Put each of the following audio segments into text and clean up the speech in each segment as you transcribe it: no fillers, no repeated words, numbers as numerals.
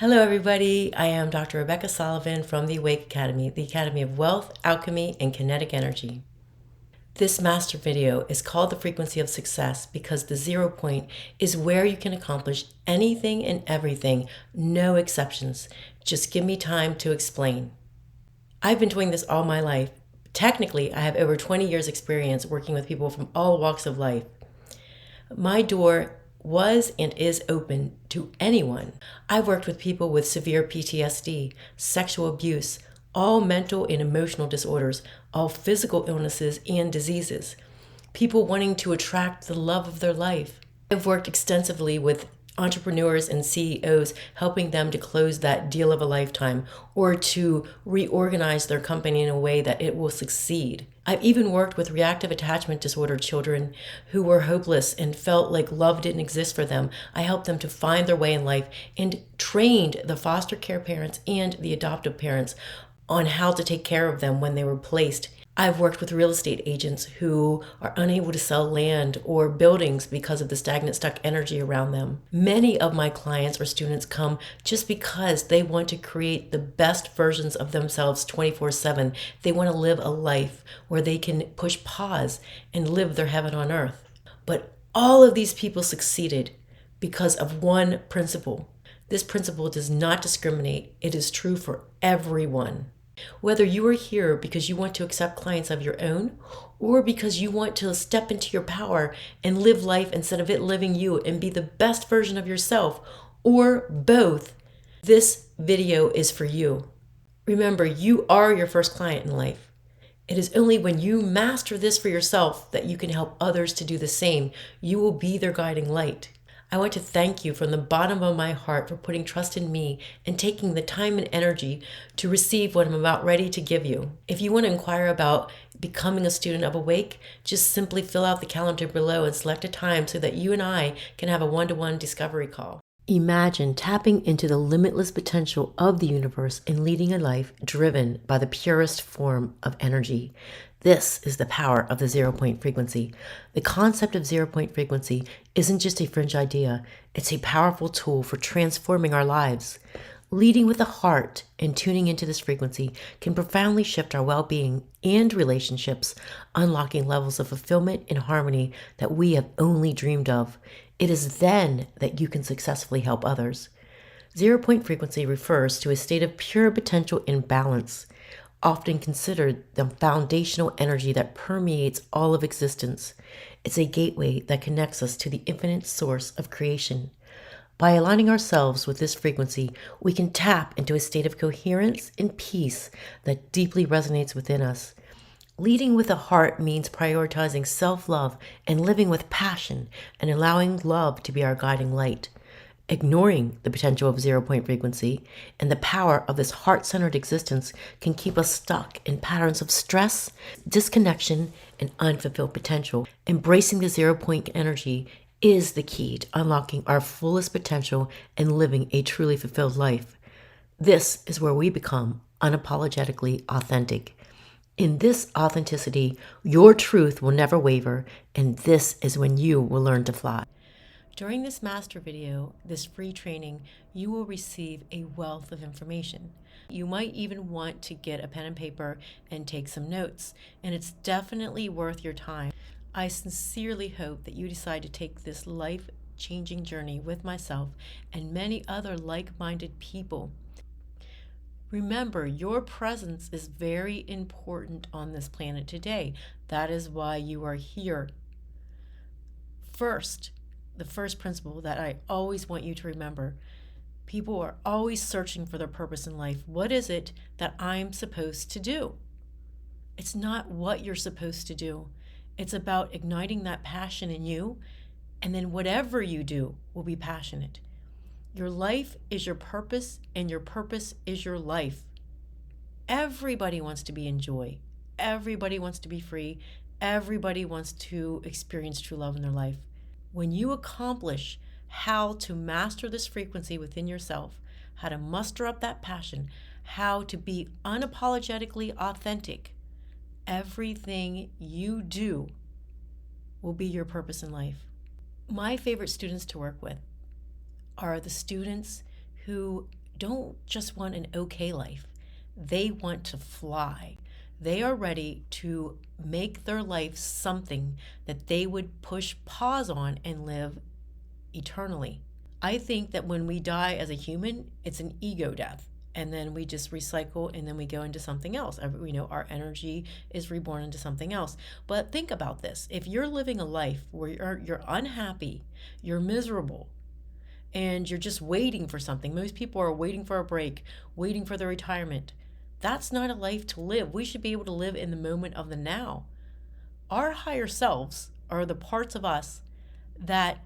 Hello, everybody. I am Dr. Rebecca Sullivan from the Awake Academy, the Academy of Wealth, Alchemy, and Kinetic Energy. This master video is called The Frequency of Success because the 0 point is where you can accomplish anything and everything, no exceptions. Just give me time to explain. I've been doing this all my life. Technically, I have over 20 years experience working with people from all walks of life. My door was and is open to anyone. I've worked with people with severe PTSD, sexual abuse, all mental and emotional disorders, all physical illnesses and diseases, people wanting to attract the love of their life. I've worked extensively with entrepreneurs and CEOs, helping them to close that deal of a lifetime or to reorganize their company in a way that it will succeed. I've even worked with reactive attachment disorder children who were hopeless and felt like love didn't exist for them. I helped them to find their way in life and trained the foster care parents and the adoptive parents on how to take care of them when they were placed. I've worked with real estate agents who are unable to sell land or buildings because of the stagnant, stuck energy around them. Many of my clients or students come just because they want to create the best versions of themselves 24/7. They want to live a life where they can push pause and live their heaven on earth. But all of these people succeeded because of one principle. This principle does not discriminate. It is true for everyone. Whether you are here because you want to accept clients of your own or because you want to step into your power and live life instead of it living you and be the best version of yourself, or both, this video is for you. Remember, you are your first client in life. It is only when you master this for yourself that you can help others to do the same. You will be their guiding light. I want to thank you from the bottom of my heart for putting trust in me and taking the time and energy to receive what I'm about ready to give you. If you want to inquire about becoming a student of Awake, just simply fill out the calendar below and select a time so that you and I can have a one-to-one discovery call. Imagine tapping into the limitless potential of the universe and leading a life driven by the purest form of energy. This is the power of the 0 point frequency. The concept of 0 point frequency isn't just a fringe idea, it's a powerful tool for transforming our lives. Leading with the heart and tuning into this frequency can profoundly shift our well-being and relationships, unlocking levels of fulfillment and harmony that we have only dreamed of. It is then that you can successfully help others. 0 point frequency refers to a state of pure potential in balance, often considered the foundational energy that permeates all of existence. It's a gateway that connects us to the infinite source of creation. By aligning ourselves with this frequency, we can tap into a state of coherence and peace that deeply resonates within us. Leading with the heart means prioritizing self-love and living with passion and allowing love to be our guiding light. Ignoring the potential of 0 point frequency and the power of this heart-centered existence can keep us stuck in patterns of stress, disconnection, and unfulfilled potential. Embracing the 0 point energy is the key to unlocking our fullest potential and living a truly fulfilled life. This is where we become unapologetically authentic. In this authenticity, your truth will never waver, and this is when you will learn to fly. During this master video, this free training, you will receive a wealth of information. You might even want to get a pen and paper and take some notes, and it's definitely worth your time. I sincerely hope that you decide to take this life-changing journey with myself and many other like-minded people. Remember, your presence is very important on this planet today. That is why you are here. The first principle that I always want you to remember: people are always searching for their purpose in life. What is it that I'm supposed to do? It's not what you're supposed to do. It's about igniting that passion in you, and then whatever you do will be passionate. Your life is your purpose, and your purpose is your life. Everybody wants to be in joy. Everybody wants to be free. Everybody wants to experience true love in their life. When you accomplish how to master this frequency within yourself, how to muster up that passion, how to be unapologetically authentic, everything you do will be your purpose in life. My favorite students to work with are the students who don't just want an okay life. They want to fly. They are ready to make their life something that they would push pause on and live eternally. I think that when we die as a human, it's an ego death. And then we just recycle and then we go into something else. We know our energy is reborn into something else. But think about this. If you're living a life where you're unhappy, you're miserable, and you're just waiting for something. Most people are waiting for a break, waiting for their retirement. That's not a life to live. We should be able to live in the moment of the now. Our higher selves are the parts of us that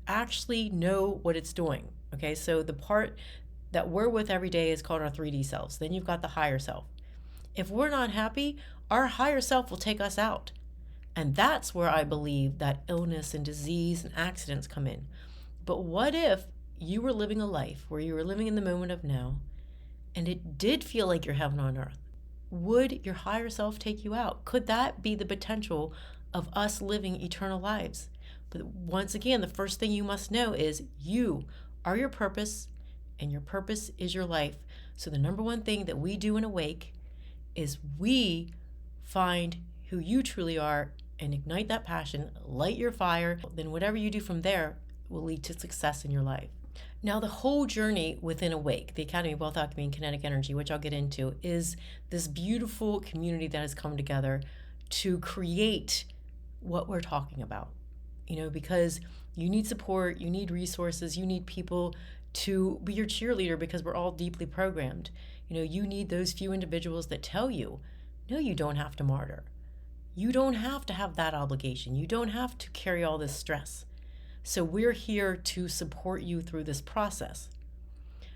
actually know what it's doing. Okay, so the part that we're with every day is called our 3D selves. Then you've got the higher self. If we're not happy, our higher self will take us out. And that's where I believe that illness and disease and accidents come in. But what if you were living a life where you were living in the moment of now and it did feel like you're heaven on earth? Would your higher self take you out? Could that be the potential of us living eternal lives? But once again, the first thing you must know is you are your purpose and your purpose is your life. So the number one thing that we do in Awake is we find who you truly are and ignite that passion, light your fire. Then whatever you do from there will lead to success in your life. Now, the whole journey within Awake, the Academy of Wealth, Alchemy, and Kinetic Energy, which I'll get into, is this beautiful community that has come together to create what we're talking about. Because you need support, you need resources, you need people to be your cheerleader because we're all deeply programmed. You need those few individuals that tell you, no, you don't have to martyr. You don't have to have that obligation. You don't have to carry all this stress. So we're here to support you through this process.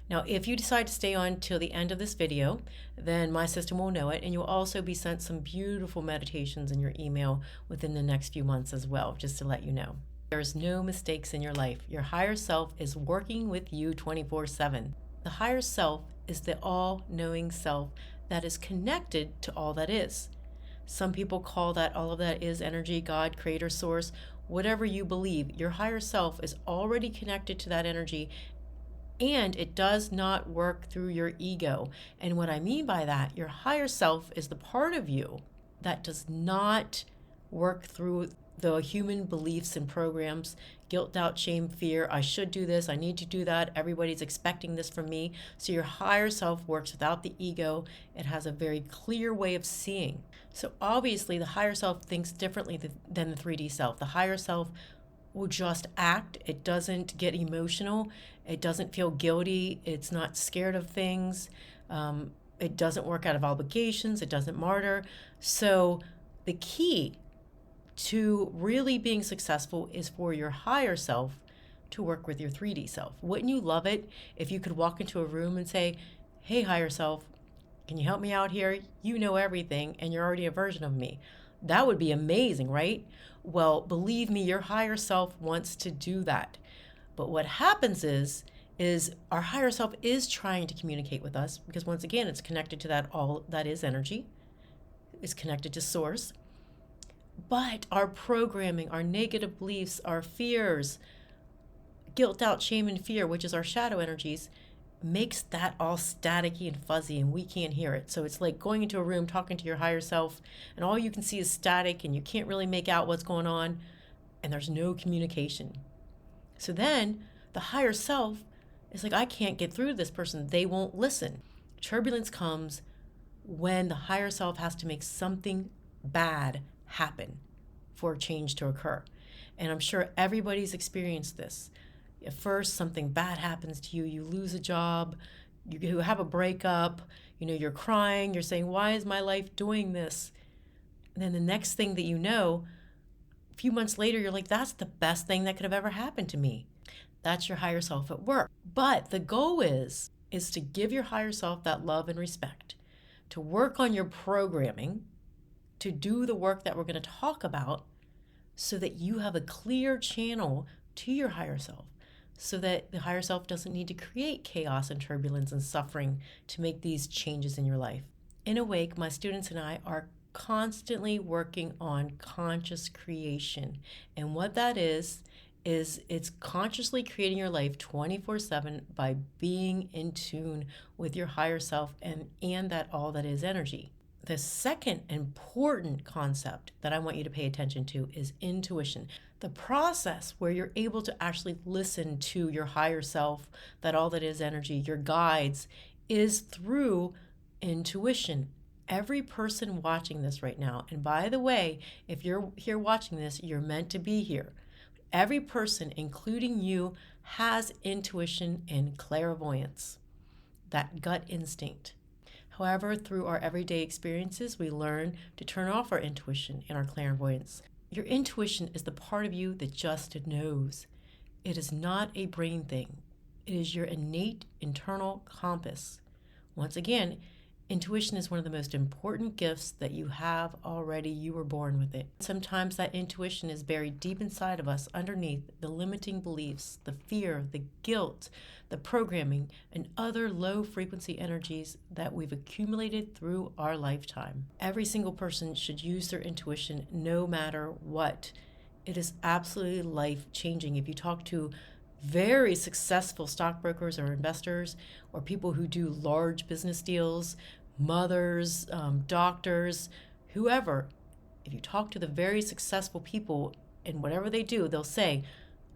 Now, if you decide to stay on till the end of this video, then my system will know it, and you'll also be sent some beautiful meditations in your email within the next few months as well, just to let you know. There's no mistakes in your life. Your higher self is working with you 24/7. The higher self is the all-knowing self that is connected to all that is. Some people call that all of that is energy, God, creator, source, whatever you believe. Your higher self is already connected to that energy, and it does not work through your ego. And what I mean by that, your higher self is the part of you that does not work through the human beliefs and programs, guilt, doubt, shame, fear. I should do this. I need to do that. Everybody's expecting this from me. So your higher self works without the ego. It has a very clear way of seeing. So obviously the higher self thinks differently than the 3D self. The higher self will just act. It doesn't get emotional. It doesn't feel guilty. It's not scared of things. It doesn't work out of obligations. It doesn't martyr. So the key to really being successful is for your higher self to work with your 3D self. Wouldn't you love it if you could walk into a room and say, hey, higher self, can you help me out here? You know everything and you're already a version of me. That would be amazing, right? Well, believe me, your higher self wants to do that. But what happens is our higher self is trying to communicate with us because once again, it's connected to that all that is energy. It's connected to source. But our programming, our negative beliefs, our fears, guilt, doubt, shame, and fear, which is our shadow energies, makes that all staticky and fuzzy and we can't hear it. So it's like going into a room, talking to your higher self, and all you can see is static and you can't really make out what's going on, and there's no communication. So then the higher self is like, I can't get through to this person. They won't listen. Turbulence comes when the higher self has to make something bad happen for change to occur. And I'm sure everybody's experienced this. At first, something bad happens to you. You lose a job. You have a breakup. You're crying. You're saying, why is my life doing this? And then the next thing that you know, a few months later, you're like, that's the best thing that could have ever happened to me. That's your higher self at work. But the goal is to give your higher self that love and respect, to work on your programming, to do the work that we're going to talk about so that you have a clear channel to your higher self, so that the higher self doesn't need to create chaos and turbulence and suffering to make these changes in your life. In Awake, my students and I are constantly working on conscious creation. And what that is is it's consciously creating your life 24/7 by being in tune with your higher self and that all that is energy. The second important concept that I want you to pay attention to is intuition. The process where you're able to actually listen to your higher self, that all that is energy, your guides, is through intuition. Every person watching this right now, and by the way, if you're here watching this, you're meant to be here. Every person, including you, has intuition and clairvoyance, that gut instinct. However, through our everyday experiences, we learn to turn off our intuition and our clairvoyance. Your intuition is the part of you that just knows. It is not a brain thing. It is your innate internal compass. Once again, intuition is one of the most important gifts that you have already. You were born with it. Sometimes that intuition is buried deep inside of us, underneath the limiting beliefs, the fear, the guilt, the programming, and other low frequency energies that we've accumulated through our lifetime. Every single person should use their intuition no matter what. It is absolutely life-changing. If you talk to very successful stockbrokers or investors or people who do large business deals, mothers, doctors, whoever, if you talk to the very successful people and whatever they do, they'll say,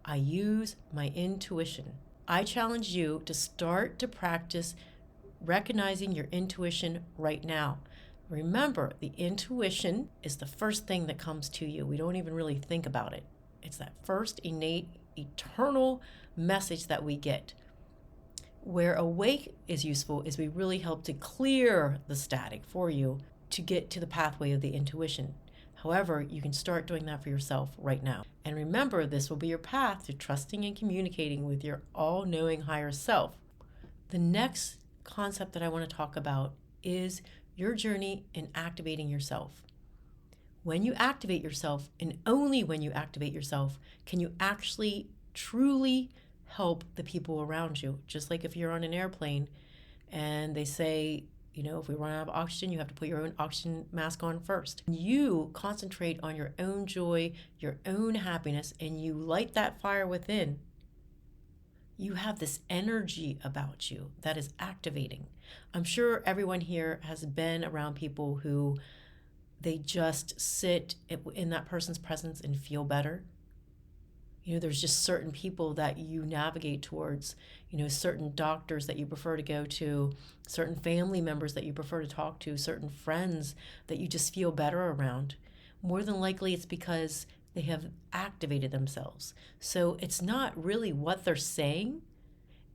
I use my intuition. I challenge you to start to practice recognizing your intuition right now. Remember, the intuition is the first thing that comes to you. We don't even really think about it. It's that first innate, eternal message that we get. Where awake is useful is we really help to clear the static for you to get to the pathway of the intuition. However, you can start doing that for yourself right now. And remember, this will be your path to trusting and communicating with your all-knowing higher self. The next concept that I want to talk about is your journey in activating yourself. When you activate yourself, and only when you activate yourself, can you actually truly help the people around you. Just like if you're on an airplane and they say, if we run out of oxygen, you have to put your own oxygen mask on first. You concentrate on your own joy, your own happiness, and you light that fire within. You have this energy about you that is activating. I'm sure everyone here has been around people who they just sit in that person's presence and feel better. There's just certain people that you navigate towards, certain doctors that you prefer to go to, certain family members that you prefer to talk to, certain friends that you just feel better around. More than likely, it's because they have activated themselves. So it's not really what they're saying,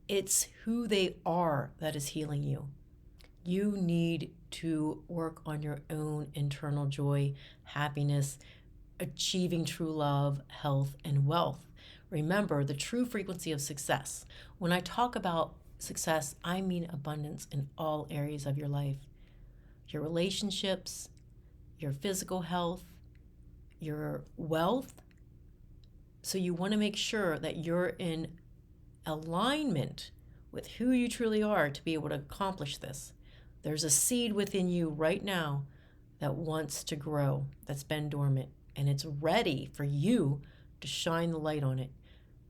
it's who they are that is healing you. You need to work on your own internal joy, happiness, achieving true love, health, and wealth. Remember the true frequency of success. When I talk about success, I mean abundance in all areas of your life. Your relationships, your physical health, your wealth. So you want to make sure that you're in alignment with who you truly are to be able to accomplish this. There's a seed within you right now that wants to grow, that's been dormant. And it's ready for you to shine the light on it,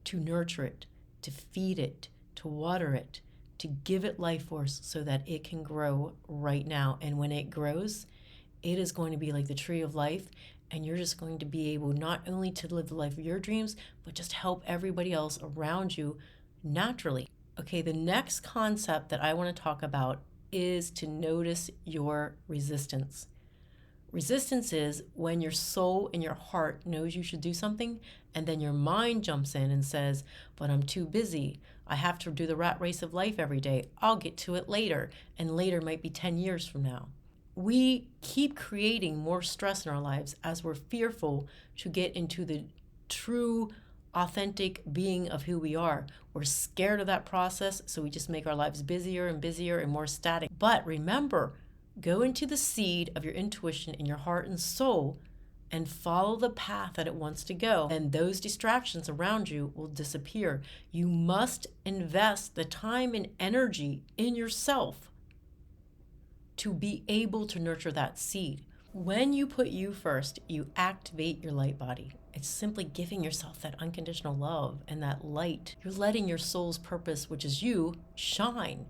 to nurture it, to feed it, to water it, to give it life force so that it can grow right now. And when it grows, it is going to be like the tree of life. And you're just going to be able not only to live the life of your dreams, but just help everybody else around you naturally. Okay, the next concept that I want to talk about is to notice your resistance. Resistance is when your soul and your heart knows you should do something, and then your mind jumps in and says, but I'm too busy. I have to do the rat race of life every day. I'll get to it later, and later might be 10 years from now. We keep creating more stress in our lives as we're fearful to get into the true, authentic being of who we are. We're scared of that process, so we just make our lives busier and busier and more static. But remember, go into the seed of your intuition in your heart and soul and follow the path that it wants to go. And those distractions around you will disappear. You must invest the time and energy in yourself to be able to nurture that seed. When you put you first, you activate your light body. It's simply giving yourself that unconditional love and that light. You're letting your soul's purpose, which is you, shine.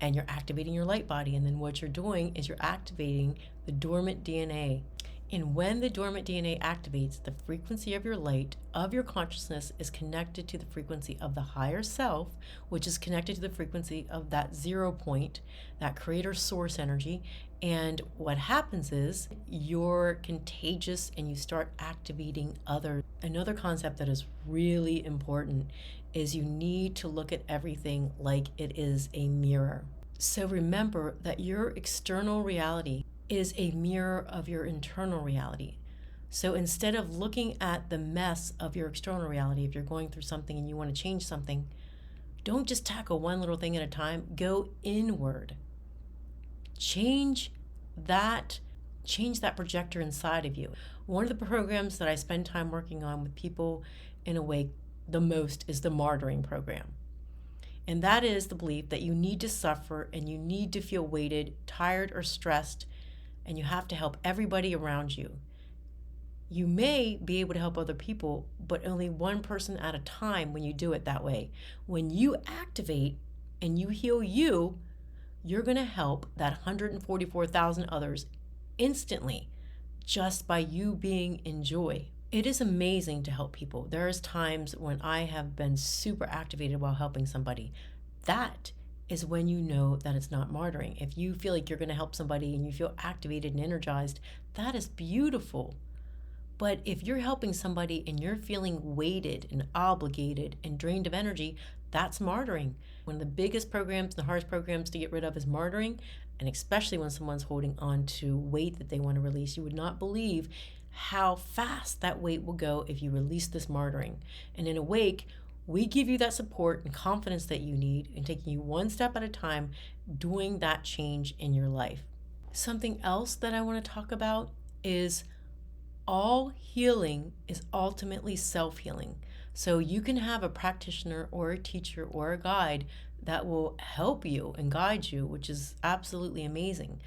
And you're activating your light body. And then what you're doing is you're activating the dormant DNA. And when the dormant DNA activates, the frequency of your light, of your consciousness, is connected to the frequency of the higher self, which is connected to the frequency of that 0 point, that creator source energy. And what happens is you're contagious and you start activating others. Another concept that is really important is you need to look at everything like it is a mirror. So remember that your external reality is a mirror of your internal reality. So instead of looking at the mess of your external reality, if you're going through something and you want to change something, don't just tackle one little thing at a time. Go inward. Change that projector inside of you. One of the programs that I spend time working on with people in Awake the most is the martyring program. And that is the belief that you need to suffer and you need to feel weighted, tired, or stressed, and you have to help everybody around you. You may be able to help other people, but only one person at a time when you do it that way. When you activate and you heal you, you're going to help that 144,000 others instantly just by you being in joy. It is amazing to help people. There's times when I have been super activated while helping somebody. That is when you know that it's not martyring. If you feel like you're going to help somebody and you feel activated and energized, that is beautiful. But if you're helping somebody and you're feeling weighted and obligated and drained of energy, that's martyring. One of the biggest programs, the hardest programs to get rid of is martyring, and especially when someone's holding on to weight that they want to release. You would not believe how fast that weight will go if you release this martyring. And in Awake, we give you that support and confidence that you need in taking you one step at a time, doing that change in your life. Something else that I want to talk about is all healing is ultimately self-healing. So you can have a practitioner or a teacher or a guide that will help you and guide you, which is absolutely amazing.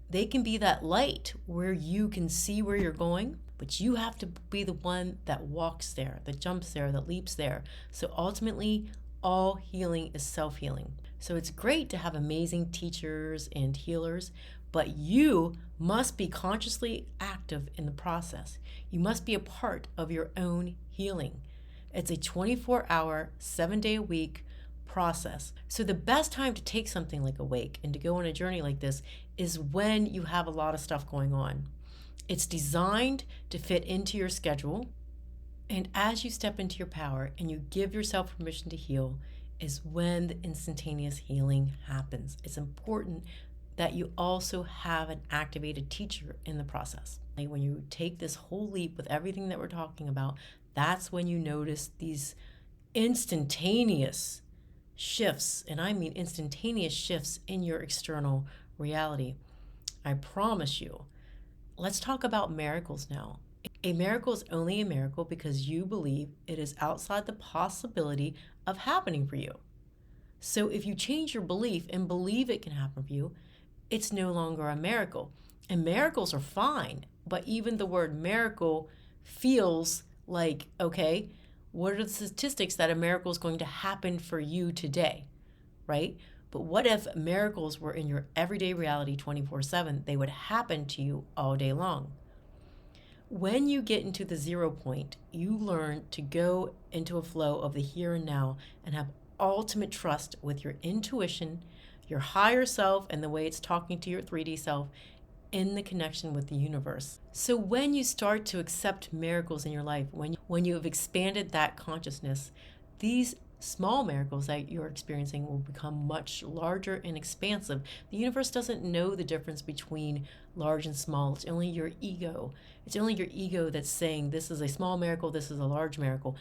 They can be that light where you can see where you're going, but you have to be the one that walks there, that jumps there, that leaps there. So ultimately, all healing is self-healing. So it's great to have amazing teachers and healers, but you must be consciously active in the process. You must be a part of your own healing. It's a 24-hour, 7-day-a-week process. So the best time to take something like Awake and to go on a journey like this is when you have a lot of stuff going on. It's designed to fit into your schedule. And as you step into your power and you give yourself permission to heal is when the instantaneous healing happens. It's important that you also have an activated teacher in the process. When you take this whole leap with everything that we're talking about, that's when you notice these instantaneous shifts, and I mean instantaneous shifts in your external reality. I promise you. Let's talk about miracles now. A miracle is only a miracle because you believe it is outside the possibility of happening for you. So if you change your belief and believe it can happen for you, it's no longer a miracle. And miracles are fine, but even the word miracle feels like, okay, what are the statistics that a miracle is going to happen for you today, right? But what if miracles were in your everyday reality 24/7? They would happen to you all day long. When you get into the 0 point, you learn to go into a flow of the here and now and have ultimate trust with your intuition, your higher self, and the way it's talking to your 3D self in the connection with the universe. So when you start to accept miracles in your life, when you have expanded that consciousness, these small miracles that you're experiencing will become much larger and expansive. The universe doesn't know the difference between large and small. It's only your ego. It's only your ego that's saying this is a small miracle, this is a large miracle.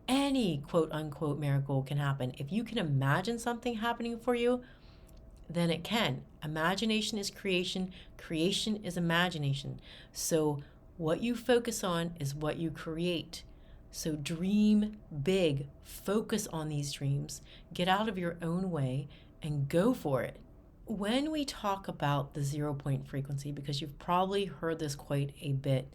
Any quote unquote miracle can happen. If you can imagine something happening for you, then it can. Imagination is creation. Creation is imagination. So what you focus on is what you create. So dream big. Focus on these dreams. Get out of your own way and go for it. When we talk about the 0 point frequency, because you've probably heard this quite a bit,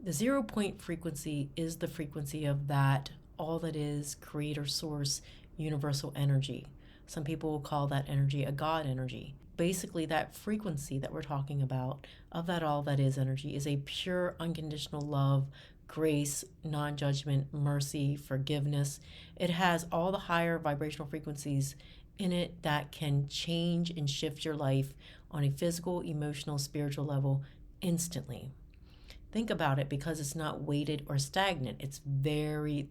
the 0 point frequency is the frequency of that all that is, creator, source, universal energy. Some people will call that energy a God energy. Basically, that frequency that we're talking about of that all that is energy is a pure, unconditional love, grace, non judgment, mercy, forgiveness. It has all the higher vibrational frequencies in it that can change and shift your life on a physical, emotional, spiritual level instantly. Think about it, because it's not weighted or stagnant. It's very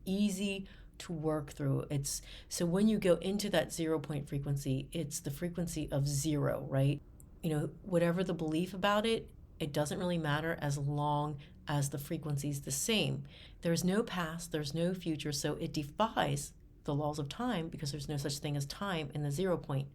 easy to work through. It's so when you go into that 0 point frequency, it's the frequency of zero, right? Whatever the belief about it, it doesn't really matter as long as the frequency is the same. There's no past, there's no future, so it defies the laws of time, because there's no such thing as time in the 0 point.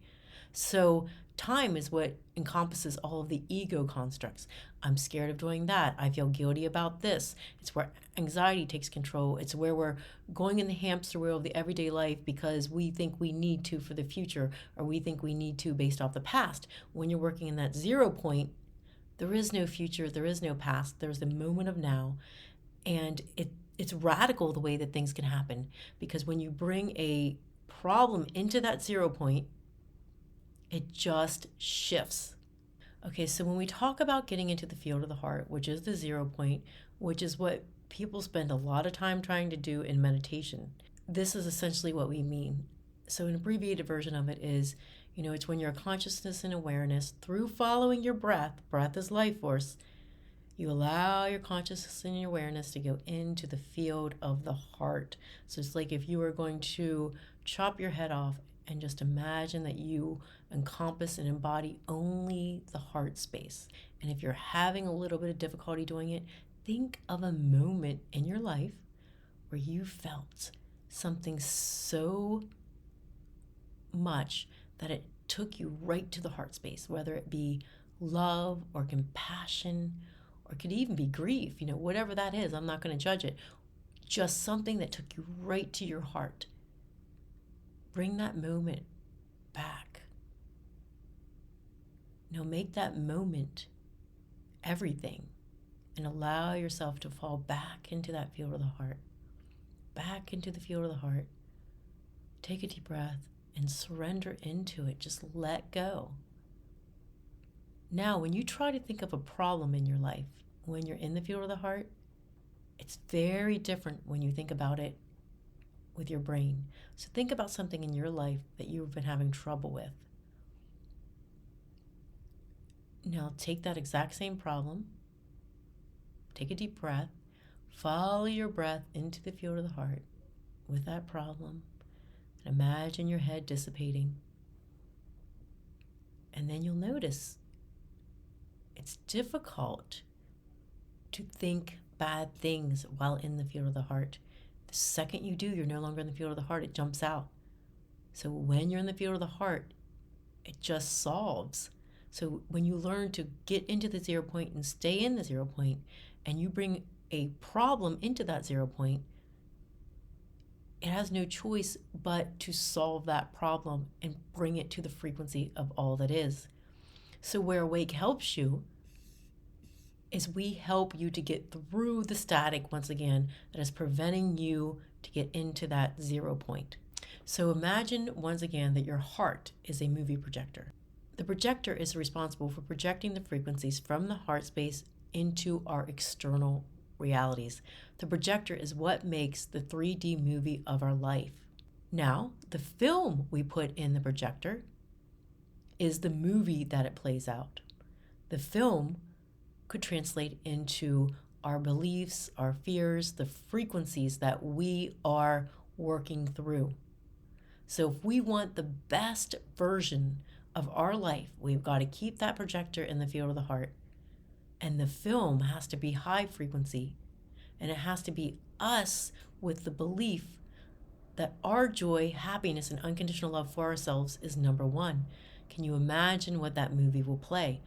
So time is what encompasses all of the ego constructs. I'm scared of doing that. I feel guilty about this. It's where anxiety takes control. It's where we're going in the hamster wheel of the everyday life because we think we need to for the future, or we think we need to based off the past. When you're working in that 0 point, there is no future, there is no past, there's the moment of now. And it's radical the way that things can happen, because when you bring a problem into that 0 point, it just shifts. Okay, so when we talk about getting into the field of the heart, which is the 0 point, which is what people spend a lot of time trying to do in meditation, this is essentially what we mean. So an abbreviated version of it is, it's when your consciousness and awareness, through following your breath is life force, you allow your consciousness and your awareness to go into the field of the heart. So it's like if you were going to chop your head off and just imagine that you encompass and embody only the heart space. And if you're having a little bit of difficulty doing it, think of a moment in your life where you felt something so much that it took you right to the heart space, whether it be love or compassion, or it could even be grief, whatever that is. I'm not going to judge it. Just something that took you right to your heart. Bring that moment back. Make that moment everything, and allow yourself to fall back into that field of the heart. Back into the field of the heart. Take a deep breath and surrender into it. Just let go. Now, when you try to think of a problem in your life, when you're in the field of the heart, it's very different when you think about it with your brain. So think about something in your life that you've been having trouble with. Now take that exact same problem, take a deep breath, follow your breath into the field of the heart with that problem, and imagine your head dissipating. And then you'll notice it's difficult to think bad things while in the field of the heart. The second you do, you're no longer in the field of the heart, it jumps out. So when you're in the field of the heart, it just solves. So when you learn to get into the 0 point and stay in the 0 point, and you bring a problem into that 0 point, it has no choice but to solve that problem and bring it to the frequency of all that is. So where Awake helps you is we help you to get through the static, once again, that is preventing you to get into that 0 point. So imagine, once again, that your heart is a movie projector. The projector is responsible for projecting the frequencies from the heart space into our external realities. The projector is what makes the 3D movie of our life. Now, the film we put in the projector is the movie that it plays out. The film could translate into our beliefs, our fears, the frequencies that we are working through. So if we want the best version of our life, we've got to keep that projector in the field of the heart. And the film has to be high frequency. And it has to be us with the belief that our joy, happiness, and unconditional love for ourselves is number one. Can you imagine what that movie will play?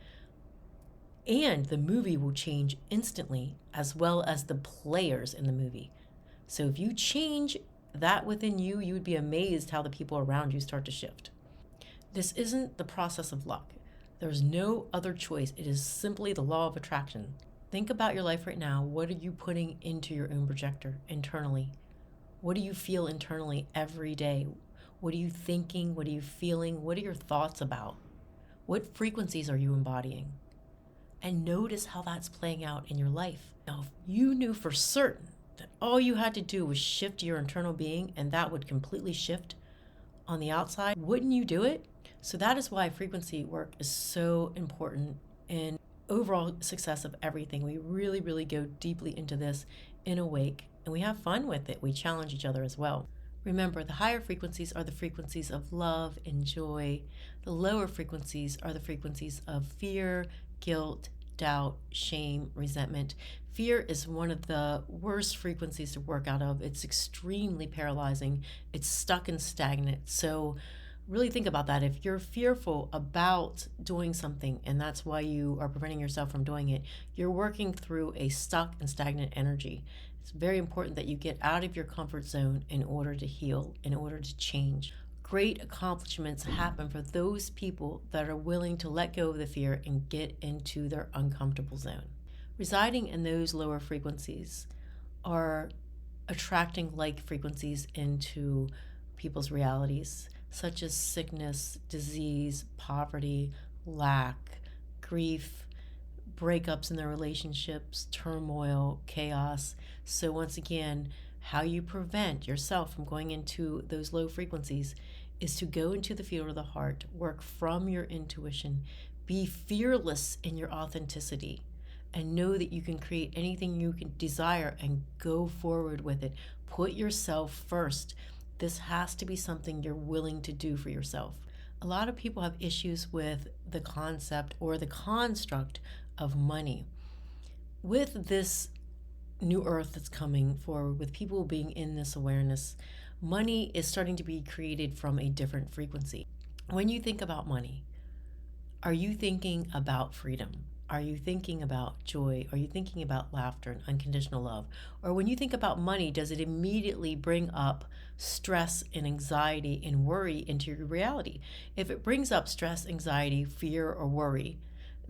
And the movie will change instantly, as well as the players in the movie. So if you change that within you, you would be amazed how the people around you start to shift. This isn't the process of luck. There's no other choice. It is simply the law of attraction. Think about your life right now. What are you putting into your own projector internally? What do you feel internally every day? What are you thinking? What are you feeling? What are your thoughts about? What frequencies are you embodying? And notice how that's playing out in your life. Now, if you knew for certain that all you had to do was shift your internal being and that would completely shift on the outside, wouldn't you do it? So that is why frequency work is so important in overall success of everything. We really, really go deeply into this in Awake, and we have fun with it. We challenge each other as well. Remember, the higher frequencies are the frequencies of love and joy. The lower frequencies are the frequencies of fear, guilt, doubt, shame, resentment. Fear is one of the worst frequencies to work out of. It's extremely paralyzing. It's stuck and stagnant. So really think about that. If you're fearful about doing something and that's why you are preventing yourself from doing it, you're working through a stuck and stagnant energy. It's very important that you get out of your comfort zone in order to heal, in order to change. Great accomplishments happen for those people that are willing to let go of the fear and get into their uncomfortable zone. Residing in those lower frequencies are attracting like frequencies into people's realities, such as sickness, disease, poverty, lack, grief, breakups in their relationships, turmoil, chaos. So once again, how you prevent yourself from going into those low frequencies is to go into the field of the heart, work from your intuition, be fearless in your authenticity, and know that you can create anything you can desire and go forward with it. Put yourself first. This has to be something you're willing to do for yourself. A lot of people have issues with the concept or the construct of money. With this new earth that's coming forward, with people being in this awareness, money is starting to be created from a different frequency. When you think about money, are you thinking about freedom? Are you thinking about joy? Are you thinking about laughter and unconditional love? Or when you think about money, does it immediately bring up stress and anxiety and worry into your reality? If it brings up stress, anxiety, fear, or worry,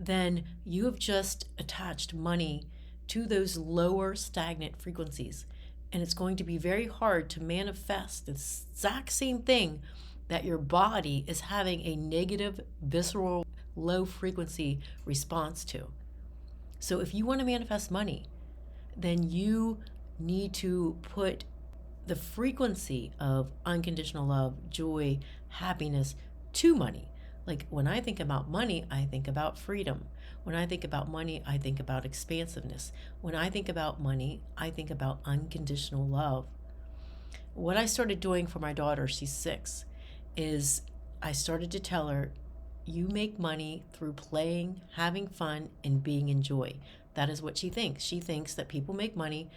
then you have just attached money to those lower stagnant frequencies. And it's going to be very hard to manifest the exact same thing that your body is having a negative, visceral, low frequency response to. So if you want to manifest money, then you need to put the frequency of unconditional love, joy, happiness to money. Like when I think about money, I think about freedom. When I think about money, I think about expansiveness. When I think about money, I think about unconditional love. What I started doing for my daughter, she's 6, is I started to tell her, you make money through playing, having fun, and being in joy. That is what she thinks. She thinks that people make money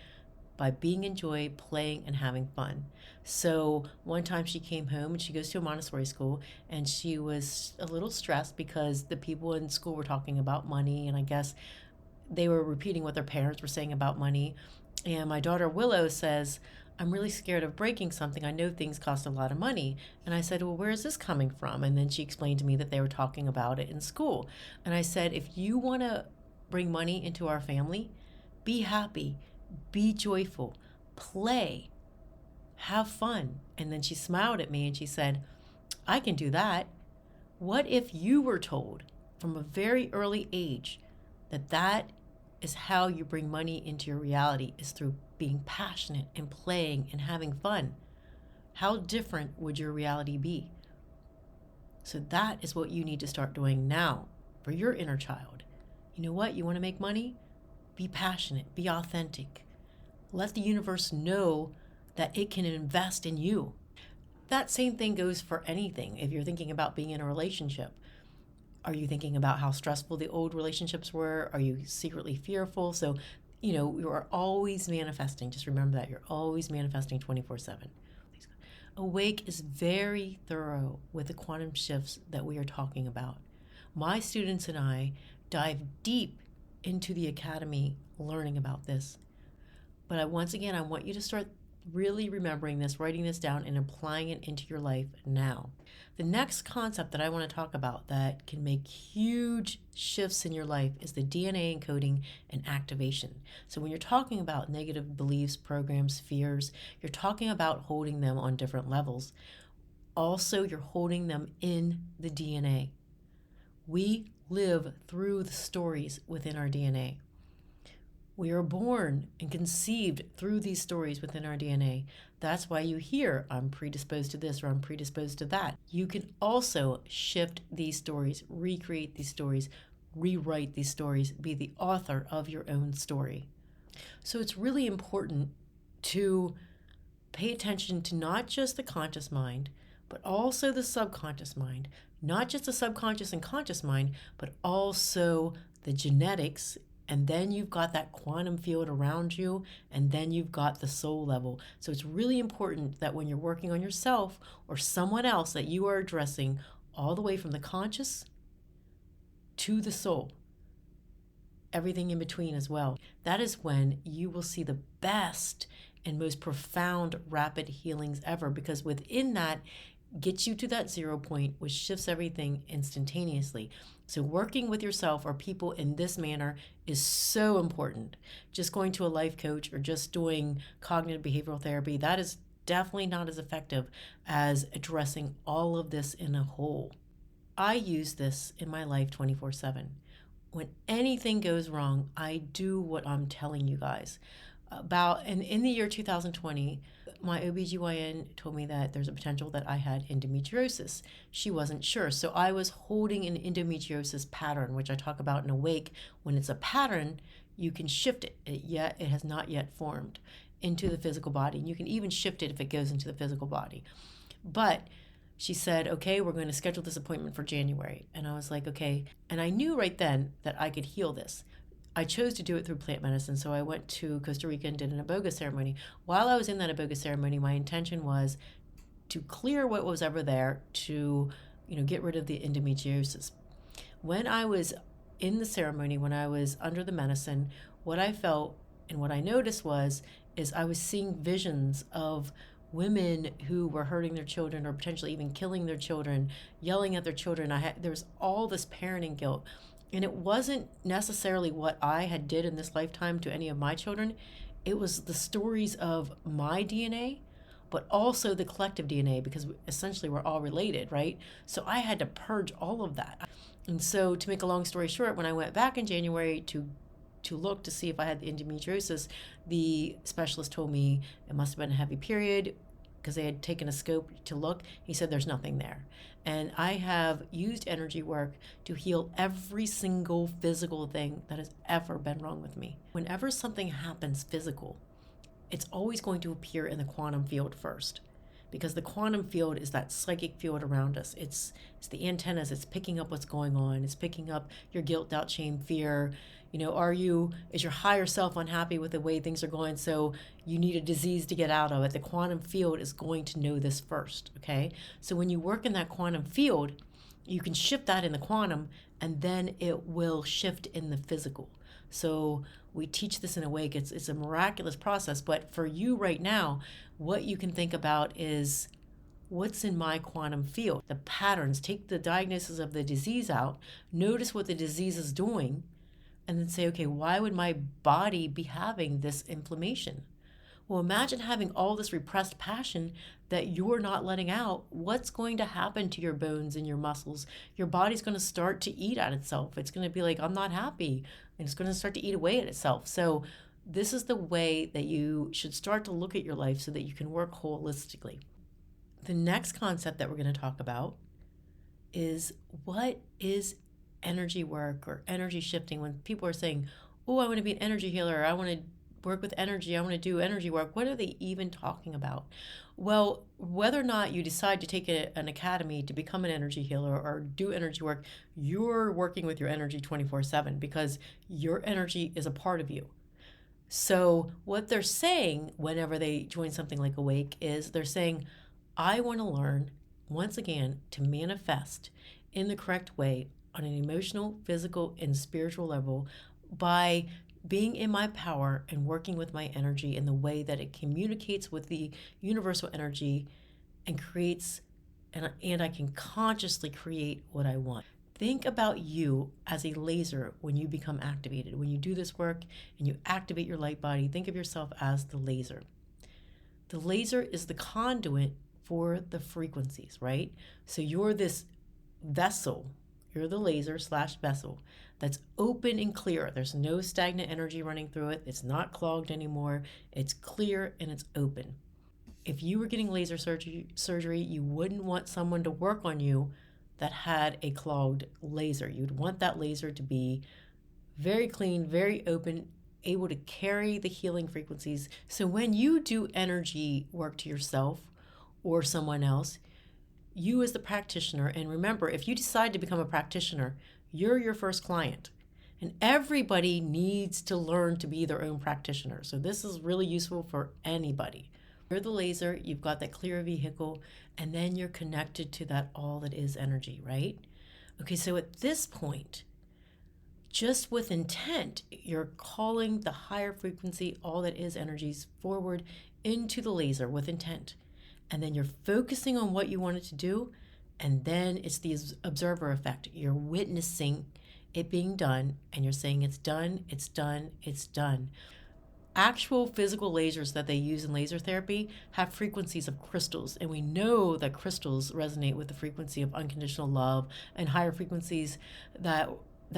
by being in joy, playing, and having fun. So one time she came home and she goes to a Montessori school and she was a little stressed because the people in school were talking about money, and I guess they were repeating what their parents were saying about money. And my daughter Willow says, I'm really scared of breaking something. I know things cost a lot of money. And I said, well, where is this coming from? And then she explained to me that they were talking about it in school. And I said, if you want to bring money into our family, be happy, be joyful, play, have fun. And then she smiled at me and she said, I can do that. What if you were told from a very early age that that is how you bring money into your reality, is through being passionate and playing and having fun? How different would your reality be? So that is what you need to start doing now for your inner child. You know what? You want to make money? Be passionate, be authentic. Let the universe know that it can invest in you. That same thing goes for anything. If you're thinking about being in a relationship, are you thinking about how stressful the old relationships were? Are you secretly fearful? So, you are always manifesting. Just remember that you're always manifesting 24/7. Awake is very thorough with the quantum shifts that we are talking about. My students and I dive deep into the academy learning about this. But once again, I want you to start really remembering this, writing this down, and applying it into your life now. The next concept that I want to talk about that can make huge shifts in your life is the DNA encoding and activation. So when you're talking about negative beliefs, programs, fears, you're talking about holding them on different levels. Also, you're holding them in the DNA. We live through the stories within our DNA. We are born and conceived through these stories within our DNA. That's why you hear, I'm predisposed to this or I'm predisposed to that. You can also shift these stories, recreate these stories, rewrite these stories, be the author of your own story. So it's really important to pay attention to not just the conscious mind, but also the subconscious mind. Not just the subconscious and conscious mind, but also the genetics. And then you've got that quantum field around you, and then you've got the soul level. So it's really important that when you're working on yourself or someone else, that you are addressing all the way from the conscious to the soul, everything in between as well. That is when you will see the best and most profound rapid healings ever, because within that gets you to that 0 point, which shifts everything instantaneously. So working with yourself or people in this manner is so important. Just going to a life coach or just doing cognitive behavioral therapy, that is definitely not as effective as addressing all of this in a whole. I use this in my life 24/7. When anything goes wrong, I do what I'm telling you guys. And in the year 2020, my OBGYN told me that there's a potential that I had endometriosis. She wasn't sure. So I was holding an endometriosis pattern, which I talk about in Awake. When it's a pattern, you can shift it. It has not yet formed into the physical body. And you can even shift it if it goes into the physical body. But she said, okay, we're going to schedule this appointment for January. And I was like, okay. And I knew right then that I could heal this. I chose to do it through plant medicine. So I went to Costa Rica and did an iboga ceremony. While I was in that iboga ceremony, my intention was to clear what was ever there, to get rid of the endometriosis. When I was in the ceremony, when I was under the medicine, what I felt and what I noticed is I was seeing visions of women who were hurting their children or potentially even killing their children, yelling at their children. There was all this parenting guilt. And it wasn't necessarily what I had did in this lifetime to any of my children. It was the stories of my DNA, but also the collective DNA, because essentially we're all related, right? So I had to purge all of that. And so to make a long story short, when I went back in January to look to see if I had the endometriosis, the specialist told me it must have been a heavy period, because they had taken a scope to look. He said there's nothing there. And I have used energy work to heal every single physical thing that has ever been wrong with me. Whenever something happens physical, it's always going to appear in the quantum field first, because the quantum field is that psychic field around us. It's the antennas. It's picking up what's going on. It's picking up your guilt, doubt, shame, fear. Is your higher self unhappy with the way things are going? So you need a disease to get out of it. The quantum field is going to know this first, okay? So when you work in that quantum field, you can shift that in the quantum, and then it will shift in the physical. So we teach this in Awake. It's a miraculous process. But for you right now, what you can think about is, what's in my quantum field? The patterns. Take the diagnosis of the disease out. Notice what the disease is doing. And then say, okay, why would my body be having this inflammation? Well, imagine having all this repressed passion that you're not letting out. What's going to happen to your bones and your muscles? Your body's going to start to eat at itself. It's going to be like, I'm not happy. And it's going to start to eat away at itself. So this is the way that you should start to look at your life so that you can work holistically. The next concept that we're going to talk about is, what is energy work or energy shifting? When people are saying, oh, I want to be an energy healer, I want to work with energy, I want to do energy work, what are they even talking about? Well, whether or not you decide to take an academy to become an energy healer or do energy work, you're working with your energy 24/7, because your energy is a part of you. So what they're saying whenever they join something like Awake is, they're saying, I want to learn, once again, to manifest in the correct way on an emotional, physical, and spiritual level by being in my power and working with my energy in the way that it communicates with the universal energy and creates, and I can consciously create what I want. Think about you as a laser when you become activated. When you do this work and you activate your light body, think of yourself as the laser. The laser is the conduit for the frequencies, right? So you're this vessel. You're the laser slash vessel that's open and clear. There's no stagnant energy running through it. It's not clogged anymore. It's clear and it's open. If you were getting laser surgery, you wouldn't want someone to work on you that had a clogged laser. You'd want that laser to be very clean, very open, able to carry the healing frequencies. So when you do energy work to yourself or someone else, you as the practitioner, and remember, if you decide to become a practitioner, you're your first client. And everybody needs to learn to be their own practitioner. So this is really useful for anybody. You're the laser, you've got that clear vehicle, and then you're connected to that all that is energy, right? Okay, so at this point, just with intent, you're calling the higher frequency, all that is energies forward into the laser with intent. And then you're focusing on what you want it to do. And then it's the observer effect. You're witnessing it being done and you're saying it's done, it's done, it's done. Actual physical lasers that they use in laser therapy have frequencies of crystals, and we know that crystals resonate with the frequency of unconditional love and higher frequencies that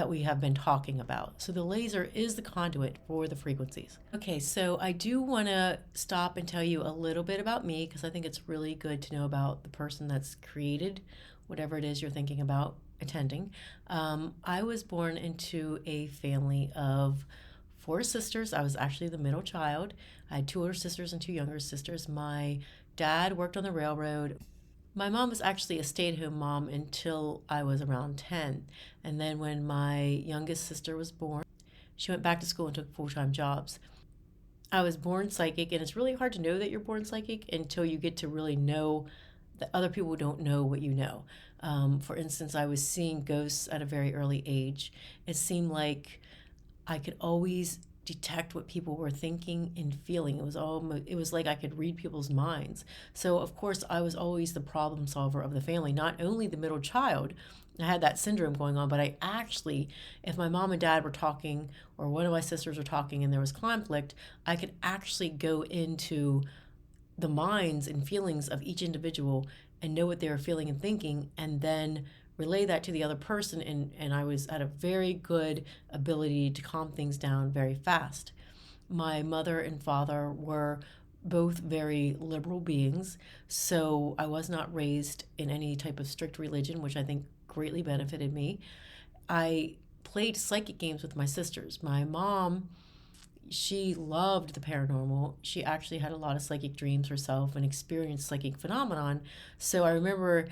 we have been talking about. So the laser is the conduit for the frequencies. Okay, so I do want to stop and tell you a little bit about me because I think it's really good to know about the person that's created whatever it is you're thinking about attending. I was born into a family of 4 sisters. I was actually the middle child. I had 2 older sisters and 2 younger sisters. My dad worked on the railroad. My mom was actually a stay-at-home mom until I was around 10. And then when my youngest sister was born, she went back to school and took full-time jobs. I was born psychic, and it's really hard to know that you're born psychic until you get to really know that other people don't know what you know. For instance, I was seeing ghosts at a very early age. It seemed like I could always detect what people were thinking and feeling. It was like I could read people's minds. So of course I was always the problem solver of the family, not only the middle child. I had that syndrome going on, but I actually, if my mom and dad were talking or one of my sisters were talking and there was conflict, I could actually go into the minds and feelings of each individual and know what they were feeling and thinking, and then relay that to the other person. And I was at a very good ability to calm things down very fast. My mother and father were both very liberal beings, so I was not raised in any type of strict religion, which I think greatly benefited me. I played psychic games with my sisters. My mom, she loved the paranormal. She actually had a lot of psychic dreams herself and experienced psychic phenomenon. So I remember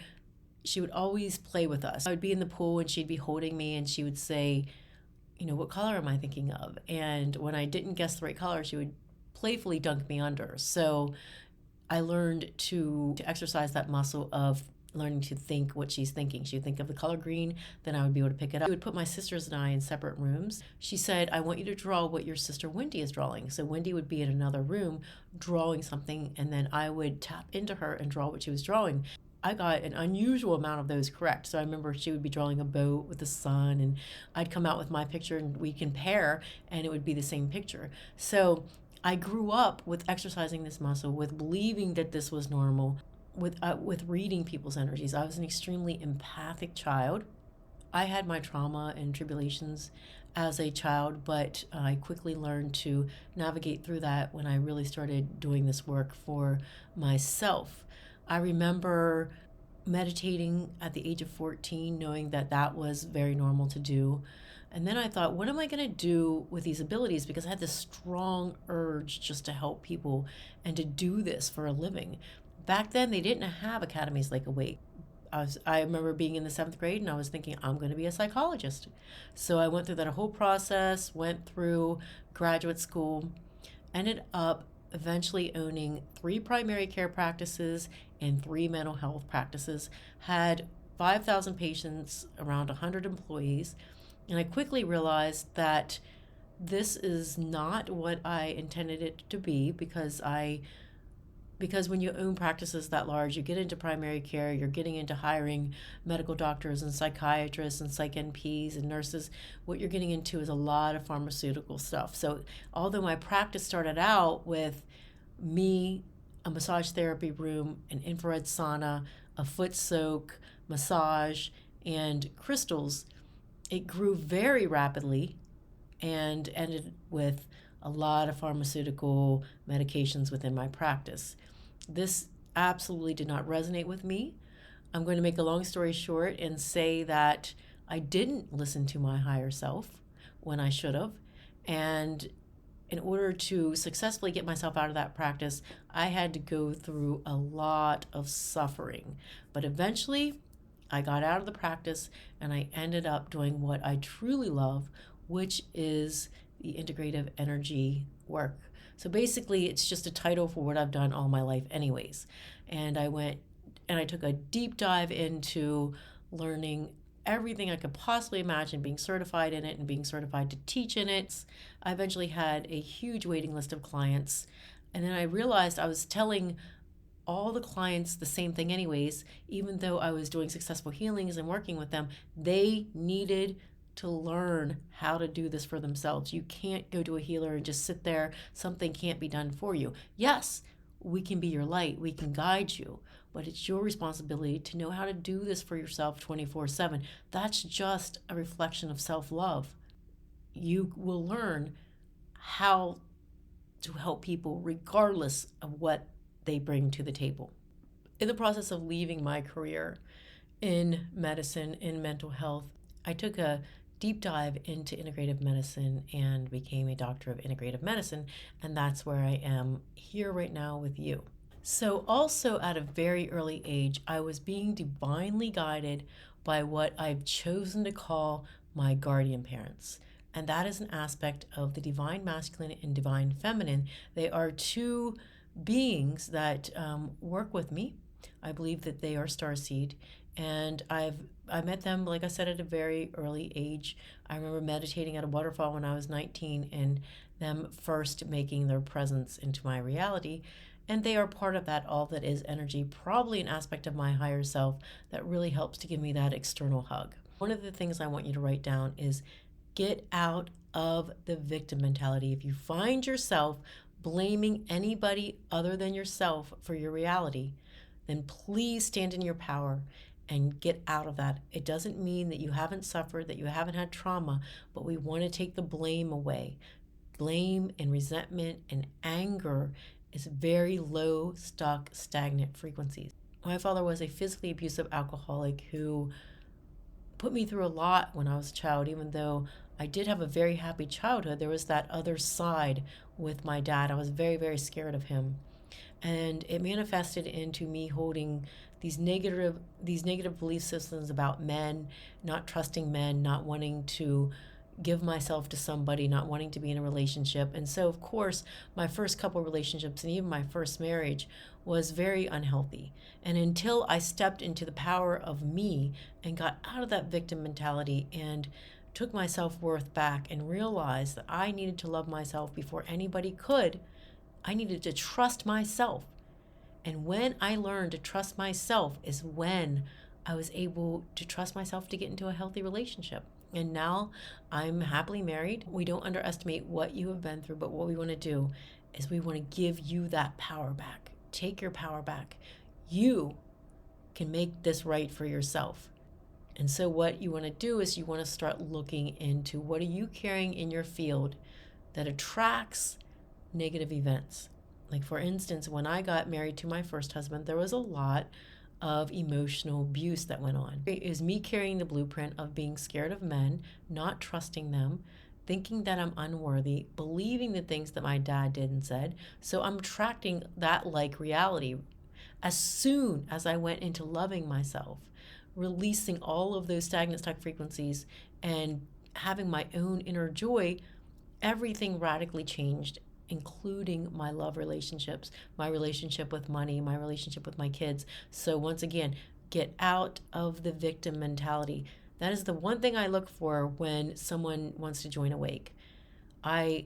she would always play with us. I would be in the pool and she'd be holding me and she would say, you know, what color am I thinking of? And when I didn't guess the right color, she would playfully dunk me under. So I learned to exercise that muscle of learning to think what she's thinking. She would think of the color green, then I would be able to pick it up. She would put my sisters and I in separate rooms. She said, I want you to draw what your sister Wendy is drawing. So Wendy would be in another room drawing something, and then I would tap into her and draw what she was drawing. I got an unusual amount of those correct. So I remember she would be drawing a boat with the sun, and I'd come out with my picture and we'd compare, and it would be the same picture. So I grew up with exercising this muscle, with believing that this was normal, with reading people's energies. I was an extremely empathic child. I had my trauma and tribulations as a child, but I quickly learned to navigate through that when I really started doing this work for myself. I remember meditating at the age of 14, knowing that that was very normal to do. And then I thought, what am I going to do with these abilities? Because I had this strong urge just to help people and to do this for a living. Back then, they didn't have academies like Awake. I remember being in the 7th grade and I was thinking, I'm going to be a psychologist. So I went through that whole process, went through graduate school, ended up eventually owning 3 primary care practices and 3 mental health practices, had 5,000 patients, around 100 employees. And I quickly realized that This is not what I intended it to be, because when you own practices that large, you get into primary care, you're getting into hiring medical doctors and psychiatrists and psych NPs and nurses. What you're getting into is a lot of pharmaceutical stuff. So although my practice started out with me, a massage therapy room, an infrared sauna, a foot soak, massage, and crystals, it grew very rapidly and ended with a lot of pharmaceutical medications within my practice. This absolutely did not resonate with me. I'm going to make a long story short and say that I didn't listen to my higher self when I should have. And in order to successfully get myself out of that practice, I had to go through a lot of suffering. But eventually, I got out of the practice and I ended up doing what I truly love, which is the integrative energy work. So basically, it's just a title for what I've done all my life, anyways. And I went and I took a deep dive into learning everything I could possibly imagine, being certified in it and being certified to teach in it. I eventually had a huge waiting list of clients. And then I realized I was telling all the clients the same thing anyways. Even though I was doing successful healings and working with them, they needed to learn how to do this for themselves. You can't go to a healer and just sit there. Something can't be done for you. Yes, we can be your light, we can guide you, but it's your responsibility to know how to do this for yourself 24/7. That's just a reflection of self-love. You will learn how to help people regardless of what they bring to the table. In the process of leaving my career in medicine, in mental health, I took a deep dive into integrative medicine and became a doctor of integrative medicine, and that's where I am here right now with you. So also at a very early age, I was being divinely guided by what I've chosen to call my guardian parents. And that is an aspect of the divine masculine and divine feminine. They are two beings that work with me. I believe that they are starseed, and I met them, like I said, at a very early age. I remember meditating at a waterfall when I was 19 and them first making their presence into my reality. And they are part of that all that is energy, probably an aspect of my higher self that really helps to give me that external hug. One of the things I want you to write down is get out of the victim mentality. If you find yourself blaming anybody other than yourself for your reality, then please stand in your power and get out of that. It doesn't mean that you haven't suffered, that you haven't had trauma, but we want to take the blame away. Blame and resentment and anger is very low, stuck, stagnant frequencies. My father was a physically abusive alcoholic who put me through a lot when I was a child. Even though I did have a very happy childhood, there was that other side with my dad. I was very, very scared of him. And it manifested into me holding these negative belief systems about men, not trusting men, not wanting to give myself to somebody, not wanting to be in a relationship. And so, of course, my first couple relationships and even my first marriage was very unhealthy. And until I stepped into the power of me and got out of that victim mentality and took my self-worth back and realized that I needed to love myself before anybody could, I needed to trust myself. And when I learned to trust myself is when I was able to trust myself to get into a healthy relationship. And now I'm happily married. We don't underestimate what you have been through, but what we want to do is we want to give you that power back. Take your power back. You can make this right for yourself. And so what you want to do is you want to start looking into what are you carrying in your field that attracts negative events. Like, for instance, when I got married to my first husband, there was a lot of emotional abuse that went on. It was me carrying the blueprint of being scared of men, not trusting them, thinking that I'm unworthy, believing the things that my dad did and said. So I'm attracting that like reality. As soon as I went into loving myself, releasing all of those stagnant stuck frequencies and having my own inner joy, everything radically changed, including my love relationships, my relationship with money, my relationship with my kids. So once again, get out of the victim mentality. That is the one thing I look for when someone wants to join Awake. I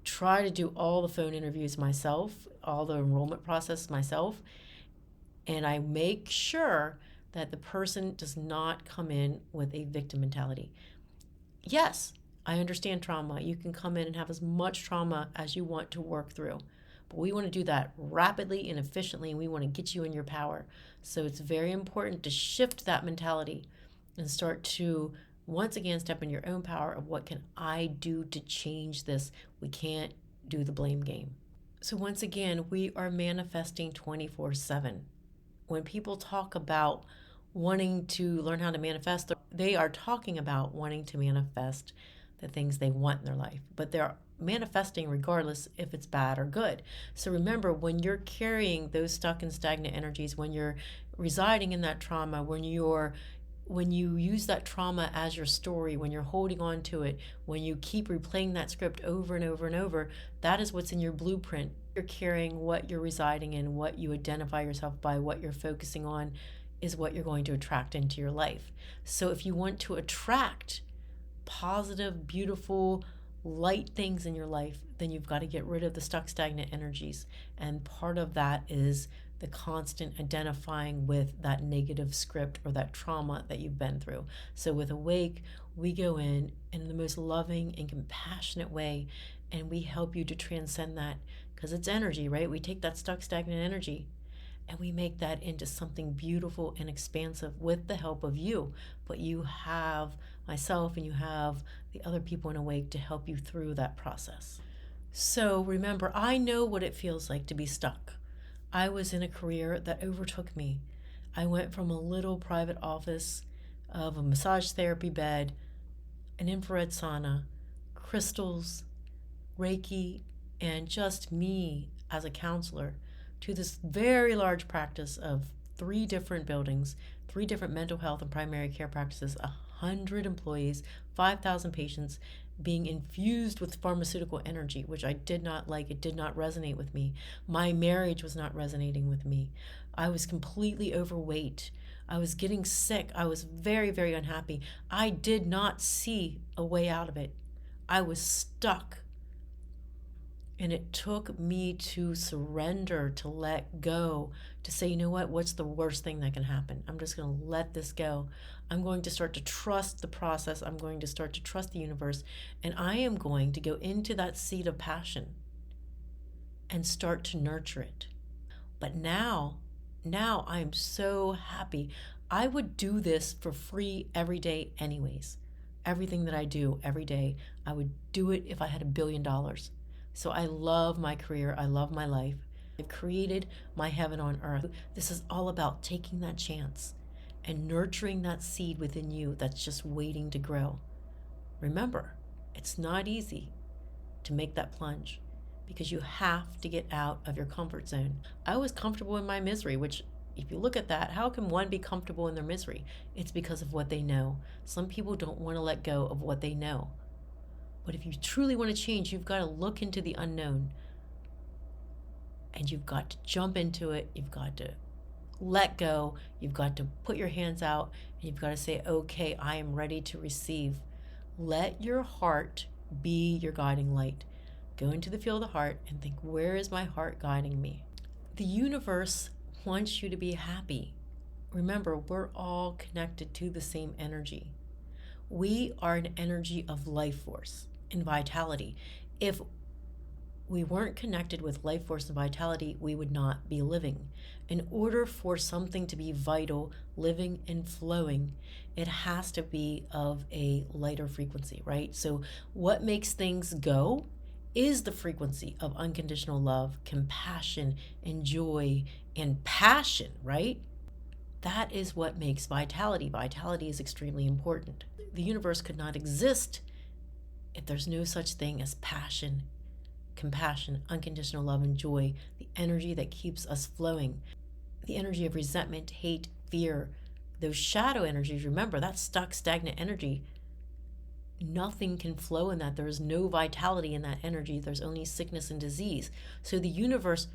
try to do all the phone interviews myself, all the enrollment process myself, and I make sure that the person does not come in with a victim mentality. Yes, I understand trauma. You can come in and have as much trauma as you want to work through. But we want to do that rapidly and efficiently, and we want to get you in your power. So it's very important to shift that mentality and start to once again step in your own power of what can I do to change this. We can't do the blame game. So once again, we are manifesting 24/7. When people talk about wanting to learn how to manifest, they are talking about wanting to manifest the things they want in their life, but they're manifesting regardless if it's bad or good. So remember, when you're carrying those stuck and stagnant energies, when you're residing in that trauma, when you use that trauma as your story, when you're holding on to it, when you keep replaying that script over and over and over, that is what's in your blueprint. You're carrying what you're residing in, what you identify yourself by, what you're focusing on is what you're going to attract into your life. So if you want to attract positive, beautiful, light things in your life, then you've got to get rid of the stuck, stagnant energies. And part of that is the constant identifying with that negative script or that trauma that you've been through. So with Awake, we go in the most loving and compassionate way, and we help you to transcend that because it's energy, right? We take that stuck, stagnant energy and we make that into something beautiful and expansive with the help of you. But you have myself and you have the other people in Awake to help you through that process. So remember, I know what it feels like to be stuck. I was in a career that overtook me. I went from a little private office of a massage therapy bed, an infrared sauna, crystals, Reiki, and just me as a counselor to this very large practice of 3 different buildings, 3 different mental health and primary care practices, 100 employees, 5,000 patients, being infused with pharmaceutical energy, which I did not like. It did not resonate with me. My marriage was not resonating with me. I was completely overweight. I was getting sick. I was very, very unhappy. I did not see a way out of it. I was stuck. And it took me to surrender, to let go, to say, you know what? What's the worst thing that can happen? I'm just going to let this go. I'm going to start to trust the process. I'm going to start to trust the universe. And I am going to go into that seed of passion and start to nurture it. But now I'm so happy. I would do this for free every day anyways. Everything that I do every day, I would do it if I had $1 billion. So I love my career. I love my life. I've created my heaven on earth. This is all about taking that chance and nurturing that seed within you that's just waiting to grow. Remember, it's not easy to make that plunge because you have to get out of your comfort zone. I was comfortable in my misery, which if you look at that, how can one be comfortable in their misery? It's because of what they know. Some people don't want to let go of what they know. But if you truly want to change, you've got to look into the unknown. And you've got to jump into it. You've got to let go. You've got to put your hands out. And you've got to say, okay, I am ready to receive. Let your heart be your guiding light. Go into the field of the heart and think, where is my heart guiding me? The universe wants you to be happy. Remember, we're all connected to the same energy. We are an energy of life force and vitality. If we weren't connected with life force and vitality, we would not be living. In order for something to be vital, living, and flowing, it has to be of a lighter frequency, right? So what makes things go is the frequency of unconditional love, compassion, and joy, and passion, right? That is what makes vitality. Vitality is extremely important. The universe could not exist if there's no such thing as passion, compassion, unconditional love, and joy, the energy that keeps us flowing. The energy of resentment, hate, fear, those shadow energies, remember, that's stuck, stagnant energy. Nothing can flow in that. There is no vitality in that energy. There's only sickness and disease. So the universe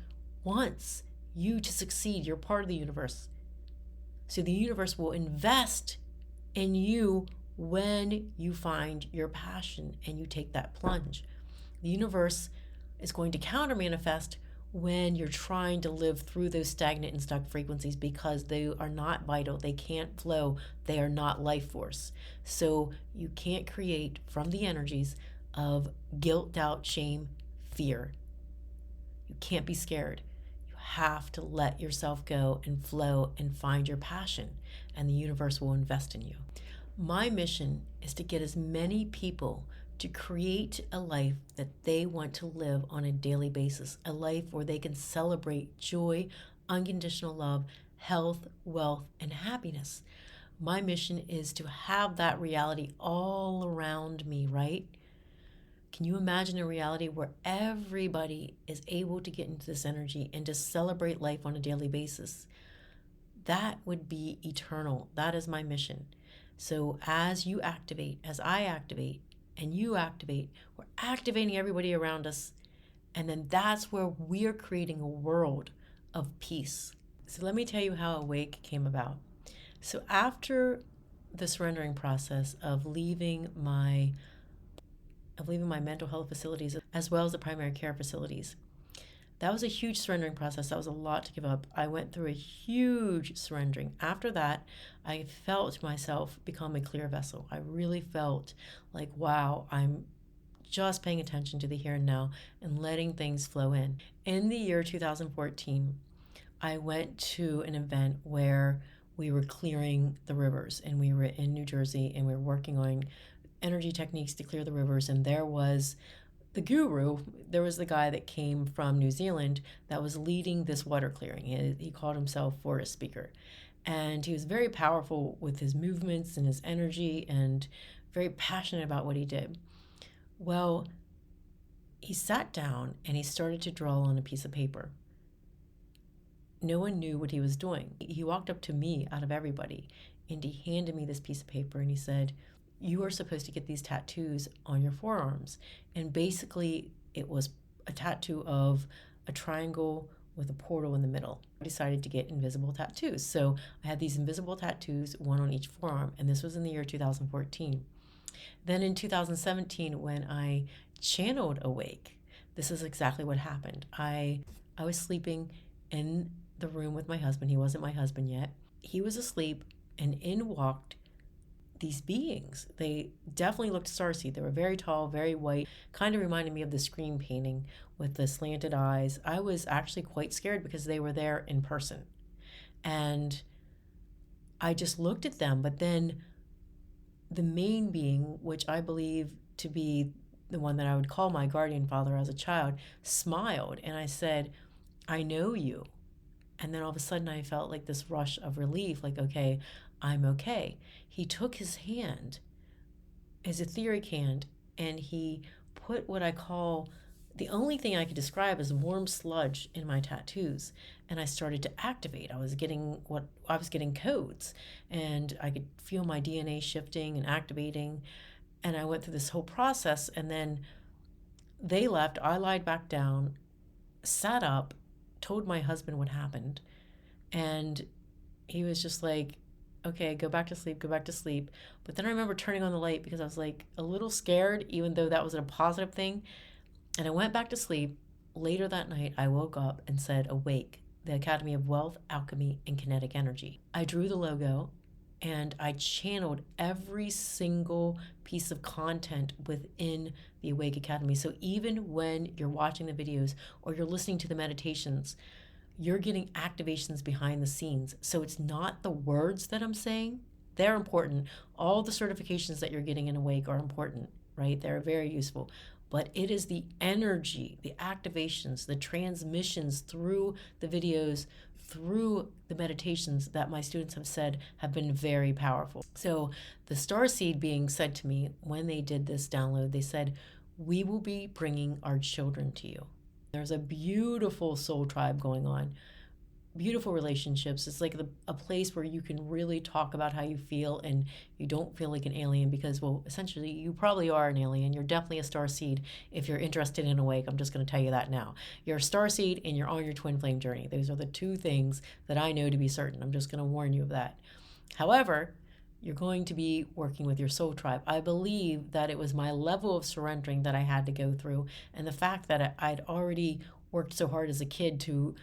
wants you to succeed. You're part of the universe. So the universe will invest in you when you find your passion and you take that plunge. The universe is going to counter manifest when you're trying to live through those stagnant and stuck frequencies, because they are not vital, they can't flow, they are not life force. So you can't create from the energies of guilt, doubt, shame, fear. You can't be scared. You have to let yourself go and flow and find your passion, and the universe will invest in you. My mission is to get as many people to create a life that they want to live on a daily basis, a life where they can celebrate joy, unconditional love, health, wealth, and happiness. My mission is to have that reality all around me, right? Can you imagine a reality where everybody is able to get into this energy and to celebrate life on a daily basis? That would be eternal. That is my mission. So as you activate, as I activate, and you activate, we're activating everybody around us. And then that's where we are creating a world of peace. So let me tell you how Awake came about. So after the surrendering process of leaving my mental health facilities as well as the primary care facilities, that was a huge surrendering process. That was a lot to give up. I went through a huge surrendering. After that, I felt myself become a clear vessel. I really felt like, wow, I'm just paying attention to the here and now and letting things flow in. In the year 2014, I went to an event where we were clearing the rivers, and we were in New Jersey, and we were working on energy techniques to clear the rivers. And there was the guru, there was the guy that came from New Zealand that was leading this water clearing. He called himself forest speaker. And he was very powerful with his movements and his energy, and very passionate about what he did. Well, he sat down and he started to draw on a piece of paper. No one knew what he was doing. He walked up to me out of everybody, and he handed me this piece of paper, and he said, "You are supposed to get these tattoos on your forearms." And basically it was a tattoo of a triangle with a portal in the middle. I decided to get invisible tattoos. So I had these invisible tattoos, one on each forearm, and this was in the year 2014. Then in 2017, when I channeled Awake, this is exactly what happened. I was sleeping in the room with my husband. He wasn't my husband yet. He was asleep, and in walked these beings. They definitely looked starseed. They were very tall, very white, kind of reminded me of the Scream painting with the slanted eyes. I was actually quite scared because they were there in person. And I just looked at them, but then the main being, which I believe to be the one that I would call my guardian father as a child, smiled, and I said, "I know you." And then all of a sudden I felt like this rush of relief, like, okay, I'm okay. He took his hand, his etheric hand, and he put what I call, the only thing I could describe as warm sludge in my tattoos. And I started to activate. I was getting codes, and I could feel my DNA shifting and activating. And I went through this whole process, and then they left. I lied back down, sat up, told my husband what happened, and he was just like, "Okay, go back to sleep, go back to sleep." But then I remember turning on the light because I was like a little scared, even though that was a positive thing. And I went back to sleep. Later that night, I woke up and said, "Awake, the Academy of Wealth, Alchemy, and Kinetic Energy." I drew the logo, and I channeled every single piece of content within the Awake Academy. So even when you're watching the videos or you're listening to the meditations, you're getting activations behind the scenes. So it's not the words that I'm saying. They're important. All the certifications that you're getting in Awake are important, right? They're very useful. But it is the energy, the activations, the transmissions through the videos, through the meditations that my students have said have been very powerful. So the starseed being said to me when they did this download, they said, "We will be bringing our children to you." There's a beautiful soul tribe going on, beautiful relationships. It's like a place where you can really talk about how you feel, and you don't feel like an alien because, well, essentially you probably are an alien. You're definitely a starseed if you're interested in Awake. I'm just going to tell you that now. You're a starseed and you're on your twin flame journey. Those are the two things that I know to be certain. I'm just going to warn you of that. However, You're going to be working with your soul tribe. I believe that it was my level of surrendering that I had to go through, and the fact that I'd already worked so hard as a kid to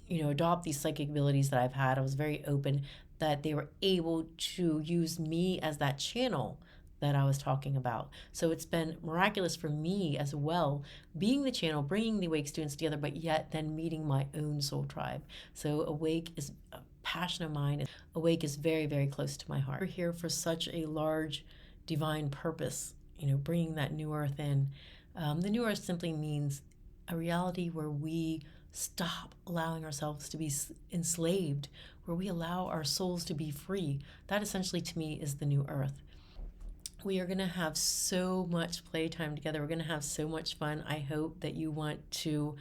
adopt these psychic abilities that I've had. I was very open that they were able to use me as that channel that I was talking about. So it's been miraculous for me as well, being the channel, bringing the Awake students together, but yet then meeting my own soul tribe. So Awake is a passion of mine. Awake is very, very close to my heart. We're here for such a large divine purpose, bringing that new earth in. The new earth simply means a reality where we stop allowing ourselves to be enslaved, where we allow our souls to be free. That essentially to me is the new earth. We are going to have so much playtime together. We're going to have so much fun. I hope that you want to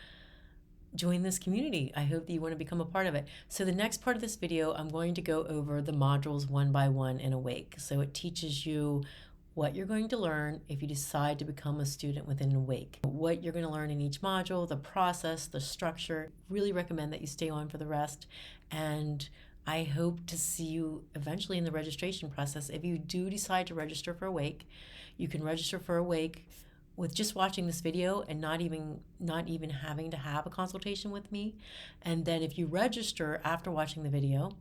join this community. I hope that you want to become a part of it. So the next part of this video, I'm going to go over the modules one by one in Awake. So it teaches you what you're going to learn if you decide to become a student within Awake. What you're going to learn in each module, the process, the structure. Really recommend that you stay on for the rest. And I hope to see you eventually in the registration process. If you do decide to register for Awake, you can register for Awake with just watching this video and not even having to have a consultation with me. And then if you register after watching the video,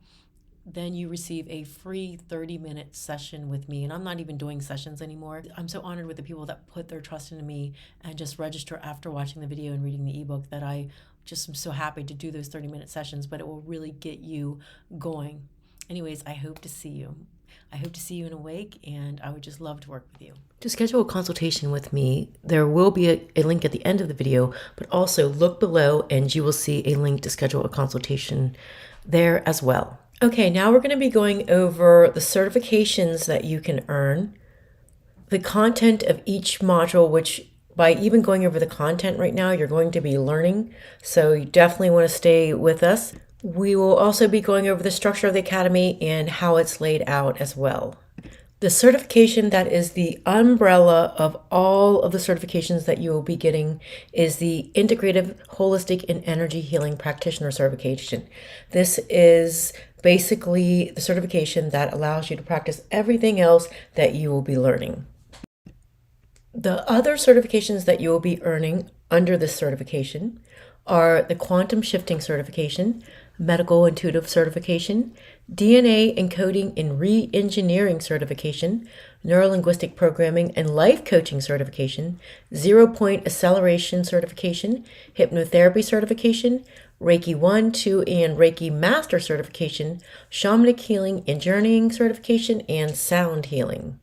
then you receive a free 30-minute session with me. And I'm not even doing sessions anymore. I'm so honored with the people that put their trust into me and just register after watching the video and reading the ebook, that I just am so happy to do those 30-minute sessions, but it will really get you going. Anyways, I hope to see you. I hope to see you in Awake, and I would just love to work with you. To schedule a consultation with me, there will be a link at the end of the video, but also look below and you will see a link to schedule a consultation there as well. Okay, now we're going to be going over the certifications that you can earn, the content of each module, which by even going over the content right now, you're going to be learning. So you definitely want to stay with us. We will also be going over the structure of the Academy and how it's laid out as well. The certification that is the umbrella of all of the certifications that you will be getting is the Integrative Holistic and Energy Healing Practitioner certification. This is basically the certification that allows you to practice everything else that you will be learning. The other certifications that you will be earning under this certification are the Quantum Shifting certification, Medical Intuitive certification, DNA Encoding and Re-engineering certification, Neurolinguistic Programming and Life Coaching certification, ZeroPoint Acceleration certification, Hypnotherapy certification, Reiki 1, 2, and Reiki Master certification, Shamanic Healing and Journeying certification, and Sound Healing.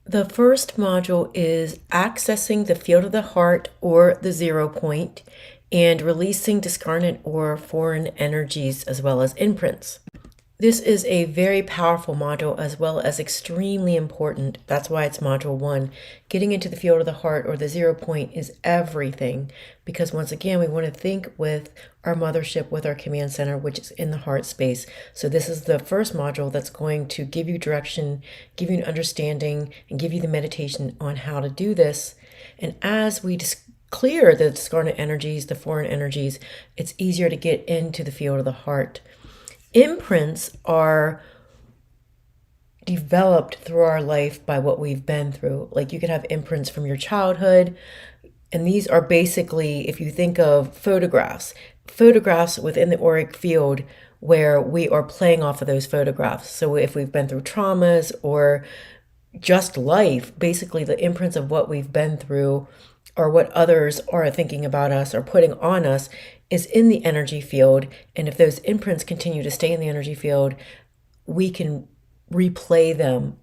The first module is accessing the field of the heart, or the 0 point, and releasing discarnate or foreign energies as well as imprints. This is a very powerful module as well as extremely important. That's why it's module 1. Getting into the field of the heart, or the 0 point, is everything, because once again, we want to think with our mothership, with our command center, which is in the heart space. So this is the first module that's going to give you direction, give you an understanding, and give you the meditation on how to do this. And as we clear the discarnate energies, the foreign energies, it's easier to get into the field of the heart. Imprints are developed through our life by what we've been through. Like, you could have imprints from your childhood, and these are basically, if you think of photographs within the auric field where we are playing off of those photographs. So if we've been through traumas or just life, basically the imprints of what we've been through or what others are thinking about us or putting on us is in the energy field. And if those imprints continue to stay in the energy field, we can replay them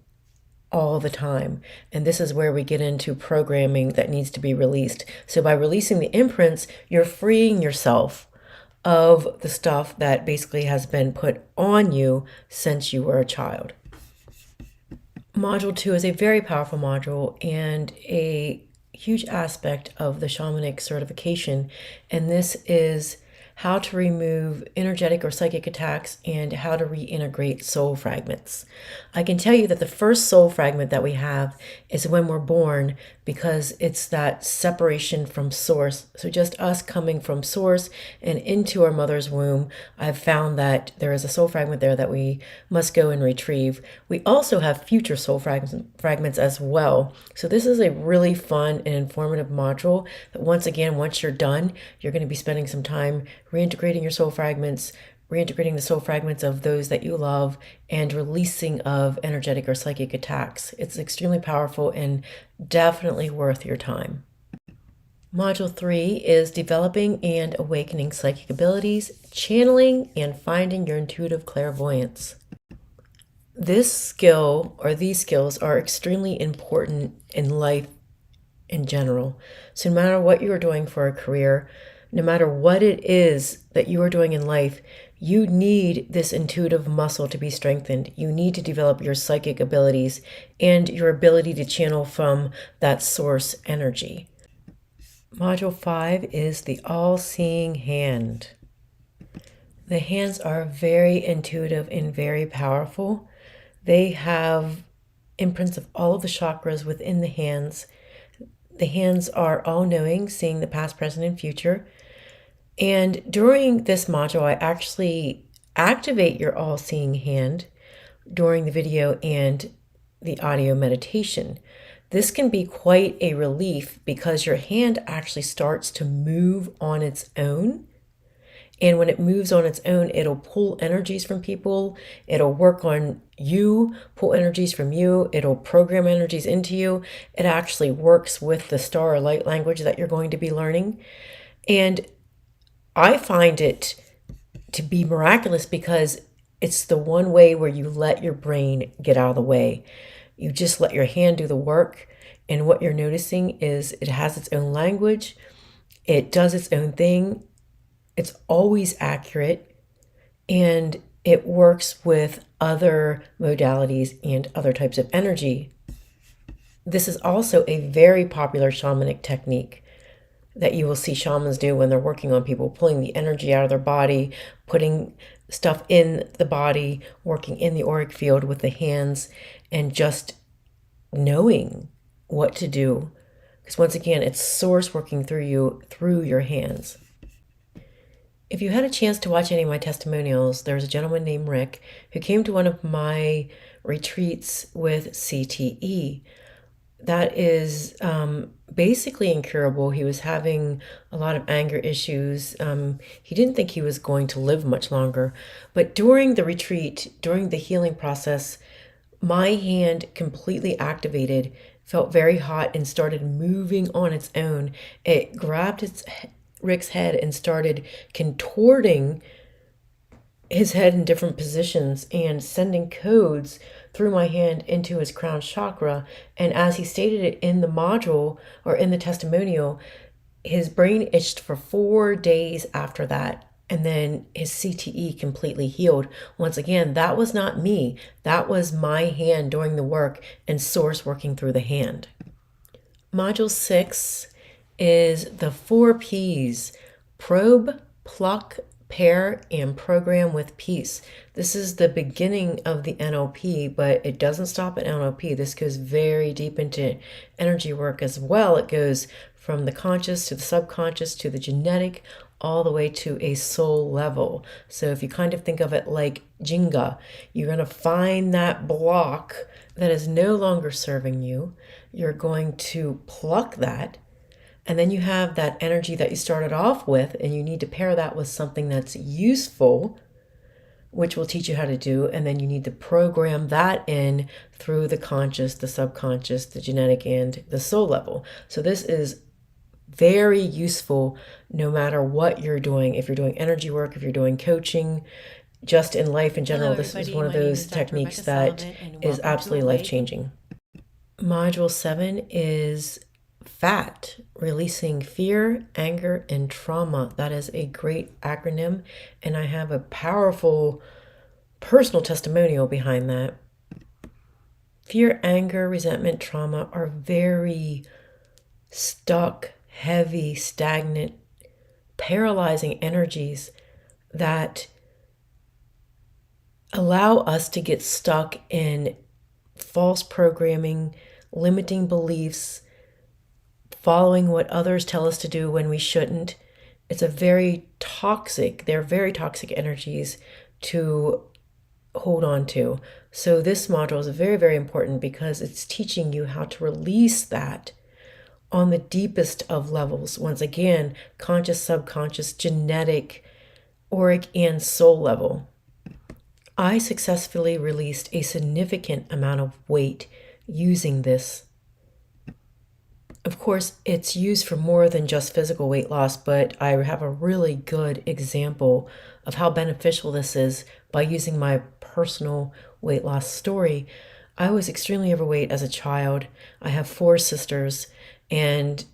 all the time. And this is where we get into programming that needs to be released. So by releasing the imprints, you're freeing yourself of the stuff that basically has been put on you since you were a child. Module 2 is a very powerful module and a huge aspect of the shamanic certification, and this is how to remove energetic or psychic attacks, and how to reintegrate soul fragments. I can tell you that the first soul fragment that we have is when we're born, because it's that separation from source. So just us coming from source and into our mother's womb, I've found that there is a soul fragment there that we must go and retrieve. We also have future soul fragments as well. So this is a really fun and informative module that, once again, once you're done, you're going to be spending some time reintegrating your soul fragments, reintegrating the soul fragments of those that you love, and releasing of energetic or psychic attacks. It's extremely powerful and definitely worth your time. Module 3 is developing and awakening psychic abilities, channeling, and finding your intuitive clairvoyance. This skill, or these skills, are extremely important in life in general. So no matter what you are doing for a career, no matter what it is that you are doing in life, you need this intuitive muscle to be strengthened. You need to develop your psychic abilities and your ability to channel from that source energy. Module 5 is the all-seeing hand. The hands are very intuitive and very powerful. They have imprints of all of the chakras within the hands. The hands are all-knowing, seeing the past, present, and future. And during this module, I actually activate your all-seeing hand during the video and the audio meditation. This can be quite a relief because your hand actually starts to move on its own. And when it moves on its own, it'll pull energies from people. It'll work on you, pull energies from you. It'll program energies into you. It actually works with the star or light language that you're going to be learning. And I find it to be miraculous because it's the one way where you let your brain get out of the way. You just let your hand do the work. And what you're noticing is it has its own language. It does its own thing. It's always accurate. And it works with other modalities and other types of energy. This is also a very popular shamanic technique that you will see shamans do when they're working on people, pulling the energy out of their body, putting stuff in the body, working in the auric field with the hands, and just knowing what to do. Because once again, it's source working through you, through your hands. If you had a chance to watch any of my testimonials, there's a gentleman named Rick who came to one of my retreats with CTE. That is basically incurable. He was having a lot of anger issues. He didn't think he was going to live much longer. But during the retreat, during the healing process, my hand completely activated, felt very hot, and started moving on its own. It grabbed Rick's head and started contorting his head in different positions and sending codes through my hand into his crown chakra. And as he stated it in the module or in the testimonial, his brain itched for 4 days after that. And then his CTE completely healed. Once again, that was not me. That was my hand doing the work and source working through the hand. Module 6 is the 4 Ps: probe, pluck, pair, and program with peace. This is the beginning of the NLP, but it doesn't stop at NLP. This goes very deep into energy work as well. It goes from the conscious to the subconscious to the genetic, all the way to a soul level. So if you kind of think of it like Jenga, you're going to find that block that is no longer serving you. You're going to pluck that. And then you have that energy that you started off with, and you need to pair that with something that's useful, which will teach you how to do. And then you need to program that in through the conscious, the subconscious, the genetic, and the soul level. So this is very useful no matter what you're doing. If you're doing energy work, if you're doing coaching, just in life in general, this is one of those techniques that is absolutely life-changing. Module 7 is FAT, releasing fear, anger, and trauma. That is a great acronym, and I have a powerful personal testimonial behind that. Fear, anger, resentment, trauma are very stuck, heavy, stagnant paralyzing energies that allow us to get stuck in false programming, limiting beliefs, following what others tell us to do when we shouldn't. They're very toxic energies to hold on to. So this module is very, very important because it's teaching you how to release that on the deepest of levels. Once again, conscious, subconscious, genetic, auric, and soul level. I successfully released a significant amount of weight using this. Of course, it's used for more than just physical weight loss, but I have a really good example of how beneficial this is by using my personal weight loss story. I was extremely overweight as a child. I have 4 sisters, and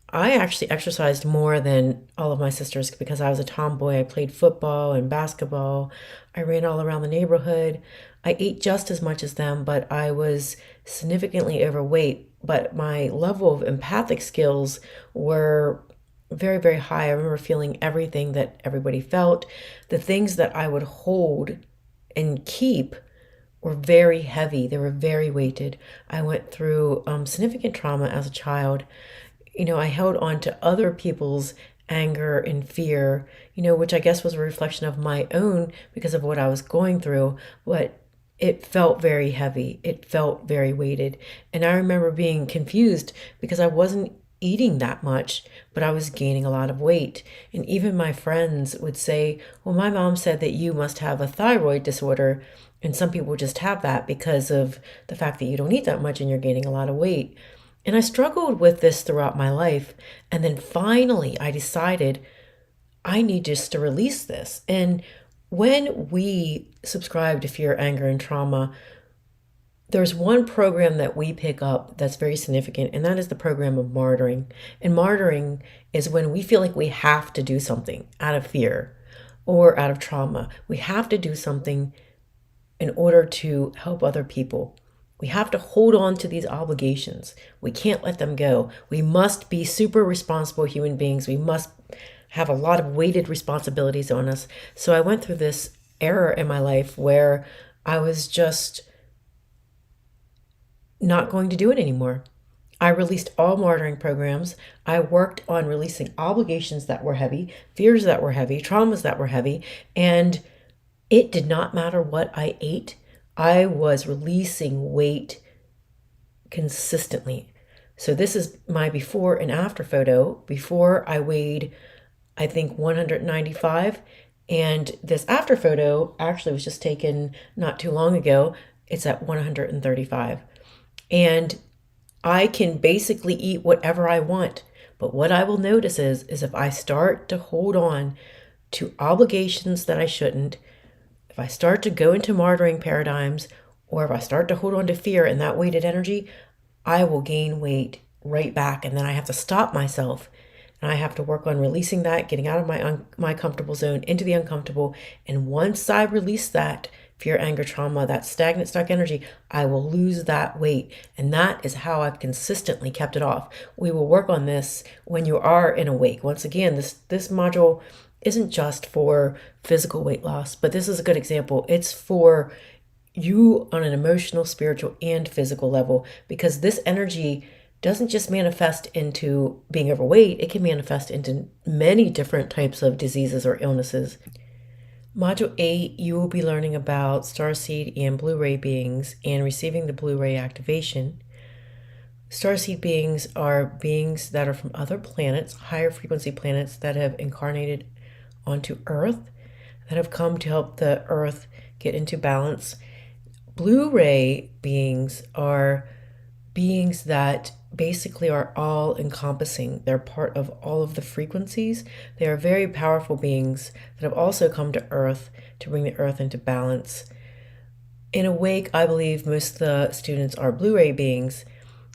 I actually exercised more than all of my sisters because I was a tomboy. I played football and basketball. I ran all around the neighborhood. I ate just as much as them, but I was significantly overweight. But my level of empathic skills were very, very high. I remember feeling everything that everybody felt. The things that I would hold and keep were very heavy. They were very weighted. I went through significant trauma as a child. I held on to other people's anger and fear, which I guess was a reflection of my own because of what I was going through. But it felt very heavy. It felt very weighted. And I remember being confused because I wasn't eating that much, but I was gaining a lot of weight. And even my friends would say, well, my mom said that you must have a thyroid disorder. And some people just have that because of the fact that you don't eat that much and you're gaining a lot of weight. And I struggled with this throughout my life. And then finally, I decided I need just to release this. And when we subscribe to fear, anger, and trauma, there's one program that we pick up that's very significant, and that is the program of martyring. And martyring is when we feel like we have to do something out of fear or out of trauma. We have to do something in order to help other people. We have to hold on to these obligations. We can't let them go. We must be super responsible human beings. We must have a lot of weighted responsibilities on us. So I went through this era in my life where I was just not going to do it anymore. I released all martyring programs. I worked on releasing obligations that were heavy, fears that were heavy, traumas that were heavy, and it did not matter what I ate. I was releasing weight consistently. So this is my before and after photo. Before I weighed, I think 195. And this after photo actually was just taken not too long ago. It's at 135. And I can basically eat whatever I want. But what I will notice is if I start to hold on to obligations that I shouldn't, if I start to go into martyring paradigms, or if I start to hold on to fear and that weighted energy, I will gain weight right back. And then I have to stop myself. And I have to work on releasing that, getting out of my comfortable zone into the uncomfortable. And once I release that fear, anger, trauma, that stagnant, stuck energy, I will lose that weight. And that is how I've consistently kept it off. We will work on this when you are in a wake. Once again, this module isn't just for physical weight loss, but this is a good example. It's for you on an emotional, spiritual, and physical level, because this energy doesn't just manifest into being overweight. It can manifest into many different types of diseases or illnesses. Module 8, you will be learning about starseed and Blu-ray beings and receiving the Blu-ray activation. Starseed beings are beings that are from other planets, higher frequency planets that have incarnated onto Earth, that have come to help the Earth get into balance. Blu-ray beings are beings that basically are all encompassing. They're part of all of the frequencies. They are very powerful beings that have also come to Earth to bring the Earth into balance. In a wake, I believe most of the students are Blu-ray beings.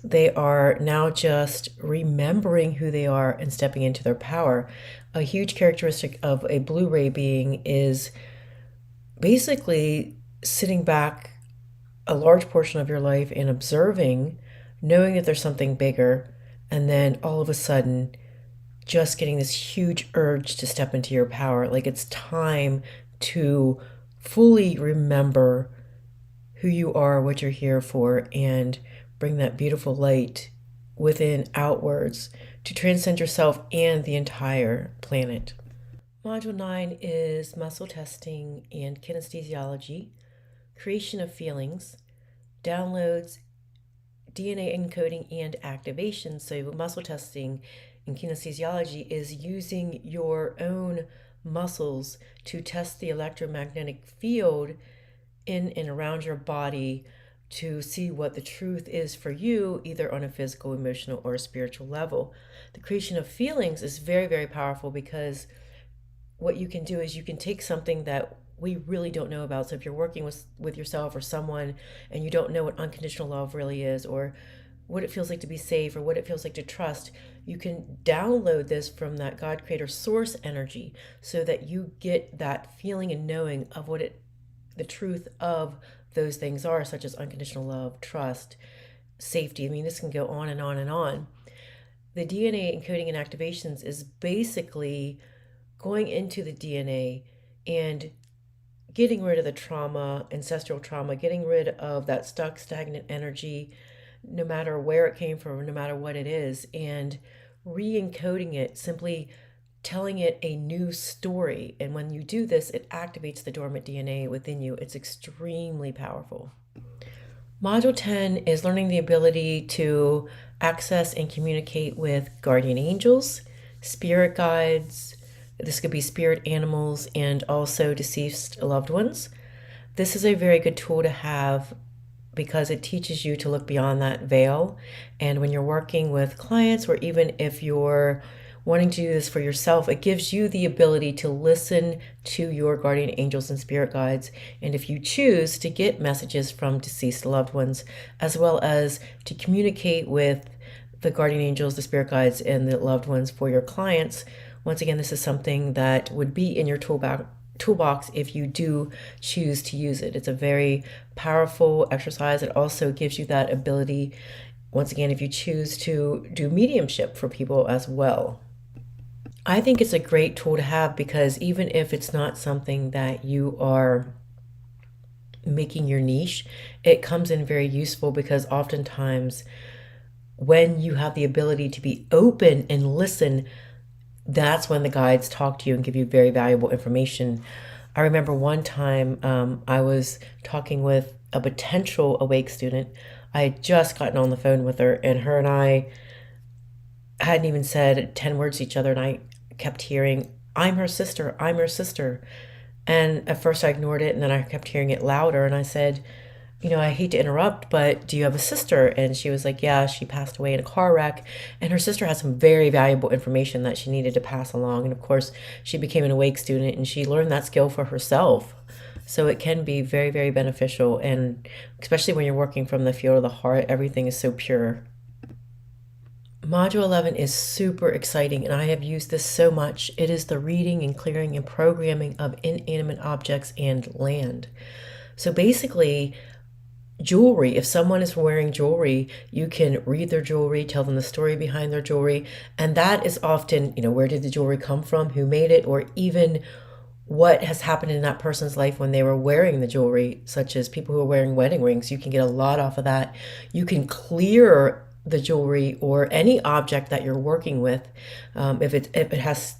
They are now just remembering who they are and stepping into their power. A huge characteristic of a Blu-ray being is basically sitting back a large portion of your life and observing, knowing that there's something bigger, and then all of a sudden just getting this huge urge to step into your power. Like it's time to fully remember who you are, what you're here for, and bring that beautiful light within outwards to transcend yourself and the entire planet. Module 9 is muscle testing and kinesthesiology, creation of feelings, downloads, DNA encoding, and activation. So muscle testing and kinesthesiology is using your own muscles to test the electromagnetic field in and around your body to see what the truth is for you, either on a physical, emotional, or a spiritual level. The creation of feelings is very, very powerful because what you can do is you can take something that we really don't know about. So if you're working with yourself or someone and you don't know what unconditional love really is, or what it feels like to be safe, or what it feels like to trust, you can download this from that God creator source energy so that you get that feeling and knowing of what the truth of those things are, such as unconditional love, trust, safety. I mean, this can go on and on and on. The DNA encoding and activations is basically going into the DNA and getting rid of the trauma, ancestral trauma, getting rid of that stuck, stagnant energy, no matter where it came from, no matter what it is, and re-encoding it, simply telling it a new story. And when you do this, it activates the dormant DNA within you. It's extremely powerful. Module 10 is learning the ability to access and communicate with guardian angels, spirit guides. This could be spirit animals and also deceased loved ones. This is a very good tool to have because it teaches you to look beyond that veil. And when you're working with clients, or even if you're wanting to do this for yourself, it gives you the ability to listen to your guardian angels and spirit guides. And if you choose to get messages from deceased loved ones, as well as to communicate with the guardian angels, the spirit guides, and the loved ones for your clients, once again, this is something that would be in your toolbox if you do choose to use it. It's a very powerful exercise. It also gives you that ability, once again, if you choose to do mediumship for people as well. I think it's a great tool to have because even if it's not something that you are making your niche, it comes in very useful because oftentimes when you have the ability to be open and listen, that's when the guides talk to you and give you very valuable information. I remember one time I was talking with a potential awake student. I had just gotten on the phone with her, and her and I hadn't even said 10 words to each other, and I kept hearing, "I'm her sister, I'm her sister." And at first I ignored it, and then I kept hearing it louder, and I said, I hate to interrupt, but do you have a sister? And she was like, yeah, she passed away in a car wreck. And her sister had some very valuable information that she needed to pass along. And of course, she became an awake student and she learned that skill for herself. So it can be very, very beneficial. And especially when you're working from the field of the heart, everything is so pure. Module 11 is super exciting, and I have used this so much. It is the reading and clearing and programming of inanimate objects and land. So basically, jewelry, if someone is wearing jewelry, you can read their jewelry, tell them the story behind their jewelry, and that is often, where did the jewelry come from, who made it, or even what has happened in that person's life when they were wearing the jewelry, such as people who are wearing wedding rings. You can get a lot off of that. You can clear the jewelry or any object that you're working with, if it has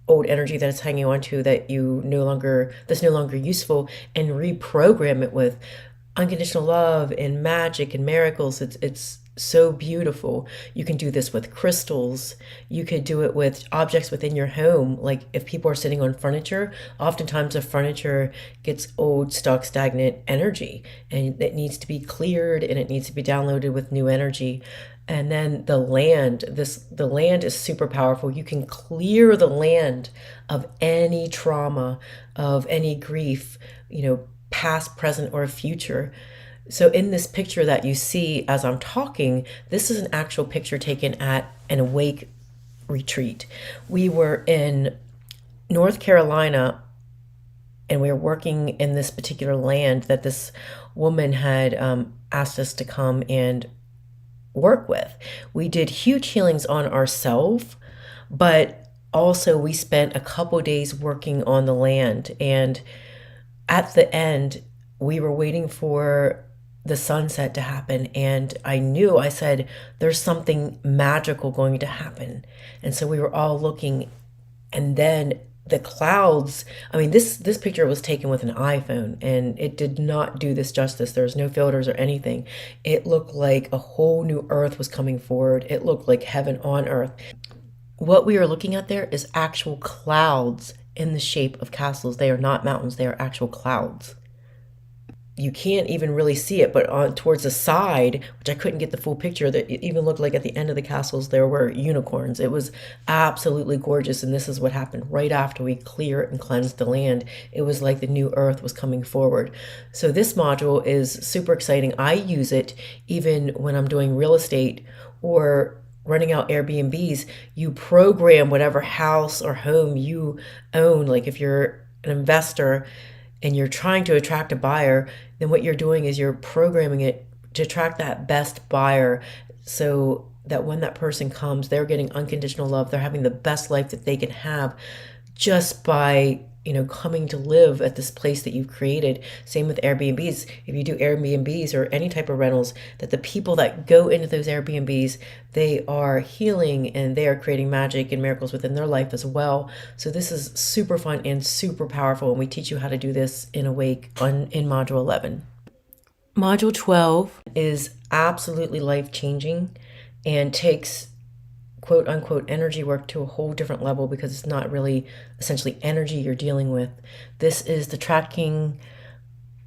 old energy that it's hanging on to that's no longer useful, and reprogram it with unconditional love and magic and miracles. It's so beautiful. You can do this with crystals. You could do it with objects within your home. Like if people are sitting on furniture, oftentimes the furniture gets old, stuck, stagnant energy, and it needs to be cleared and it needs to be downloaded with new energy. And then the land is super powerful. You can clear the land of any trauma, of any grief, past, present, or future. So in this picture that you see as I'm talking, this is an actual picture taken at an awake retreat. We were in North Carolina and we were working in this particular land that this woman had asked us to come and work with. We did huge healings on ourselves, But also we spent a couple days working on the land, and at the end we were waiting for the sunset to happen, and I said, there's something magical going to happen. And so we were all looking, and then the clouds, I mean, this picture was taken with an iPhone, and it did not do this justice. There's no filters or anything. It looked like a whole new earth was coming forward. It looked like heaven on earth. What we are looking at there is actual clouds in the shape of castles. They are not mountains, they are actual clouds. You can't even really see it, but towards the side, which I couldn't get the full picture, that it even looked like at the end of the castles there were unicorns. It was absolutely gorgeous, and this is what happened right after we clear and cleanse the land. It was like the new earth was coming forward. So this module is super exciting. I use it even when I'm doing real estate or running out Airbnbs. You program whatever house or home you own. Like if you're an investor and you're trying to attract a buyer, then what you're doing is you're programming it to attract that best buyer, so that when that person comes, they're getting unconditional love. They're having the best life that they can have just by coming to live at this place that you've created. Same with Airbnbs. If you do Airbnbs or any type of rentals, that the people that go into those Airbnbs, they are healing and they are creating magic and miracles within their life as well. So this is super fun and super powerful, and we teach you how to do this in Awake in Module 11. Module 12 is absolutely life-changing and takes quote unquote energy work to a whole different level, because it's not really essentially energy you're dealing with. This is the tracking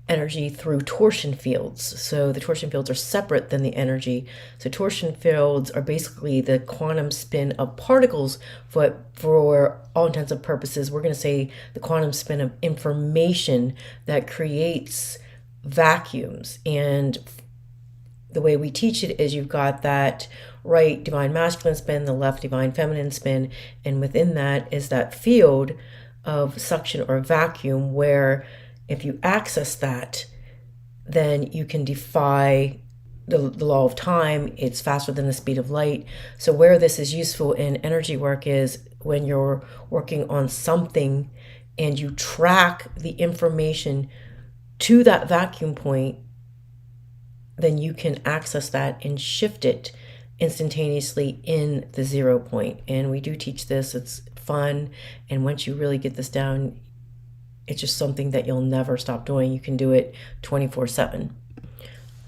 energy through torsion fields. So the torsion fields are separate than the energy. So torsion fields are basically the quantum spin of particles, but for all intents and purposes, we're going to say the quantum spin of information that creates vacuums. And the way we teach it is you've got that right divine masculine spin, the left divine feminine spin, and within that is that field of suction or vacuum, where if you access that, then you can defy the law of time. It's faster than the speed of light. So where this is useful in energy work is when you're working on something and you track the information to that vacuum point, then you can access that and shift it instantaneously in the 0 point. And we do teach this. It's fun. And once you really get this down, it's just something that you'll never stop doing. You can do it 24/7.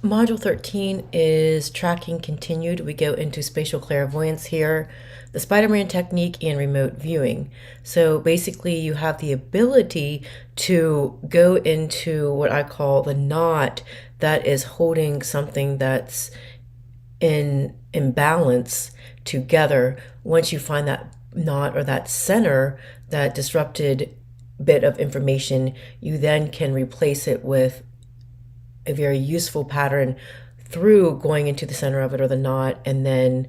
Module 13 is tracking continued. We go into spatial clairvoyance here, the Spider-Man technique, and remote viewing. So basically you have the ability to go into what I call the knot that is holding something that's in imbalance together. Once you find that knot or that center, that disrupted bit of information, you then can replace it with a very useful pattern through going into the center of it or the knot, and then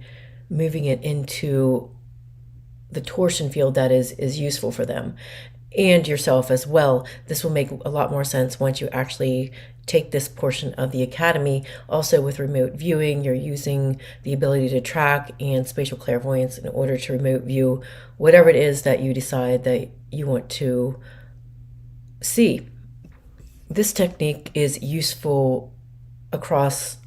moving it into the torsion field that is useful for them and yourself as well. This will make a lot more sense once you actually take this portion of the academy. Also with remote viewing, you're using the ability to track and spatial clairvoyance in order to remote view whatever it is that you decide that you want to see. This technique is useful across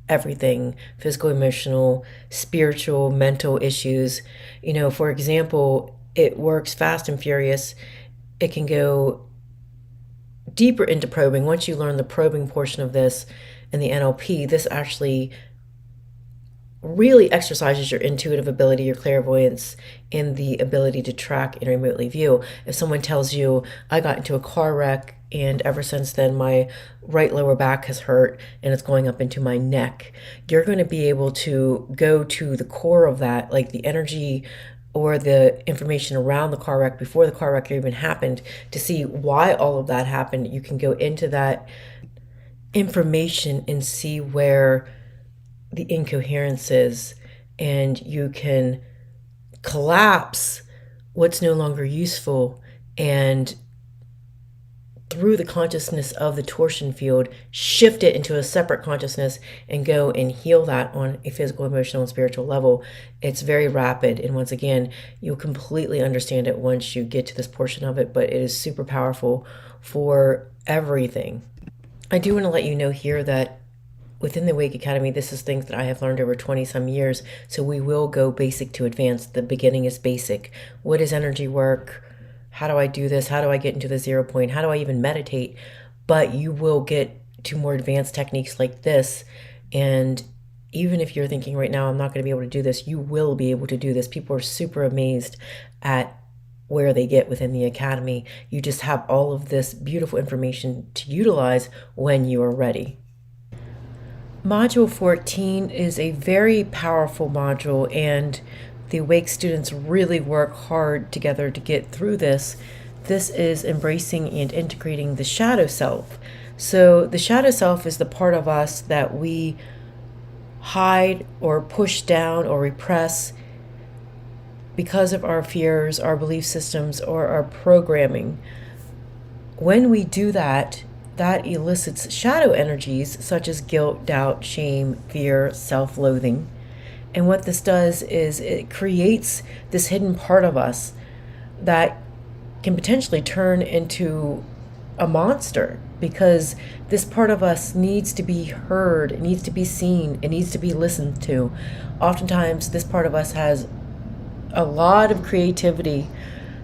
everything: physical, emotional, spiritual, mental issues. For example, it works fast and furious. It can go deeper into probing. Once you learn the probing portion of this in the NLP, this actually really exercises your intuitive ability, your clairvoyance, and the ability to track and remotely view. If someone tells you, I got into a car wreck and ever since then my right lower back has hurt and it's going up into my neck, you're going to be able to go to the core of that, like the energy or the information around the car wreck before the car wreck even happened, to see why all of that happened. You can go into that information and see where the incoherence is, and you can collapse what's no longer useful and through the consciousness of the torsion field, shift it into a separate consciousness, and go and heal that on a physical, emotional, and spiritual level. It's very rapid. And once again, you'll completely understand it once you get to this portion of it, but it is super powerful for everything. I do want to let you know here that within the Wake Academy, this is things that I have learned over 20 some years. So we will go basic to advanced. The beginning is basic. What is energy work? How do I do this? How do I get into the 0 point? How do I even meditate? But you will get to more advanced techniques like this. And even if you're thinking right now, I'm not going to be able to do this, you will be able to do this. People are super amazed at where they get within the academy. You just have all of this beautiful information to utilize when you are ready. Module 14 is a very powerful module, and the Awake students really work hard together to get through this. This is embracing and integrating the shadow self. So the shadow self is the part of us that we hide or push down or repress because of our fears, our belief systems, or our programming. When we do that, that elicits shadow energies such as guilt, doubt, shame, fear, self-loathing. And what this does is it creates this hidden part of us that can potentially turn into a monster, because this part of us needs to be heard, it needs to be seen, it needs to be listened to. Oftentimes, this part of us has a lot of creativity.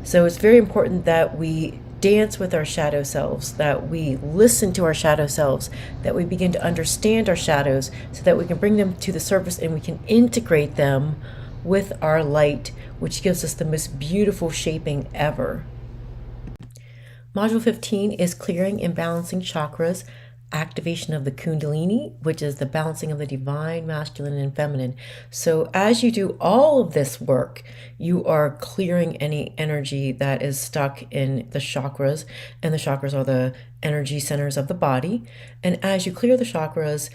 So it's very important that we dance with our shadow selves, that we listen to our shadow selves, that we begin to understand our shadows so that we can bring them to the surface and we can integrate them with our light, which gives us the most beautiful shaping ever. Module 15 is clearing and balancing chakras, activation of the Kundalini, which is the balancing of the divine, masculine, and feminine. So as you do all of this work, you are clearing any energy that is stuck in the chakras, and the chakras are the energy centers of the body. And as you clear the chakras,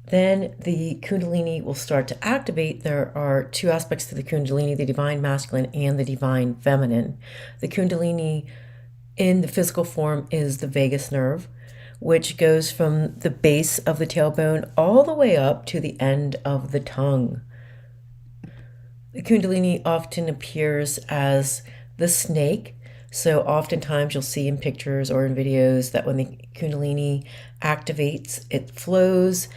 then the Kundalini will start to activate. There are two aspects to the Kundalini, the divine masculine and the divine feminine. The Kundalini in the physical form is the vagus nerve, which goes from the base of the tailbone all the way up to the end of the tongue. The Kundalini often appears as the snake. So oftentimes you'll see in pictures or in videos that when the Kundalini activates, it flows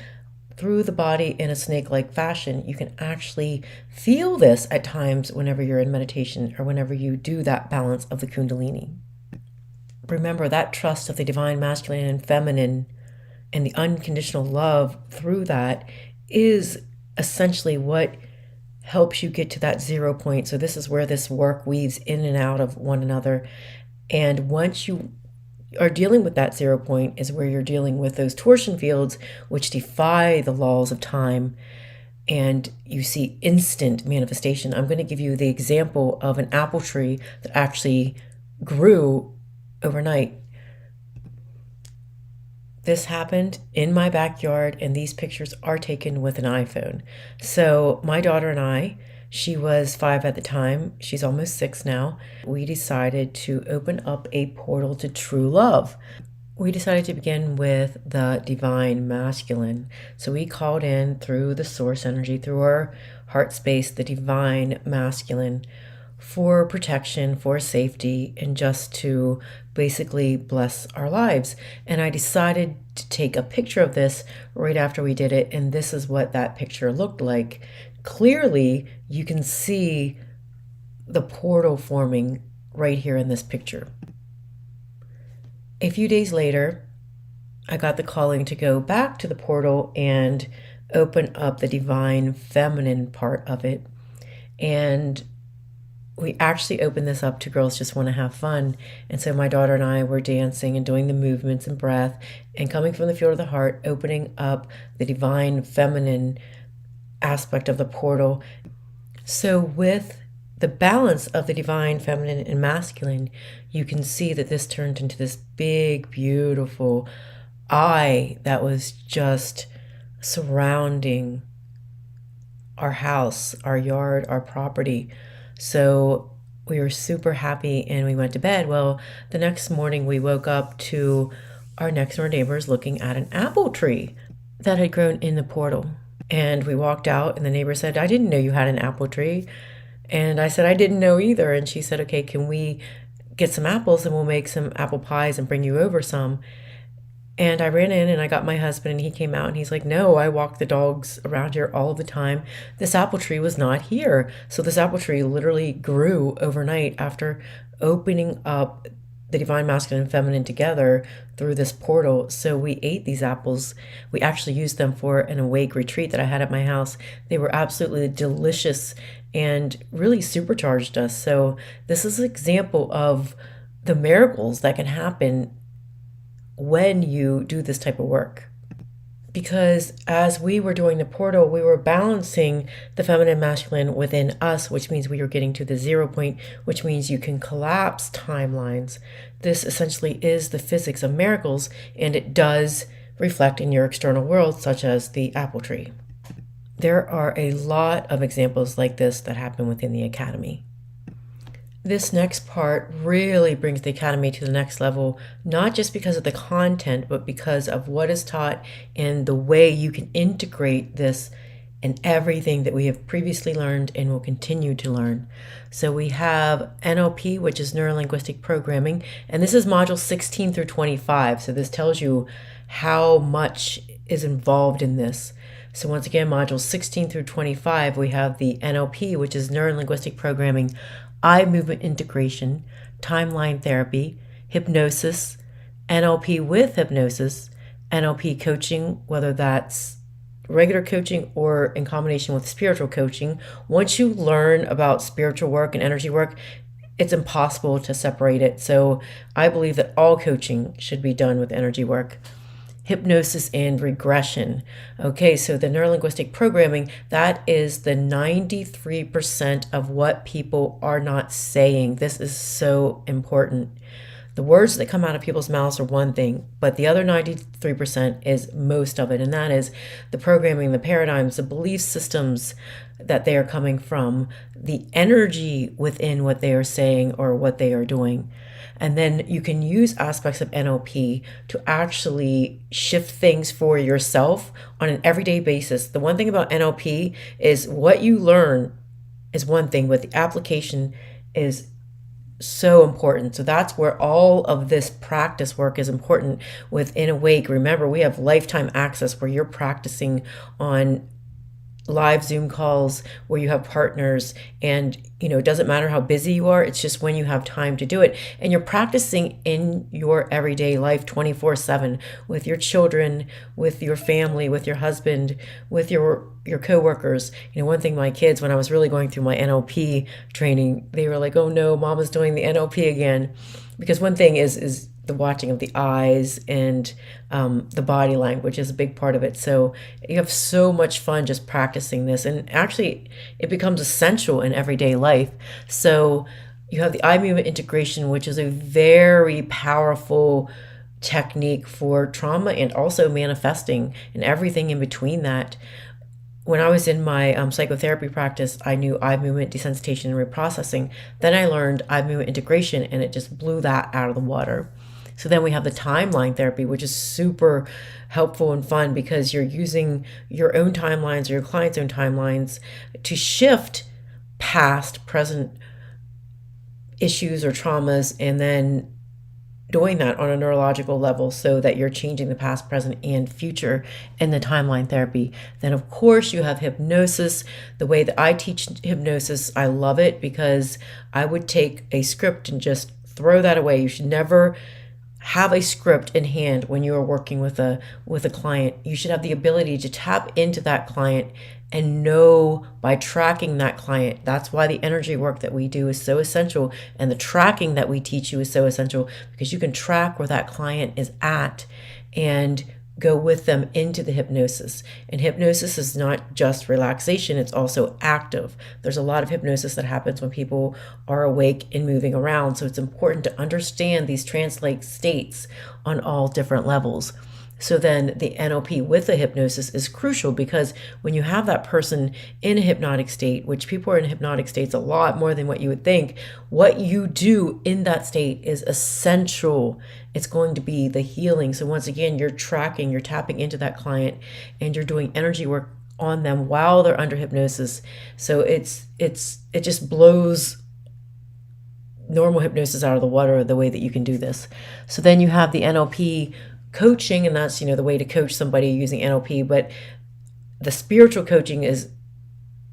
through the body in a snake-like fashion. You can actually feel this at times whenever you're in meditation or whenever you do that balance of the Kundalini. Remember, that trust of the divine masculine and feminine and the unconditional love through that is essentially what helps you get to that 0 point. So this is where this work weaves in and out of one another. And once you are dealing with that 0 point is where you're dealing with those torsion fields, which defy the laws of time. And you see instant manifestation. I'm going to give you the example of an apple tree that actually grew overnight. This happened in my backyard, and these pictures are taken with an iPhone. So my daughter and I, she was 5 at the time, she's almost 6 now, we decided to open up a portal to true love. We decided to begin with the divine masculine. So we called in through the source energy, through our heart space, the divine masculine, for protection, for safety, and just to basically bless our lives. And I decided to take a picture of this right after we did it, and this is what that picture looked like. Clearly, you can see the portal forming right here in this picture. A few days later, I got the calling to go back to the portal and open up the divine feminine part of it. And we actually opened this up to girls just want to have fun. And so my daughter and I were dancing and doing the movements and breath and coming from the field of the heart, opening up the divine feminine aspect of the portal. So with the balance of the divine feminine and masculine, you can see that this turned into this big, beautiful eye that was just surrounding our house, our yard, our property. So we were super happy and we went to bed. Well, the next morning we woke up to our next door neighbors looking at an apple tree that had grown in the portal. And we walked out and the neighbor said, "I didn't know you had an apple tree." And I said, "I didn't know either." And she said, "Okay, can we get some apples and we'll make some apple pies and bring you over some?" And I ran in and I got my husband and he came out and he's like, "No, I walk the dogs around here all the time. This apple tree was not here." So this apple tree literally grew overnight after opening up the divine masculine and feminine together through this portal. So we ate these apples. We actually used them for an awake retreat that I had at my house. They were absolutely delicious and really supercharged us. So this is an example of the miracles that can happen when you do this type of work. Because as we were doing the portal, we were balancing the feminine and masculine within us, which means we were getting to the 0 point, which means you can collapse timelines. This essentially is the physics of miracles, and it does reflect in your external world, such as the apple tree. There are a lot of examples like this that happen within the Academy. This next part really brings the Academy to the next level, not just because of the content, but because of what is taught and the way you can integrate this in everything that we have previously learned and will continue to learn. So we have NLP, which is Neuro-Linguistic Programming, and this is module 16 through 25. So this tells you how much is involved in this. So once again, modules 16 through 25, we have the NLP, which is Neuro-Linguistic Programming, eye movement integration, timeline therapy, hypnosis, NLP with hypnosis, NLP coaching, whether that's regular coaching or in combination with spiritual coaching. Once you learn about spiritual work and energy work, it's impossible to separate it. So I believe that all coaching should be done with energy work. Hypnosis and regression. Okay, so the neurolinguistic programming, that is the 93% of what people are not saying. This is so important. The words that come out of people's mouths are one thing, but the other 93% is most of it, and that is the programming, the paradigms, the belief systems that they are coming from, the energy within what they are saying or what they are doing. And then you can use aspects of NLP to actually shift things for yourself on an everyday basis. The one thing about NLP is what you learn is one thing, but the application is so important. So that's where all of this practice work is important within Awake. Remember, we have lifetime access where you're practicing on live Zoom calls where you have partners, and it doesn't matter how busy you are, it's just when you have time to do it, and you're practicing in your everyday life 24/7 with your children, with your family, with your husband, with your coworkers. One thing, my kids, when I was really going through my NLP training, they were like, "Oh no, Mama's doing the NLP again," because one thing is the watching of the eyes and the body language is a big part of it. So you have so much fun just practicing this, and actually it becomes essential in everyday life. So you have the eye movement integration, which is a very powerful technique for trauma and also manifesting and everything in between that. When I was in my psychotherapy practice, I knew eye movement desensitization and reprocessing. Then I learned eye movement integration, and it just blew that out of the water. So then we have the timeline therapy, which is super helpful and fun because you're using your own timelines or your client's own timelines to shift past, present issues or traumas, and then doing that on a neurological level so that you're changing the past, present, and future in the timeline therapy. Then, of course, you have hypnosis. The way that I teach hypnosis, I love it because I would take a script and just throw that away. You should never have a script in hand when you are working with a client. You should have the ability to tap into that client and know by tracking that client. That's why the energy work that we do is so essential, and the tracking that we teach you is so essential, because you can track where that client is at and go with them into the hypnosis. And hypnosis is not just relaxation, it's also active. There's a lot of hypnosis that happens when people are awake and moving around. So it's important to understand these translate states on all different levels. So then the NLP with the hypnosis is crucial, because when you have that person in a hypnotic state, which people are in hypnotic states a lot more than what you would think, what you do in that state is essential. It's going to be the healing. So once again, you're tapping into that client, and you're doing energy work on them while they're under hypnosis. So it just blows normal hypnosis out of the water, the way that you can do this. So then you have the NLP coaching, and that's, the way to coach somebody using NLP. But the spiritual coaching is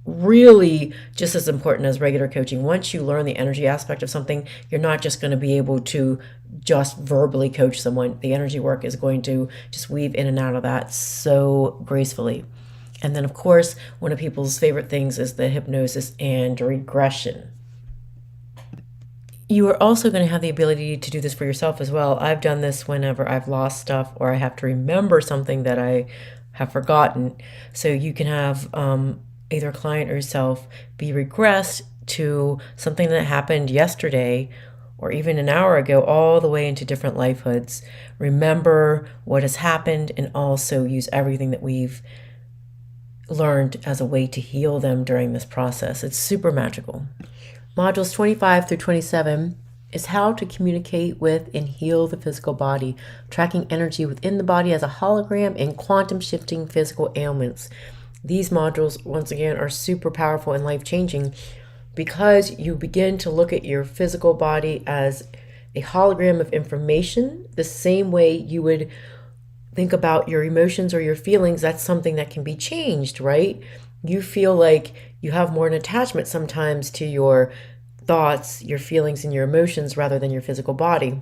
really just as important as regular coaching. Once you learn the energy aspect of something, you're not just going to be able to just verbally coach someone. The energy work is going to just weave in and out of that so gracefully. And then, of course, one of people's favorite things is the hypnosis and regression. You are also going to have the ability to do this for yourself as well. I've done this whenever I've lost stuff, or I have to remember something that I have forgotten. So you can have either a client or yourself be regressed to something that happened yesterday or even an hour ago, all the way into different lifehoods. Remember what has happened, and also use everything that we've learned as a way to heal them during this process. It's super magical. Modules 25 through 27 is how to communicate with and heal the physical body, tracking energy within the body as a hologram, and quantum shifting physical ailments. These modules, once again, are super powerful and life-changing, because you begin to look at your physical body as a hologram of information, the same way you would think about your emotions or your feelings. That's something that can be changed, right? You feel like you have more an attachment sometimes to your thoughts, your feelings, and your emotions rather than your physical body.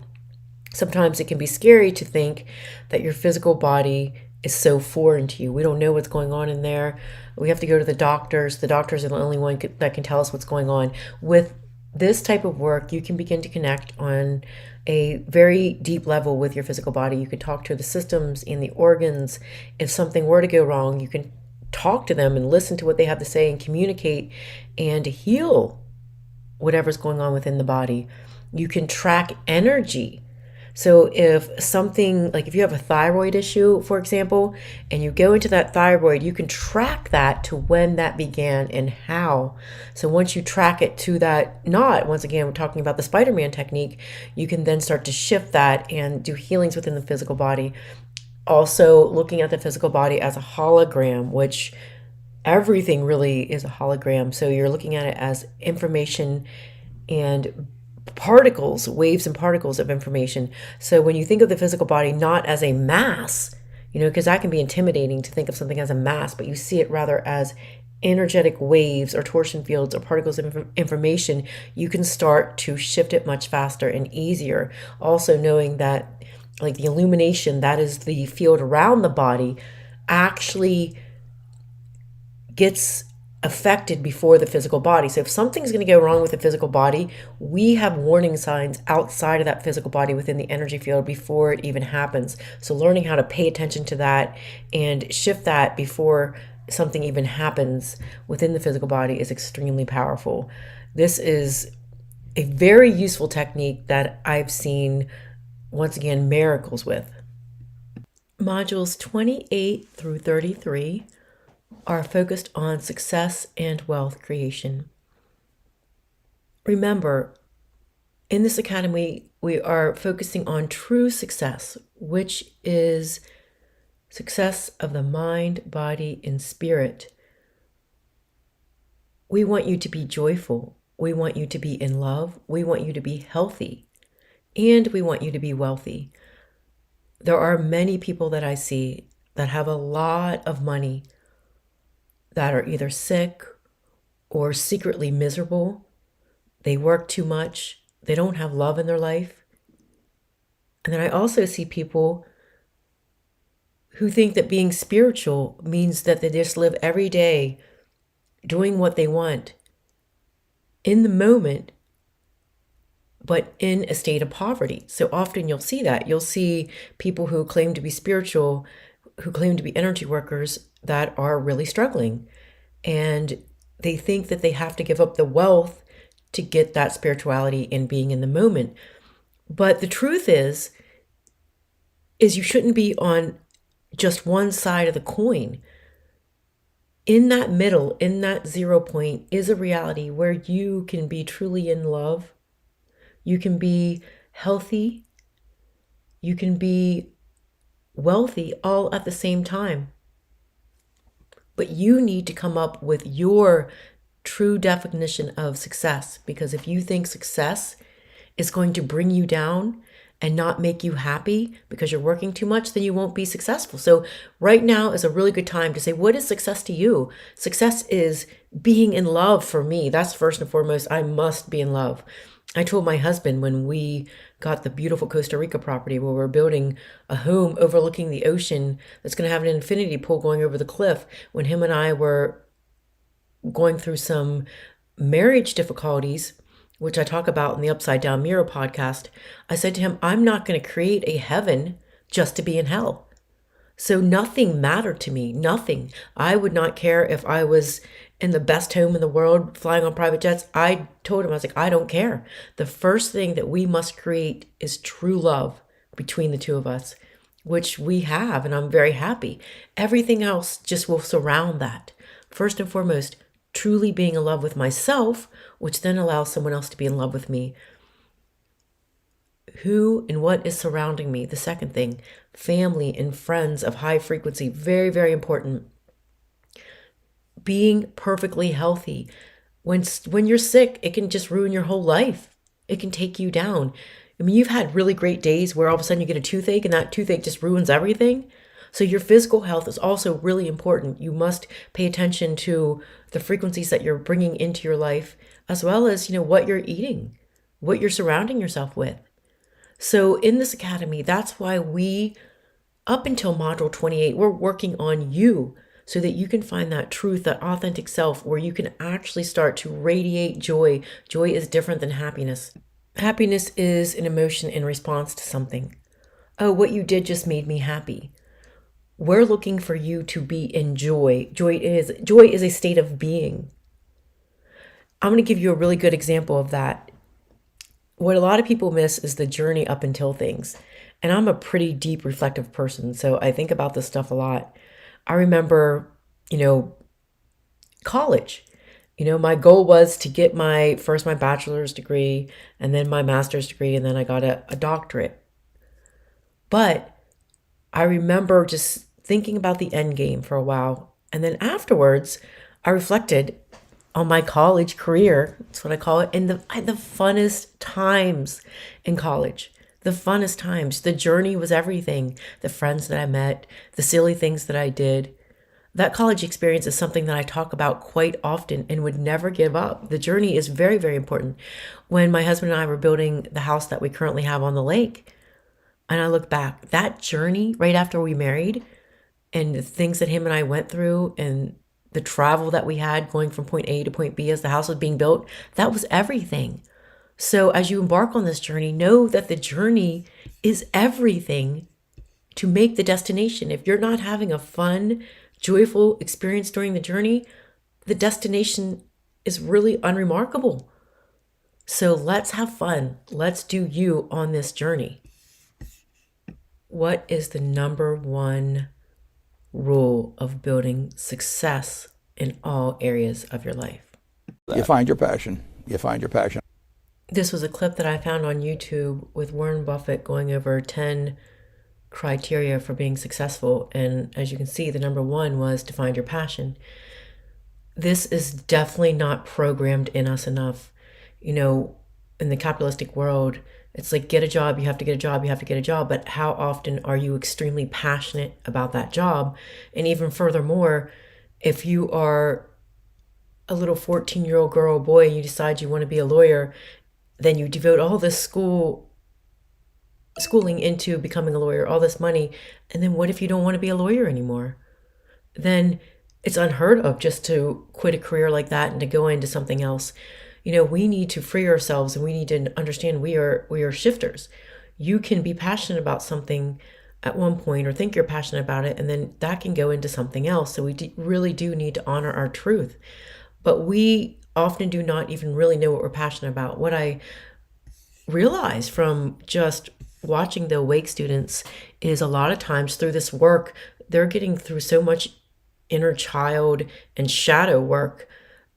Sometimes it can be scary to think that your physical body is so foreign to you. We don't know what's going on in there. We have to go to the doctors. The doctors are the only one that can tell us what's going on. With this type of work, you can begin to connect on a very deep level with your physical body. You can talk to the systems and the organs. If something were to go wrong, you can talk to them and listen to what they have to say and communicate and heal whatever's going on within the body. You can track energy. So if something, like if you have a thyroid issue, for example, and you go into that thyroid, you can track that to when that began and how. So once you track it to that knot, once again, we're talking about the Spider-Man technique, you can then start to shift that and do healings within the physical body. Also looking at the physical body as a hologram, which everything really is a hologram. So you're looking at it as information and particles, waves and particles of information. So when you think of the physical body not as a mass, because that can be intimidating to think of something as a mass, but you see it rather as energetic waves or torsion fields or particles of information, you can start to shift it much faster and easier. Also knowing that, like, the illumination, that is the field around the body, actually gets affected before the physical body. So if something's going to go wrong with the physical body, we have warning signs outside of that physical body within the energy field before it even happens. So learning how to pay attention to that and shift that before something even happens within the physical body is extremely powerful. This is a very useful technique that I've seen, once again, miracles with. Modules 28 through 33 are focused on success and wealth creation. Remember, in this academy, we are focusing on true success, which is success of the mind, body, and spirit. We want you to be joyful. We want you to be in love. We want you to be healthy. And we want you to be wealthy. There are many people that I see that have a lot of money that are either sick or secretly miserable. They work too much. They don't have love in their life. And then I also see people who think that being spiritual means that they just live every day doing what they want in the moment, but in a state of poverty. So often you'll see that. You'll see people who claim to be spiritual, who claim to be energy workers, that are really struggling. And they think that they have to give up the wealth to get that spirituality and being in the moment. But the truth is you shouldn't be on just one side of the coin. In that middle, in that 0 point, is a reality where you can be truly in love. You can be healthy. You can be wealthy all at the same time. But you need to come up with your true definition of success, because if you think success is going to bring you down and not make you happy because you're working too much, then you won't be successful. So right now is a really good time to say, what is success to you? Success is being in love for me. That's first and foremost. I must be in love. I told my husband when we got the beautiful Costa Rica property where we're building a home overlooking the ocean that's going to have an infinity pool going over the cliff, when him and I were going through some marriage difficulties, which I talk about in the Upside Down Mirror podcast, I said to him, I'm not going to create a heaven just to be in hell. So nothing mattered to me, nothing. I would not care if I was in the best home in the world, flying on private jets. I told him, I was like, I don't care. The first thing that we must create is true love between the two of us, which we have, and I'm very happy. Everything else just will surround that. First and foremost, truly being in love with myself, which then allows someone else to be in love with me. Who and what is surrounding me? The second thing, family and friends of high frequency, very, very important. Being perfectly healthy. When you're sick, it can just ruin your whole life. It can take you down. I mean, you've had really great days where all of a sudden you get a toothache and that toothache just ruins everything. So your physical health is also really important. You must pay attention to the frequencies that you're bringing into your life, as well as, what you're eating, what you're surrounding yourself with. So in this academy, that's why we, up until module 28, we're working on you so that you can find that truth, that authentic self, where you can actually start to radiate joy. Joy is different than happiness. Happiness is an emotion in response to something. Oh, what you did just made me happy. We're looking for you to be in joy. Joy is a state of being. I'm going to give you a really good example of that. What a lot of people miss is the journey up until things. And I'm a pretty deep reflective person, so I think about this stuff a lot. I remember, college. My goal was to get my bachelor's degree and then my master's degree, and then I got a doctorate. But I remember just thinking about the end game for a while. And then afterwards, I reflected on my college career. That's what I call it. And I had the funnest times in college. The funnest times. The journey was everything. The friends that I met, the silly things that I did. That college experience is something that I talk about quite often and would never give up. The journey is very, very important. When my husband and I were building the house that we currently have on the lake, and I look back, that journey right after we married and the things that him and I went through and the travel that we had going from point A to point B as the house was being built, that was everything. So as you embark on this journey, know that the journey is everything to make the destination. If you're not having a fun, joyful experience during the journey, the destination is really unremarkable. So let's have fun. Let's do you on this journey. What is the number one rule of building success in all areas of your life? You find your passion. You find your passion. This was a clip that I found on YouTube with Warren Buffett going over 10 criteria for being successful. And as you can see, the number one was to find your passion. This is definitely not programmed in us enough. In the capitalistic world, it's like, get a job, you have to get a job, you have to get a job. But how often are you extremely passionate about that job? And even furthermore, if you are a little 14-year-old girl or boy and you decide you want to be a lawyer, then you devote all this schooling into becoming a lawyer, all this money. And then what if you don't want to be a lawyer anymore? Then it's unheard of just to quit a career like that and to go into something else. We need to free ourselves, and we need to understand we are shifters. You can be passionate about something at one point or think you're passionate about it, and then that can go into something else. So we really do need to honor our truth. But we often do not even really know what we're passionate about. What I realized from just watching the awake students is a lot of times through this work, they're getting through so much inner child and shadow work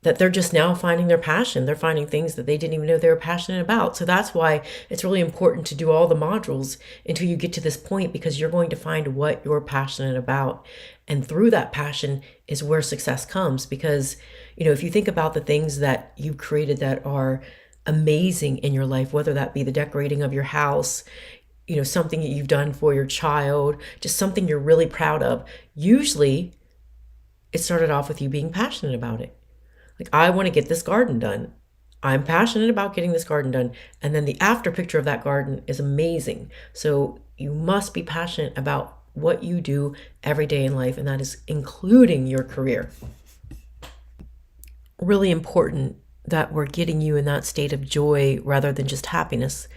that they're just now finding their passion. They're finding things that they didn't even know they were passionate about. So that's why it's really important to do all the modules until you get to this point, because you're going to find what you're passionate about. And through that passion is where success comes. Because, if you think about the things that you created that are amazing in your life, whether that be the decorating of your house, something that you've done for your child, just something you're really proud of, usually it started off with you being passionate about it. Like, I want to get this garden done. I'm passionate about getting this garden done. And then the after picture of that garden is amazing. So you must be passionate about what you do every day in life, and that is including your career. Really important that we're getting you in that state of joy rather than just happiness,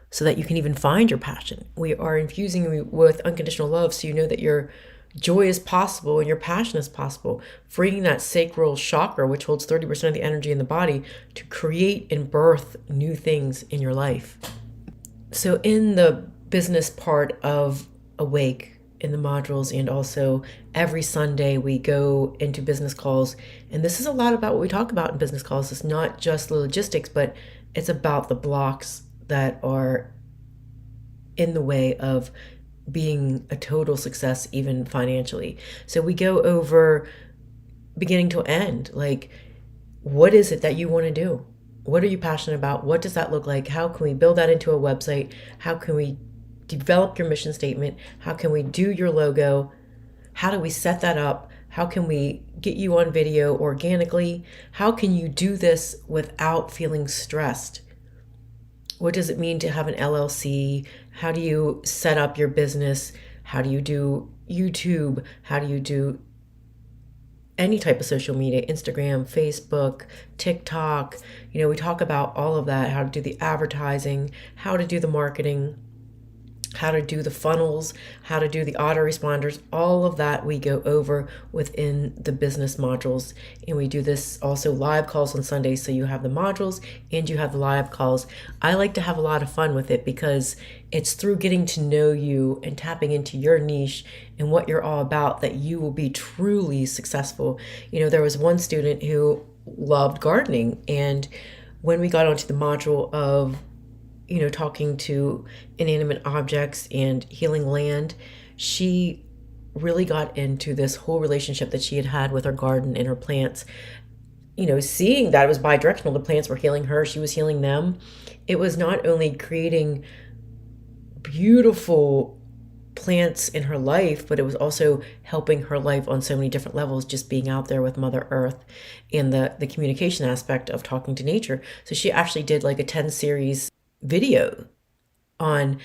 so that you can even find your passion. We are infusing you with unconditional love, so you know that your joy is possible and your passion is possible, freeing that sacral chakra, which holds 30% of the energy in the body, to create and birth new things in your life. So in the business part of Awake, in the modules, and also every Sunday we go into business calls, and this is a lot about what we talk about in business calls. It's not just the logistics, but it's about the blocks that are in the way of being a total success, even financially. So we go over beginning to end, like, what is it that you want to do? What are you passionate about? What does that look like? How can we build that into a website? How can we develop your mission statement? How can we do your logo? How do we set that up? How can we get you on video organically? How can you do this without feeling stressed? What does it mean to have an LLC? How do you set up your business? How do you do YouTube? How do you do any type of social media, Instagram, Facebook, TikTok? We talk about all of that, how to do the advertising, how to do the marketing, how to do the funnels, how to do the autoresponders. All of that we go over within the business modules. And we do this also live calls on Sundays. So you have the modules and you have the live calls. I like to have a lot of fun with it, because it's through getting to know you and tapping into your niche and what you're all about that you will be truly successful. There was one student who loved gardening, and when we got onto the module of talking to inanimate objects and healing land, she really got into this whole relationship that she had had with her garden and her plants. Seeing that it was bi-directional, the plants were healing her, she was healing them. It was not only creating beautiful plants in her life, but it was also helping her life on so many different levels, just being out there with Mother Earth and the communication aspect of talking to nature. So she actually did like a 10 series video on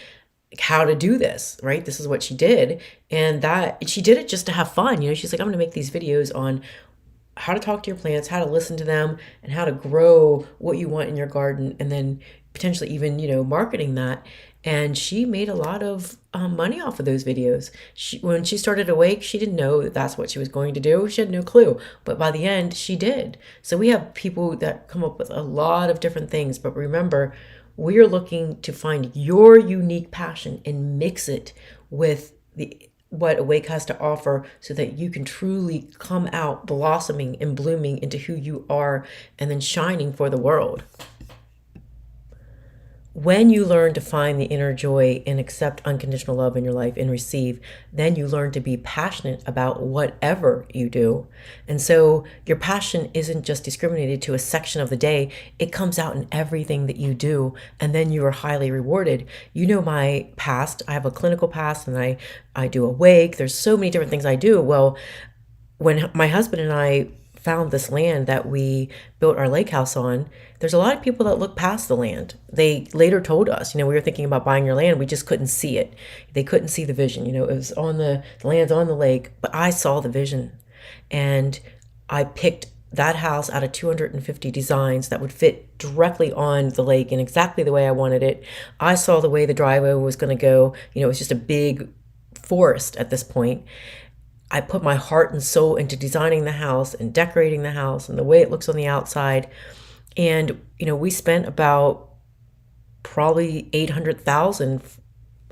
how to do this, right? This is what she did. And that she did it just to have fun. She's like, I'm going to make these videos on how to talk to your plants, how to listen to them, and how to grow what you want in your garden, and then potentially even, marketing that. And she made a lot of money off of those videos. When she started Awake, she didn't know that that's what she was going to do. She had no clue. But by the end, she did. So we have people that come up with a lot of different things. But remember, we are looking to find your unique passion and mix it with what Awake has to offer, so that you can truly come out blossoming and blooming into who you are, and then shining for the world. When you learn to find the inner joy and accept unconditional love in your life and receive, then you learn to be passionate about whatever you do. And so your passion isn't just discriminated to a section of the day. It comes out in everything that you do, and then you are highly rewarded. My past. I have a clinical past, and I do Awake. There's so many different things I do. Well, when my husband and I found this land that we built our lake house on, there's a lot of people that look past the land. They later told us, we were thinking about buying your land. We just couldn't see it. They couldn't see the vision. It was on the land's on the lake, but I saw the vision, and I picked that house out of 250 designs that would fit directly on the lake in exactly the way I wanted it. I saw the way the driveway was going to go. It was just a big forest at this point. I put my heart and soul into designing the house and decorating the house and the way it looks on the outside. And, we spent about probably $800,000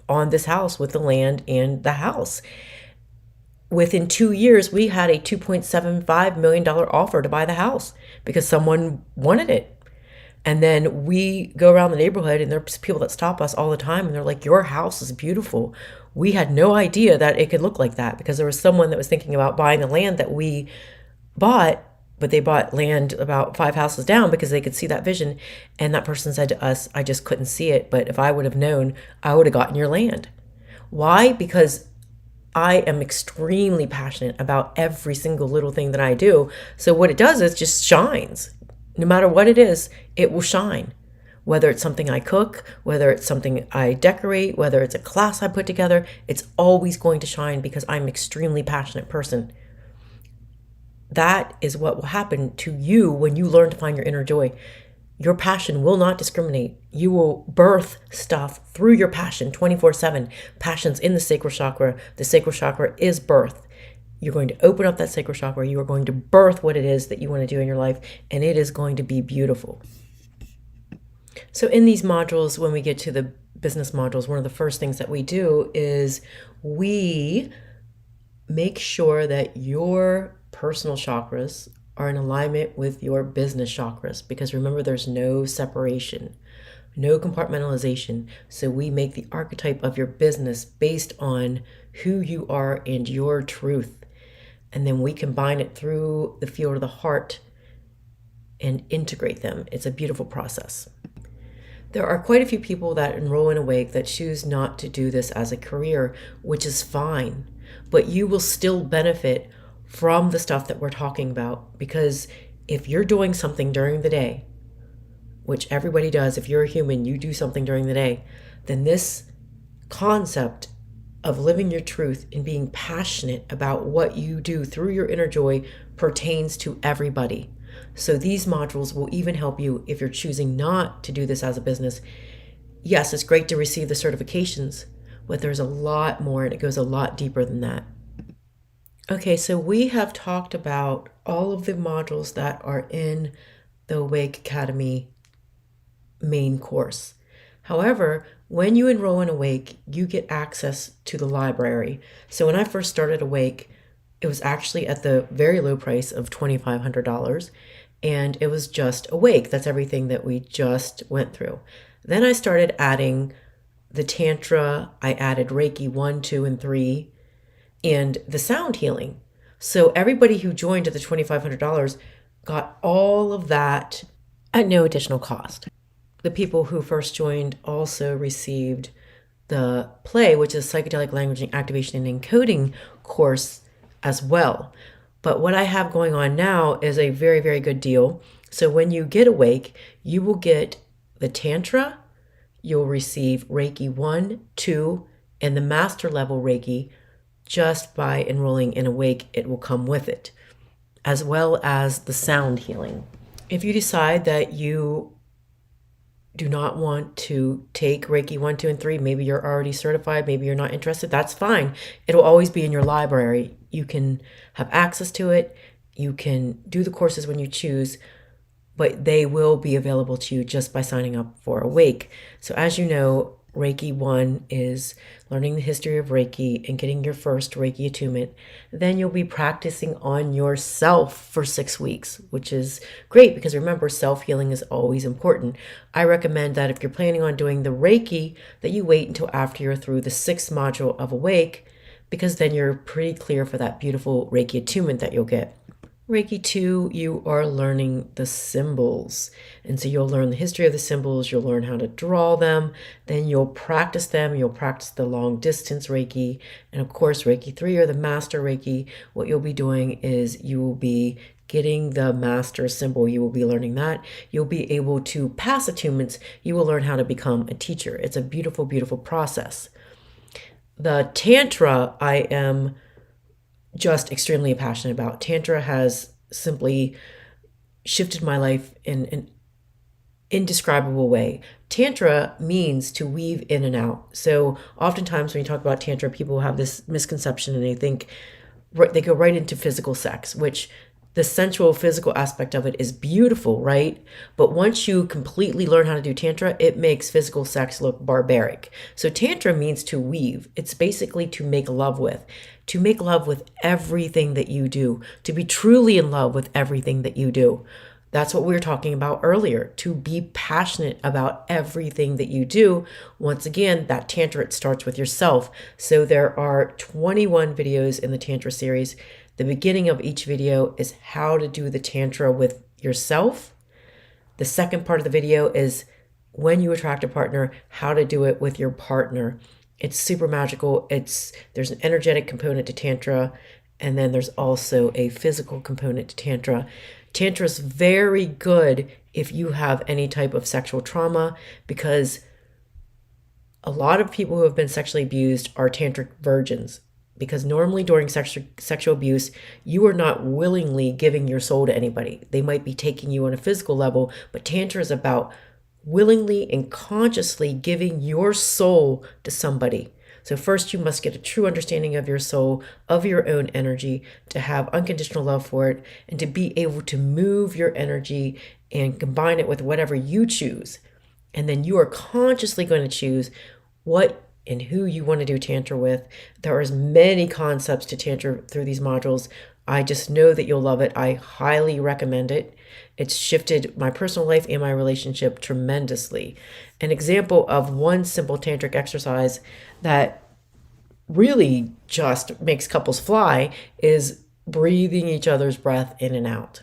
on this house with the land and the house. Within 2 years, we had a $2.75 million offer to buy the house because someone wanted it. And then we go around the neighborhood and there's people that stop us all the time and they're like, your house is beautiful. We had no idea that it could look like that because there was someone that was thinking about buying the land that we bought, but they bought land about 5 houses down because they could see that vision. And that person said to us, I just couldn't see it. But if I would have known, I would have gotten your land. Why? Because I am extremely passionate about every single little thing that I do. So what it does is just shines. No matter what it is, it will shine. Whether it's something I cook, whether it's something I decorate, whether it's a class I put together, it's always going to shine because I'm an extremely passionate person. That is what will happen to you when you learn to find your inner joy. Your passion will not discriminate. You will birth stuff through your passion 24/7. Passion's in the sacral chakra. The sacral chakra is birth. You're going to open up that sacral chakra. You are going to birth what it is that you want to do in your life, and it is going to be beautiful. So in these modules, when we get to the business modules, one of the first things that we do is we make sure that your personal chakras are in alignment with your business chakras, because remember, there's no separation, no compartmentalization. So we make the archetype of your business based on who you are and your truth. And then we combine it through the field of the heart and integrate them. It's a beautiful process. There are quite a few people that enroll in Awake that choose not to do this as a career, which is fine, but you will still benefit from the stuff that we're talking about, because if you're doing something during the day, which everybody does, if you're a human, you do something during the day, then this concept of living your truth and being passionate about what you do through your inner joy pertains to everybody. So these modules will even help you if you're choosing not to do this as a business. Yes, it's great to receive the certifications, but there's a lot more and it goes a lot deeper than that. Okay, so we have talked about all of the modules that are in the Awake Academy main course. However, when you enroll in Awake, you get access to the library. So when I first started Awake, it was actually at the very low price of $2,500, and it was just Awake. That's everything that we just went through. Then I started adding the Tantra, I added Reiki 1, 2, and 3, and the sound healing. So everybody who joined at the $2,500 got all of that at no additional cost. The people who first joined also received the Play, which is Psychedelic Language Activation and Encoding course as well. But what I have going on now is a very, very good deal. So when you get Awake, you will get the Tantra, you'll receive Reiki 1, 2, and the Master Level Reiki just by enrolling in Awake. It will come with it, as well as the sound healing. If you decide that you do not want to take Reiki 1, 2, and 3, maybe you're already certified, maybe you're not interested, that's fine. It'll always be in your library. You can have access to it. You can do the courses when you choose, but they will be available to you just by signing up for Awake. So as you know, Reiki 1 is learning the history of Reiki and getting your first Reiki attunement. Then you'll be practicing on yourself for 6 weeks, which is great because remember, self-healing is always important. I recommend that if you're planning on doing the Reiki, that you wait until after you're through the 6th module of Awake, because then you're pretty clear for that beautiful Reiki attunement that you'll get. Reiki 2, you are learning the symbols. And so you'll learn the history of the symbols, you'll learn how to draw them, then you'll practice them, you'll practice the long distance Reiki. And of course, Reiki 3 or the Master Reiki, what you'll be doing is you will be getting the master symbol. You will be learning that. You'll be able to pass attunements. You will learn how to become a teacher. It's a beautiful, beautiful process. The Tantra, I am just extremely passionate about. Tantra has simply shifted my life in an indescribable way. Tantra means to weave in and out. So oftentimes when you talk about Tantra, people have this misconception and they think they go right into physical sex, which the sensual physical aspect of it is beautiful, right? But once you completely learn how to do Tantra, it makes physical sex look barbaric. So Tantra means to weave. It's basically to make love with everything that you do, to be truly in love with everything that you do. That's what we were talking about earlier, to be passionate about everything that you do. Once again, that Tantra, it starts with yourself. So there are 21 videos in the Tantra series. The beginning of each video is how to do the Tantra with yourself. The second part of the video is when you attract a partner, how to do it with your partner. It's super magical. There's an energetic component to Tantra, and then there's also a physical component to Tantra. Tantra is very good if you have any type of sexual trauma, because a lot of people who have been sexually abused are tantric virgins. Because normally during sexual abuse, you are not willingly giving your soul to anybody. They might be taking you on a physical level, but Tantra is about willingly and consciously giving your soul to somebody. So first you must get a true understanding of your soul, of your own energy, to have unconditional love for it, and to be able to move your energy and combine it with whatever you choose. And then you are consciously going to choose what and who you want to do Tantra with. There are many concepts to Tantra through these modules. I just know that you'll love it. I highly recommend it. It's shifted my personal life and my relationship tremendously. An example of one simple tantric exercise that really just makes couples fly is breathing each other's breath in and out.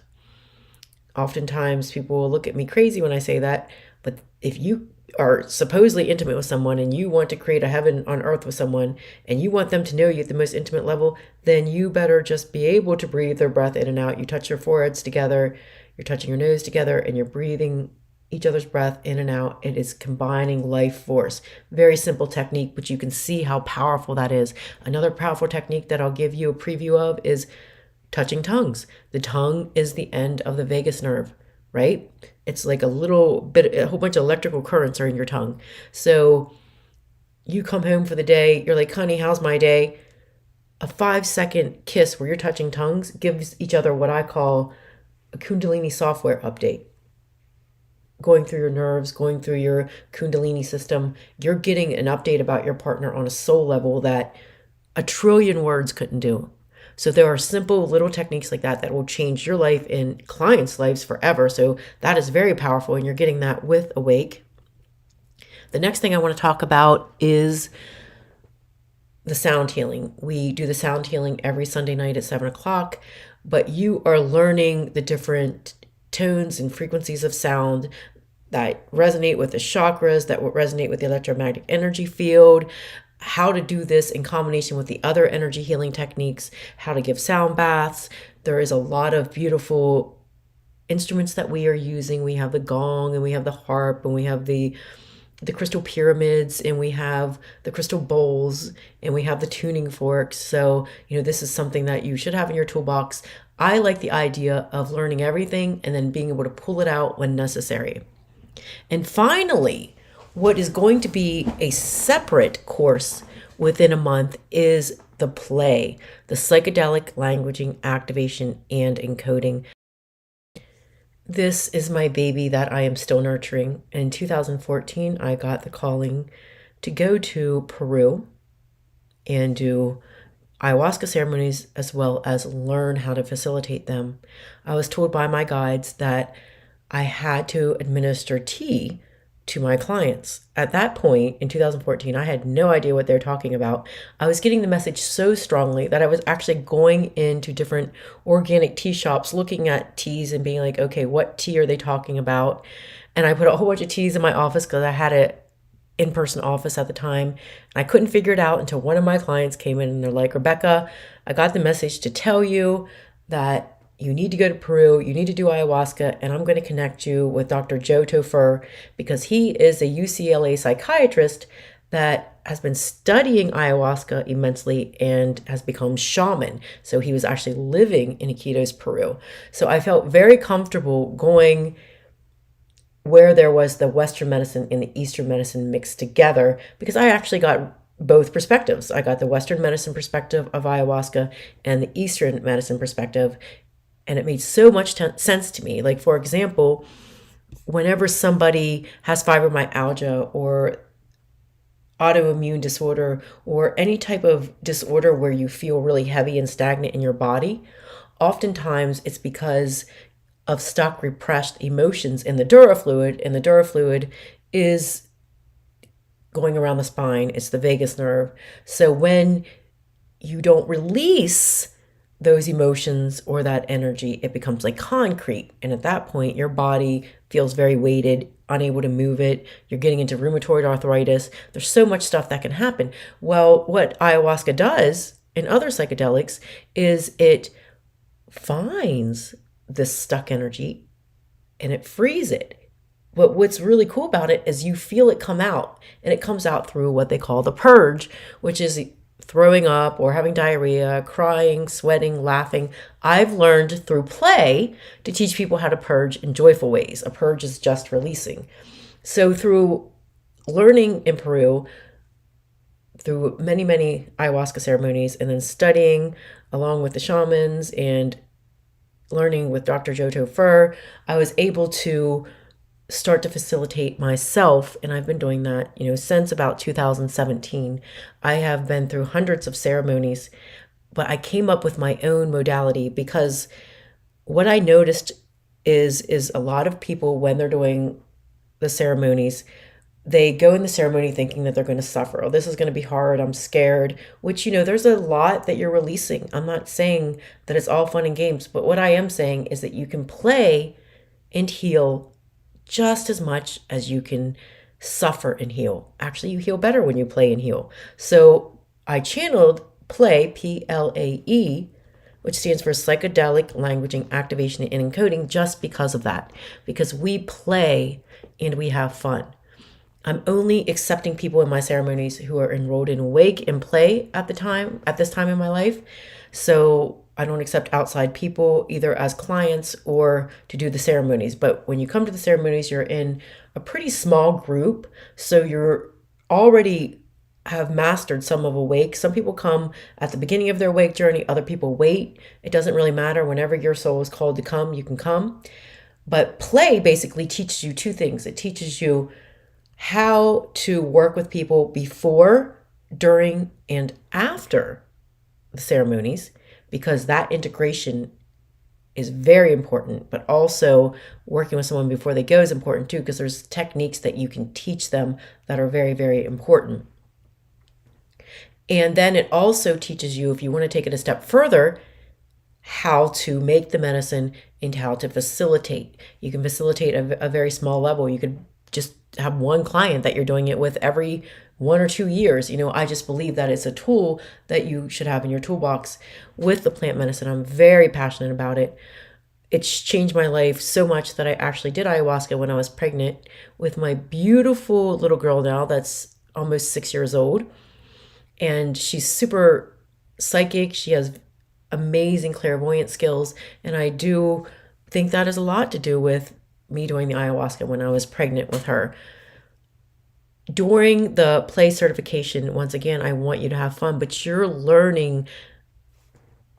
Oftentimes people will look at me crazy when I say that, but if you are supposedly intimate with someone and you want to create a heaven on earth with someone and you want them to know you at the most intimate level, then you better just be able to breathe their breath in and out. You touch your foreheads together, you're touching your nose together, and you're breathing each other's breath in and out. It is combining life force. Very simple technique, but you can see how powerful that is. Another powerful technique that I'll give you a preview of is touching tongues. The tongue is the end of the vagus nerve, right? It's like a whole bunch of electrical currents are in your tongue. So you come home for the day, you're like, honey, how's my day? A 5-second kiss where you're touching tongues gives each other what I call a Kundalini software update. Going through your nerves, going through your Kundalini system, you're getting an update about your partner on a soul level that a trillion words couldn't do. So there are simple little techniques like that will change your life and clients' lives forever. So that is very powerful, and you're getting that with Awake. The next thing I want to talk about is the sound healing. We do the sound healing every Sunday night at 7 o'clock, but you are learning the different tones and frequencies of sound that resonate with the chakras, that will resonate with the electromagnetic energy field, how to do this in combination with the other energy healing techniques, how to give sound baths. There is a lot of beautiful instruments that we are using. We have the gong, and we have the harp, and we have the crystal pyramids, and we have the crystal bowls, and we have the tuning forks. So, this is something that you should have in your toolbox. I like the idea of learning everything and then being able to pull it out when necessary. And finally, what is going to be a separate course within a month is the play, the psychedelic languaging, activation, and encoding. This is my baby that I am still nurturing. In 2014, I got the calling to go to Peru and do ayahuasca ceremonies as well as learn how to facilitate them. I was told by my guides that I had to administer tea to my clients. At that point in 2014, I had no idea what they're talking about. I was getting the message so strongly that I was actually going into different organic tea shops, looking at teas and being like, okay, what tea are they talking about? And I put a whole bunch of teas in my office because I had an in-person office at the time. And I couldn't figure it out until one of my clients came in and they're like, Rebecca, I got the message to tell you that you need to go to Peru, you need to do ayahuasca, and I'm going to connect you with Dr. Joe Topher because he is a UCLA psychiatrist that has been studying ayahuasca immensely and has become shaman. So he was actually living in Iquitos, Peru. So I felt very comfortable going where there was the Western medicine and the Eastern medicine mixed together because I actually got both perspectives. I got the Western medicine perspective of ayahuasca and the Eastern medicine perspective. And it made so much sense to me. Like, for example, whenever somebody has fibromyalgia or autoimmune disorder or any type of disorder where you feel really heavy and stagnant in your body, oftentimes it's because of stuck, repressed emotions in the dura fluid, and the dura fluid is going around the spine. It's the vagus nerve. So when you don't release those emotions or that energy, it becomes like concrete. And at that point, your body feels very weighted, unable to move it. You're getting into rheumatoid arthritis. There's so much stuff that can happen. Well, what ayahuasca does and other psychedelics is it finds this stuck energy and it frees it. But what's really cool about it is you feel it come out, and it comes out through what they call the purge, which is throwing up or having diarrhea, crying, sweating, laughing. I've learned through play to teach people how to purge in joyful ways. A purge is just releasing. So through learning in Peru, through many, many ayahuasca ceremonies, and then studying along with the shamans and learning with Dr. Joto Fur, I was able to start to facilitate myself. And I've been doing that, since about 2017. I have been through hundreds of ceremonies, but I came up with my own modality because what I noticed is a lot of people, when they're doing the ceremonies, they go in the ceremony thinking that they're going to suffer. Oh, this is going to be hard. I'm scared, which, there's a lot that you're releasing. I'm not saying that it's all fun and games, but what I am saying is that you can play and heal just as much as you can suffer and heal. Actually, you heal better when you play and heal. So I channeled play, PLAE, which stands for psychedelic languaging activation and encoding, just because of that, because we play and we have fun. I'm only accepting people in my ceremonies who are enrolled in Wake and Play at this time in my life. So I don't accept outside people either as clients or to do the ceremonies. But when you come to the ceremonies, you're in a pretty small group. So you're already have mastered some of a wake. Some people come at the beginning of their wake journey. Other people wait. It doesn't really matter. Whenever your soul is called to come, you can come. But play basically teaches you two things. It teaches you how to work with people before, during, and after the ceremonies, because that integration is very important, but also working with someone before they go is important too, because there's techniques that you can teach them that are very, very important. And then it also teaches you, if you want to take it a step further, how to make the medicine and how to facilitate. You can facilitate a very small level. You could just have one client that you're doing it with every 1 or 2 years. I just believe that it's a tool that you should have in your toolbox with the plant medicine. I'm very passionate about it. It's changed my life so much that I actually did ayahuasca when I was pregnant with my beautiful little girl now that's almost 6 years old. And she's super psychic. She has amazing clairvoyant skills. And I do think that has a lot to do with me doing the ayahuasca when I was pregnant with her. During the play certification, once again, I want you to have fun, but you're learning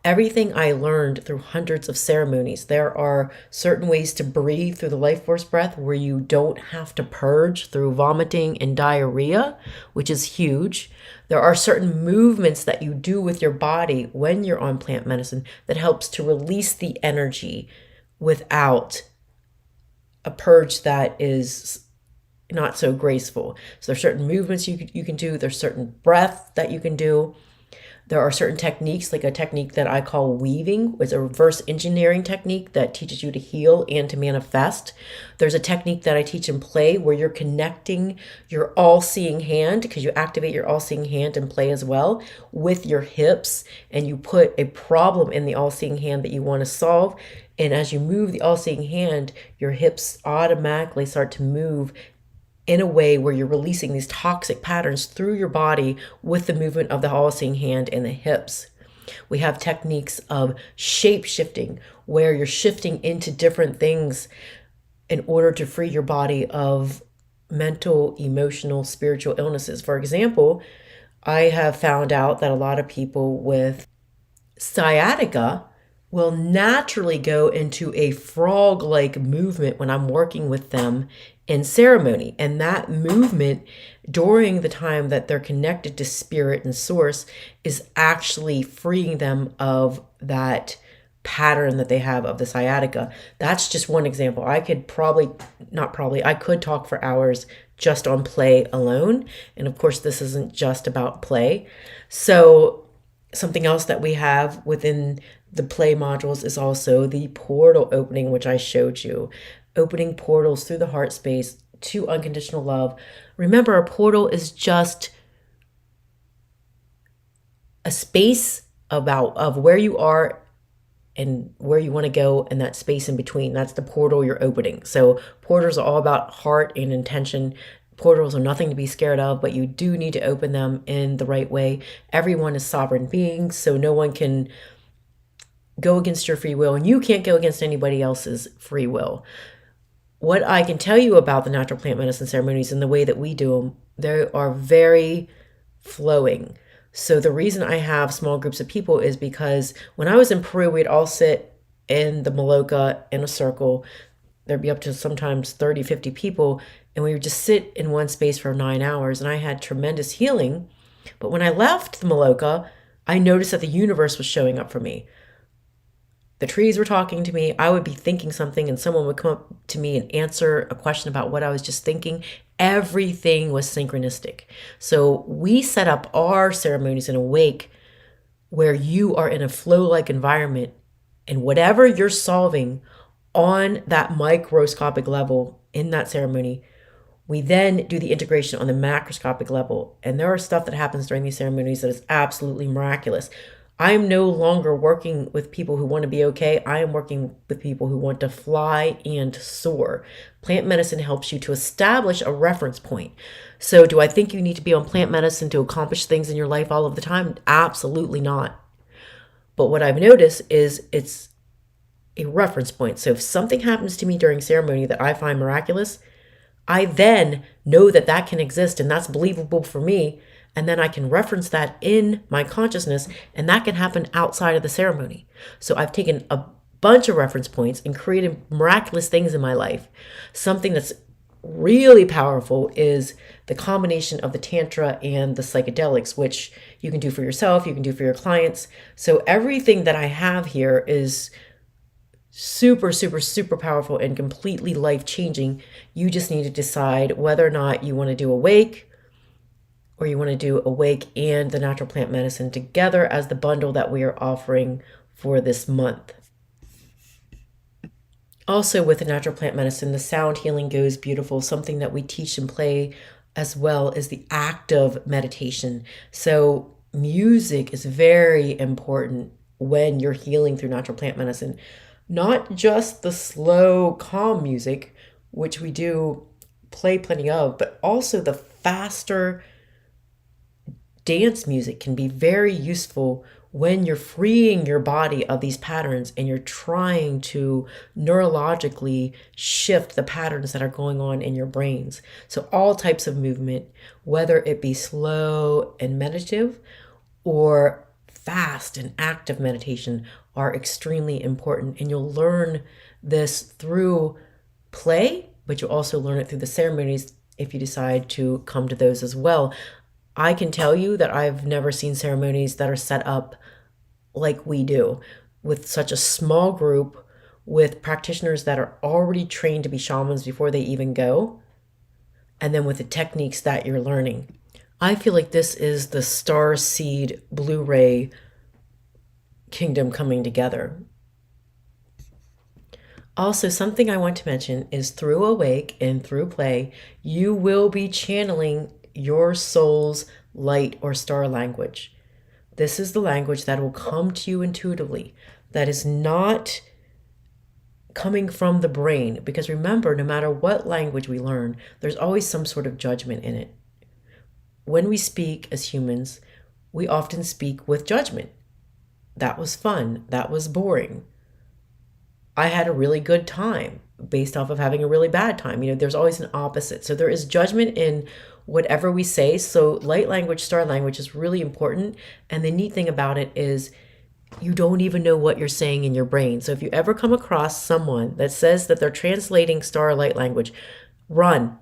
everything I learned through hundreds of ceremonies. There are certain ways to breathe through the life force breath where you don't have to purge through vomiting and diarrhea, which is huge. There are certain movements that you do with your body when you're on plant medicine that helps to release the energy without a purge that is not so graceful. So there's certain movements you can do. There's certain breath that you can do. There are certain techniques, like a technique that I call weaving. It's a reverse engineering technique that teaches you to heal and to manifest. There's a technique that I teach in play where you're connecting your all-seeing hand, because you activate your all-seeing hand in play as well, with your hips, and you put a problem in the all-seeing hand that you want to solve. And as you move the all-seeing hand, your hips automatically start to move in a way where you're releasing these toxic patterns through your body with the movement of the all-seeing hand and the hips. We have techniques of shape shifting, where you're shifting into different things in order to free your body of mental, emotional, spiritual illnesses. For example, I have found out that a lot of people with sciatica will naturally go into a frog-like movement when I'm working with them in ceremony. And that movement during the time that they're connected to spirit and source is actually freeing them of that pattern that they have of the sciatica. That's just one example. I could I could talk for hours just on play alone. And of course, this isn't just about play. So something else that we have within the play modules is also the portal opening, which I showed you. Opening portals through the heart space to unconditional love. Remember, a portal is just a space of where you are and where you want to go, and that space in between. That's the portal you're opening. So portals are all about heart and intention. Portals are nothing to be scared of, but you do need to open them in the right way. Everyone is sovereign beings, so no one can go against your free will, and you can't go against anybody else's free will. What I can tell you about the natural plant medicine ceremonies and the way that we do them, they are very flowing. So the reason I have small groups of people is because when I was in Peru, we'd all sit in the Maloca in a circle. There'd be up to sometimes 30, 50 people, and we would just sit in one space for 9 hours, and I had tremendous healing. But when I left the Maloca, I noticed that the universe was showing up for me. The trees were talking to me. I would be thinking something and someone would come up to me and answer a question about what I was just thinking. Everything was synchronistic. So we set up our ceremonies in a wake where you are in a flow-like environment, and whatever you're solving on that microscopic level in that ceremony, we then do the integration on the macroscopic level. And there are stuff that happens during these ceremonies that is absolutely miraculous. I am no longer working with people who want to be okay. I am working with people who want to fly and soar. Plant medicine helps you to establish a reference point. So do I think you need to be on plant medicine to accomplish things in your life all of the time? Absolutely not. But what I've noticed is it's a reference point. So if something happens to me during ceremony that I find miraculous, I then know that that can exist and that's believable for me. And then I can reference that in my consciousness, and that can happen outside of the ceremony. So I've taken a bunch of reference points and created miraculous things in my life. Something that's really powerful is the combination of the Tantra and the psychedelics, which you can do for yourself, you can do for your clients. So everything that I have here is super, super, super powerful and completely life-changing. You just need to decide whether or not you want to do Awake, or you want to do Awake and the natural plant medicine together as the bundle that we are offering for this month. Also with the natural plant medicine, the sound healing goes beautiful. Something that we teach and play as well is the active meditation. So music is very important when you're healing through natural plant medicine. Not just the slow, calm music, which we do play plenty of, but also the faster dance music can be very useful when you're freeing your body of these patterns and you're trying to neurologically shift the patterns that are going on in your brains. So all types of movement, whether it be slow and meditative or fast and active meditation, are extremely important. And you'll learn this through play, but you'll also learn it through the ceremonies if you decide to come to those as well. I can tell you that I've never seen ceremonies that are set up like we do, with such a small group, with practitioners that are already trained to be shamans before they even go, and then with the techniques that you're learning. I feel like this is the Star Seed Blu-ray kingdom coming together. Also, something I want to mention is through Awake and through play, you will be channeling your soul's light or star language. This is the language that will come to you intuitively, that is not coming from the brain. Because remember, no matter what language we learn, there's always some sort of judgment in it. When we speak as humans, we often speak with judgment. That was fun. That was boring. I had a really good time based off of having a really bad time. There's always an opposite. So there is judgment in whatever we say. So light language, star language is really important. And the neat thing about it is you don't even know what you're saying in your brain. So if you ever come across someone that says that they're translating star or light language, run.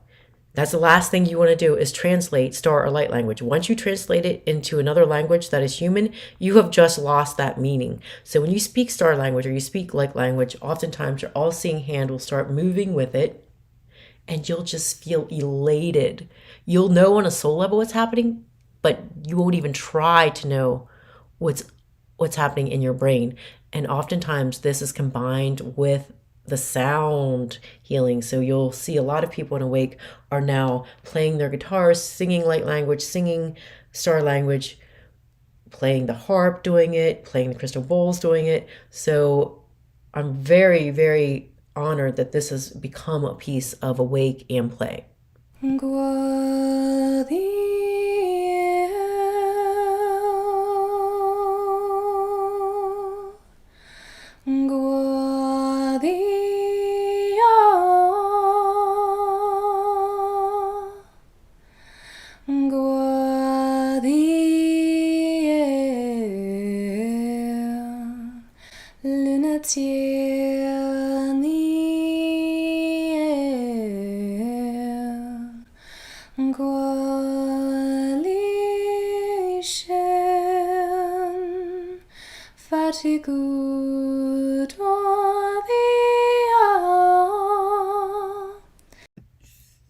That's the last thing you want to do, is translate star or light language. Once you translate it into another language that is human, you have just lost that meaning. So when you speak star language or you speak light language, oftentimes your all-seeing hand will start moving with it, and you'll just feel elated. You'll know on a soul level what's happening, but you won't even try to know what's happening in your brain. And oftentimes this is combined with the sound healing. So you'll see a lot of people in Awake are now playing their guitars, singing light language, singing star language, playing the harp, doing it, playing the crystal bowls, doing it. So I'm very, very honored that this has become a piece of Awake and Play.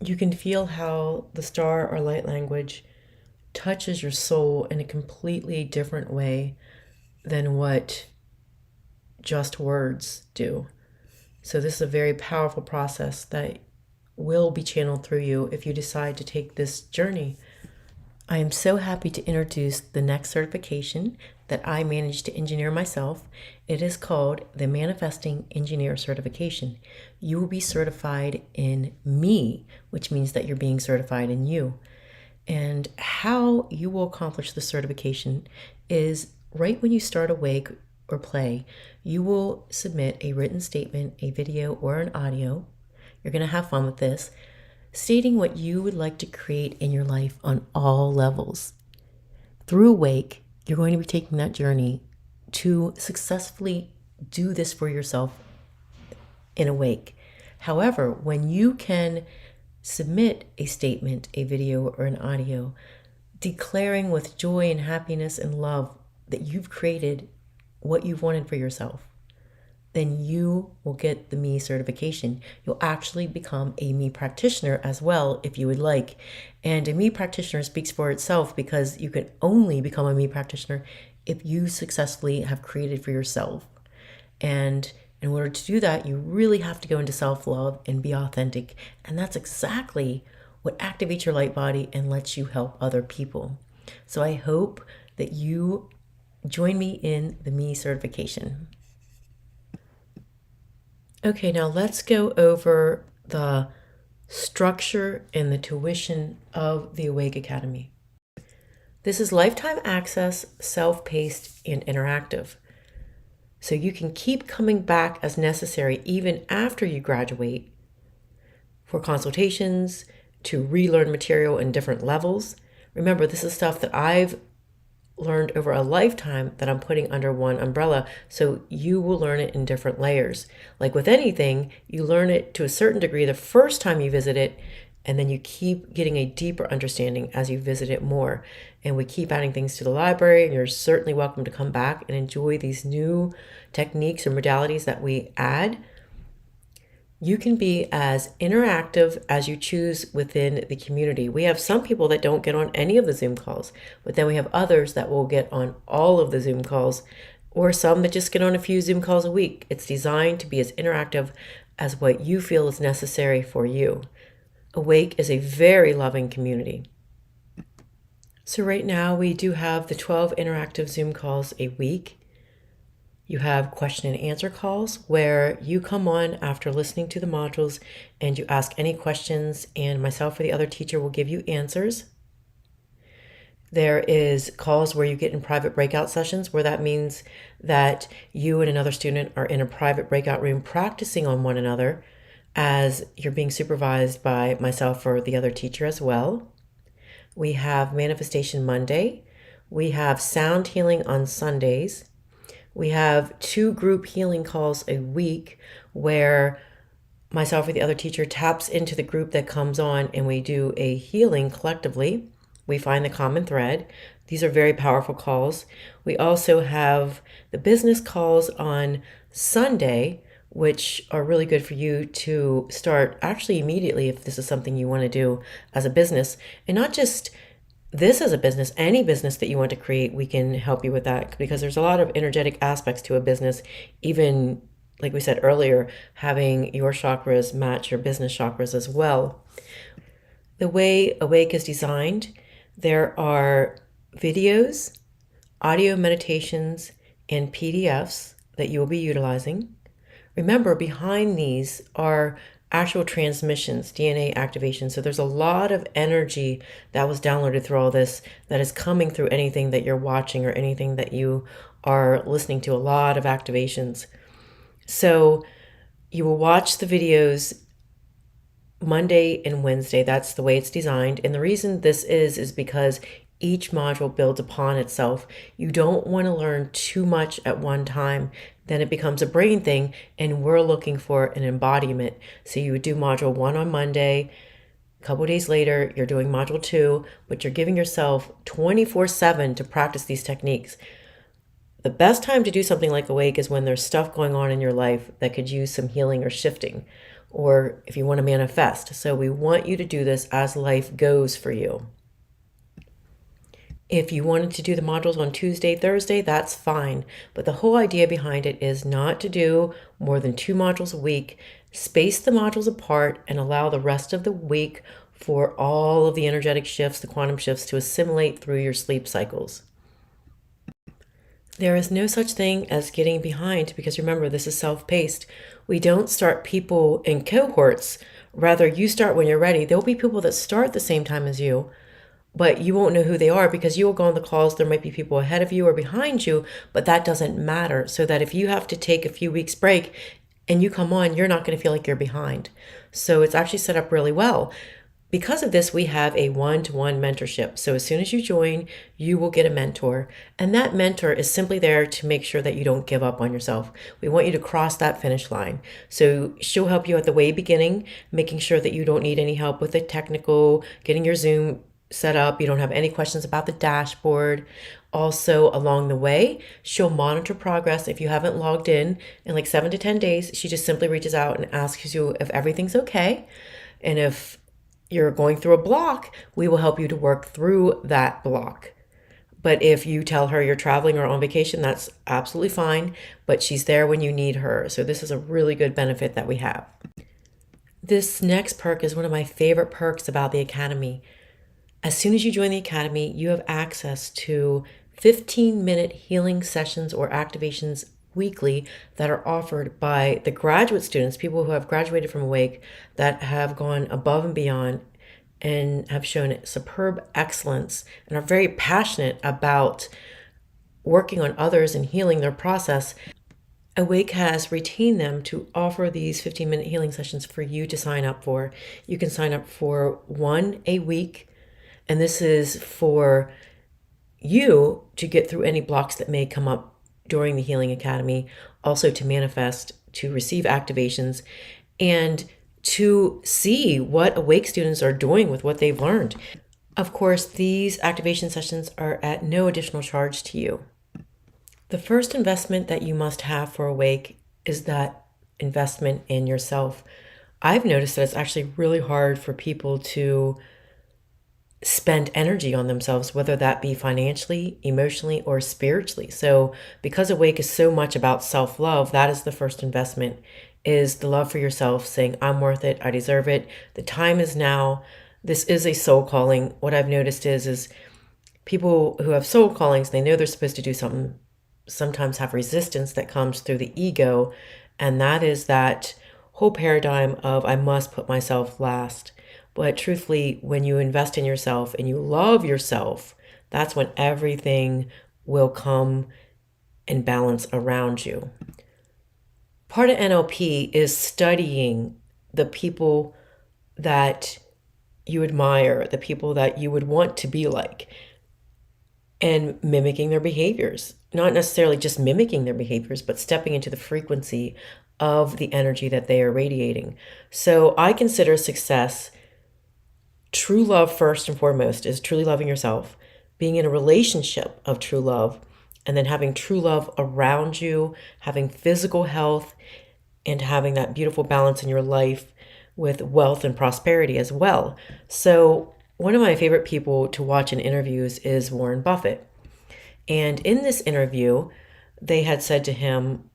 You can feel how the star or light language touches your soul in a completely different way than what just words do. So this is a very powerful process that will be channeled through you if you decide to take this journey. I am so happy to introduce the next certification that I managed to engineer myself. It is called the Manifesting Engineer Certification. You will be certified in me, which means that you're being certified in you. And how you will accomplish the certification is right when you start Awake or Play, you will submit a written statement, a video, or an audio. You're going to have fun with this, stating what you would like to create in your life on all levels. Through Awake, you're going to be taking that journey to successfully do this for yourself in Awake. However, when you can submit a statement, a video, or an audio declaring with joy and happiness and love that you've created what you've wanted for yourself, then you will get the Me certification. You'll actually become a Me practitioner as well if you would like. And a Me practitioner speaks for itself, because you can only become a Me practitioner if you successfully have created for yourself. And in order to do that, you really have to go into self-love and be authentic. And that's exactly what activates your light body and lets you help other people. So I hope that you join me in the Me certification. Okay, now let's go over the structure and the tuition of the Awake Academy. This is lifetime access, self-paced, and interactive. So you can keep coming back as necessary even after you graduate for consultations, to relearn material in different levels. Remember, this is stuff that I've learned over a lifetime that I'm putting under one umbrella, so you will learn it in different layers. Like with anything, you learn it to a certain degree the first time you visit it, and then you keep getting a deeper understanding as you visit it more. And we keep adding things to the library, and you're certainly welcome to come back and enjoy these new techniques or modalities that we add. You can be as interactive as you choose within the community. We have some people that don't get on any of the Zoom calls, but then we have others that will get on all of the Zoom calls, or some that just get on a few Zoom calls a week. It's designed to be as interactive as what you feel is necessary for you. Awake is a very loving community. So right now we do have the 12 interactive Zoom calls a week. You have question and answer calls where you come on after listening to the modules and you ask any questions, and myself or the other teacher will give you answers. There is calls where you get in private breakout sessions, where that means that you and another student are in a private breakout room practicing on one another as you're being supervised by myself or the other teacher as well. We have Manifestation Monday. We have sound healing on Sundays. We have 2 group healing calls a week where myself or the other teacher taps into the group that comes on and we do a healing collectively. We find the common thread. These are very powerful calls. We also have the business calls on Sunday, which are really good for you to start actually immediately if this is something you want to do as a business. And not just this as a business, any business that you want to create, we can help you with that because there's a lot of energetic aspects to a business, even like we said earlier, having your chakras match your business chakras as well. The way Awake is designed, there are videos, audio meditations, and PDFs that you will be utilizing. Remember, behind these are actual transmissions, DNA activation. So there's a lot of energy that was downloaded through all this that is coming through anything that you're watching or anything that you are listening to, a lot of activations. So you will watch the videos Monday and Wednesday. That's the way it's designed. And the reason this is because each module builds upon itself. You don't want to learn too much at one time. Then it becomes a brain thing, and we're looking for an embodiment. So you would do module 1 on Monday. A couple days later, you're doing module 2, but you're giving yourself 24/7 to practice these techniques. The best time to do something like Awake is when there's stuff going on in your life that could use some healing or shifting, or if you want to manifest. So we want you to do this as life goes for you. If you wanted to do the modules on Tuesday, Thursday, that's fine. But the whole idea behind it is not to do more than 2 modules a week. Space the modules apart and allow the rest of the week for all of the energetic shifts, the quantum shifts, to assimilate through your sleep cycles. There is no such thing as getting behind because remember, this is self-paced. We don't start people in cohorts. Rather, you start when you're ready. There will be people that start the same time as you, but you won't know who they are because you will go on the calls. There might be people ahead of you or behind you, but that doesn't matter. So that if you have to take a few weeks break and you come on, you're not going to feel like you're behind. So it's actually set up really well. Because of this, we have a one-to-one mentorship. So as soon as you join, you will get a mentor. And that mentor is simply there to make sure that you don't give up on yourself. We want you to cross that finish line. So she'll help you at the way beginning, making sure that you don't need any help with the technical, getting your Zoom set up. You don't have any questions about the dashboard. Also, along the way, she'll monitor progress. If you haven't logged in like 7 to 10 days, she just simply reaches out and asks you if everything's okay. And if you're going through a block, we will help you to work through that block. But if you tell her you're traveling or on vacation, that's absolutely fine, but she's there when you need her. So this is a really good benefit that we have. This next perk is one of my favorite perks about the Academy. As soon as you join the Academy, you have access to 15-minute healing sessions or activations weekly that are offered by the graduate students, people who have graduated from Awake, that have gone above and beyond and have shown superb excellence and are very passionate about working on others and healing their process. Awake has retained them to offer these 15-minute healing sessions for you to sign up for. You can sign up for 1 a week, and this is for you to get through any blocks that may come up during the Healing Academy, also to manifest, to receive activations, and to see what Awake students are doing with what they've learned. Of course, these activation sessions are at no additional charge to you. The first investment that you must have for Awake is that investment in yourself. I've noticed that it's actually really hard for people to spend energy on themselves, whether that be financially, emotionally, or spiritually. So because Awake is so much about self-love, that is the first investment, is the love for yourself, saying, I'm worth it, I deserve it, the time is now. This is a soul calling. What I've noticed is people who have soul callings, they know they're supposed to do something, sometimes have resistance that comes through the ego, and that is that whole paradigm of I must put myself last. But truthfully, when you invest in yourself and you love yourself, that's when everything will come in balance around you. Part of NLP is studying the people that you admire, the people that you would want to be like. and mimicking their behaviors. Not necessarily just mimicking their behaviors, but stepping into the frequency of the energy that they are radiating. So I consider success true love first and foremost is truly loving yourself, being in a relationship of true love, and then having true love around you, having physical health, and having that beautiful balance in your life with wealth and prosperity as well. So, one of my favorite people to watch in interviews is Warren Buffett. And in this interview, they had said to him,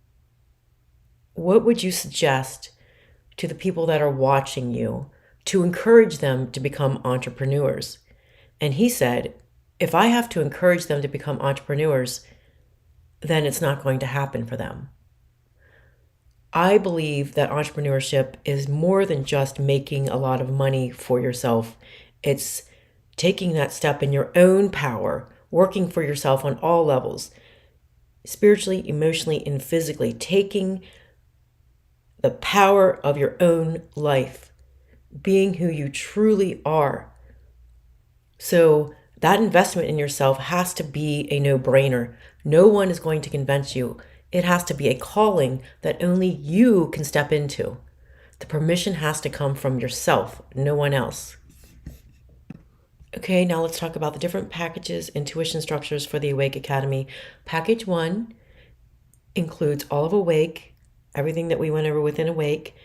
what would you suggest to the people that are watching you to encourage them to become entrepreneurs? And he said, if I have to encourage them to become entrepreneurs, then it's not going to happen for them. I believe that entrepreneurship is more than just making a lot of money for yourself. It's taking that step in your own power, working for yourself on all levels, spiritually, emotionally, and physically, taking the power of your own life, being who you truly are. So that investment in yourself has to be a no-brainer. No one is going to convince you. It has to be a calling that only you can step into. The permission has to come from yourself, no one else. Okay, now let's talk about the different packages and tuition structures for the Awake Academy. Package 1 includes all of Awake, everything that we went over within Awake,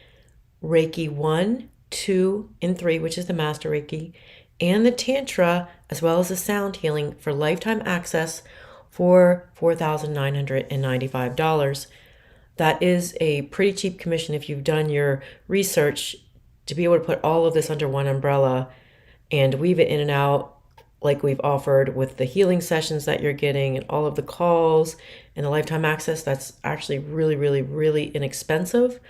Reiki 1, 2, and 3, which is the Master Reiki, and the Tantra, as well as the sound healing for lifetime access for $4,995. That is a pretty cheap commission if you've done your research to be able to put all of this under one umbrella and weave it in and out like we've offered with the healing sessions that you're getting and all of the calls and the lifetime access. That's actually really, really, really inexpensive.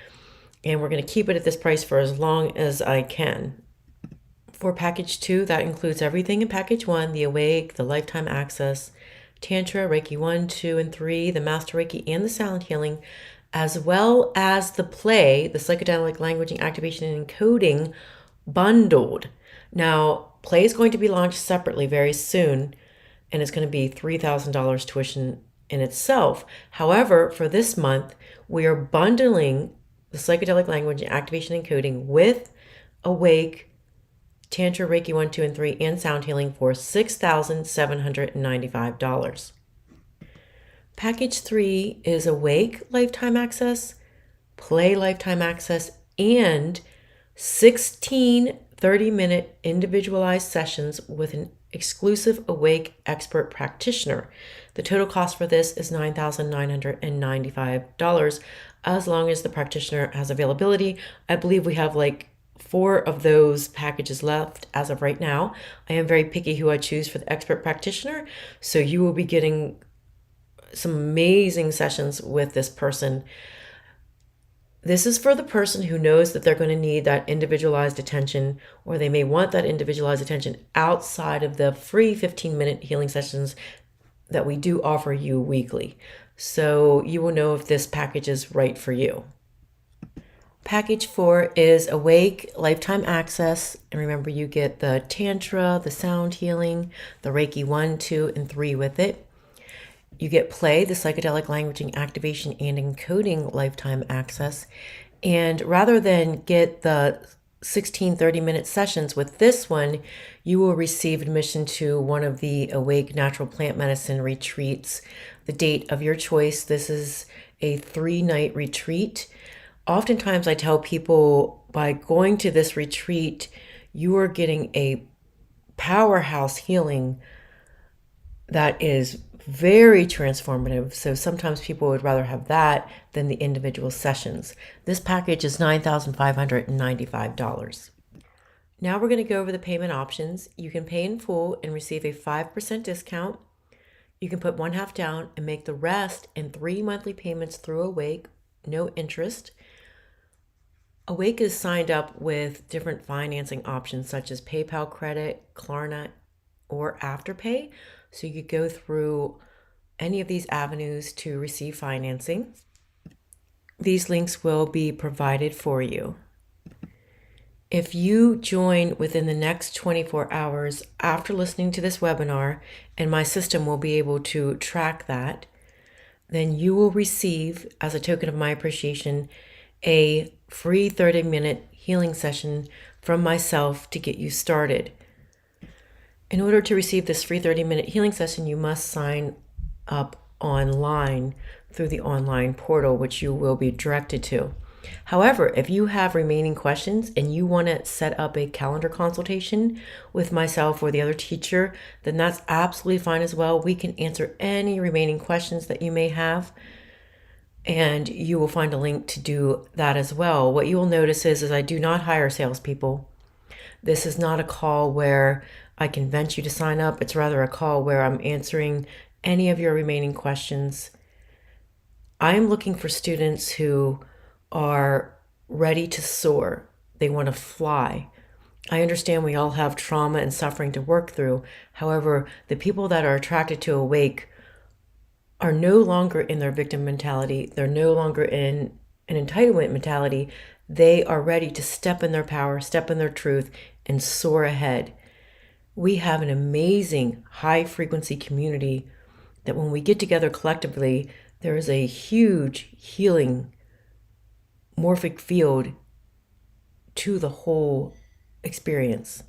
And we're going to keep it at this price for as long as I can. For package 2, that includes everything in package 1, the Awake, the lifetime access, Tantra, Reiki 1, 2, and 3, the Master Reiki, and the sound healing, as well as the play, the psychedelic language and activation and encoding bundled. Now, play is going to be launched separately very soon, and it's going to be $3,000 tuition in itself. However, for this month, we are bundling the psychedelic language and activation and encoding with Awake, Tantra, Reiki 1, 2, and 3, and sound healing for $6,795. Package 3 is Awake lifetime access, Play lifetime access, and 16 30-minute individualized sessions with an exclusive Awake expert practitioner. The total cost for this is $9,995 as long as the practitioner has availability. I believe we have like 4 of those packages left as of right now. I am very picky who I choose for the expert practitioner, so you will be getting some amazing sessions with this person. This is for the person who knows that they're going to need that individualized attention, or they may want that individualized attention outside of the free 15-minute healing sessions that we do offer you weekly. So you will know if this package is right for you. Package 4 is Awake lifetime access. And remember, you get the Tantra, the sound healing, the Reiki 1, 2, and 3 with it. You get Play, the psychedelic languaging activation and encoding lifetime access. And rather than get the 16 30-minute sessions with this one, you will receive admission to one of the Awake Natural Plant Medicine retreats, the date of your choice. This is a 3-night retreat. Oftentimes I tell people by going to this retreat, you are getting a powerhouse healing that is very transformative. So sometimes people would rather have that than the individual sessions. This package is $9,595. Now we're going to go over the payment options. You can pay in full and receive a 5% discount. You can put 1/2 down and make the rest in 3 monthly payments through Awake, no interest. Awake is signed up with different financing options such as PayPal credit, Klarna, or Afterpay. So you could go through any of these avenues to receive financing. These links will be provided for you. If you join within the next 24 hours after listening to this webinar, and my system will be able to track that, then you will receive, as a token of my appreciation, a free 30-minute healing session from myself to get you started. In order to receive this free 30-minute healing session, you must sign up online through the online portal, which you will be directed to. However, if you have remaining questions and you want to set up a calendar consultation with myself or the other teacher, then that's absolutely fine as well. We can answer any remaining questions that you may have, and you will find a link to do that as well. What you will notice is I do not hire salespeople. This is not a call where I convince you to sign up. It's rather a call where I'm answering any of your remaining questions. I am looking for students who are ready to soar. They want to fly. I understand we all have trauma and suffering to work through. However, the people that are attracted to Awake are no longer in their victim mentality. They're no longer in an entitlement mentality. They are ready to step in their power, step in their truth, and soar ahead. We have an amazing high frequency community that when we get together collectively, there is a huge healing morphic field to the whole experience.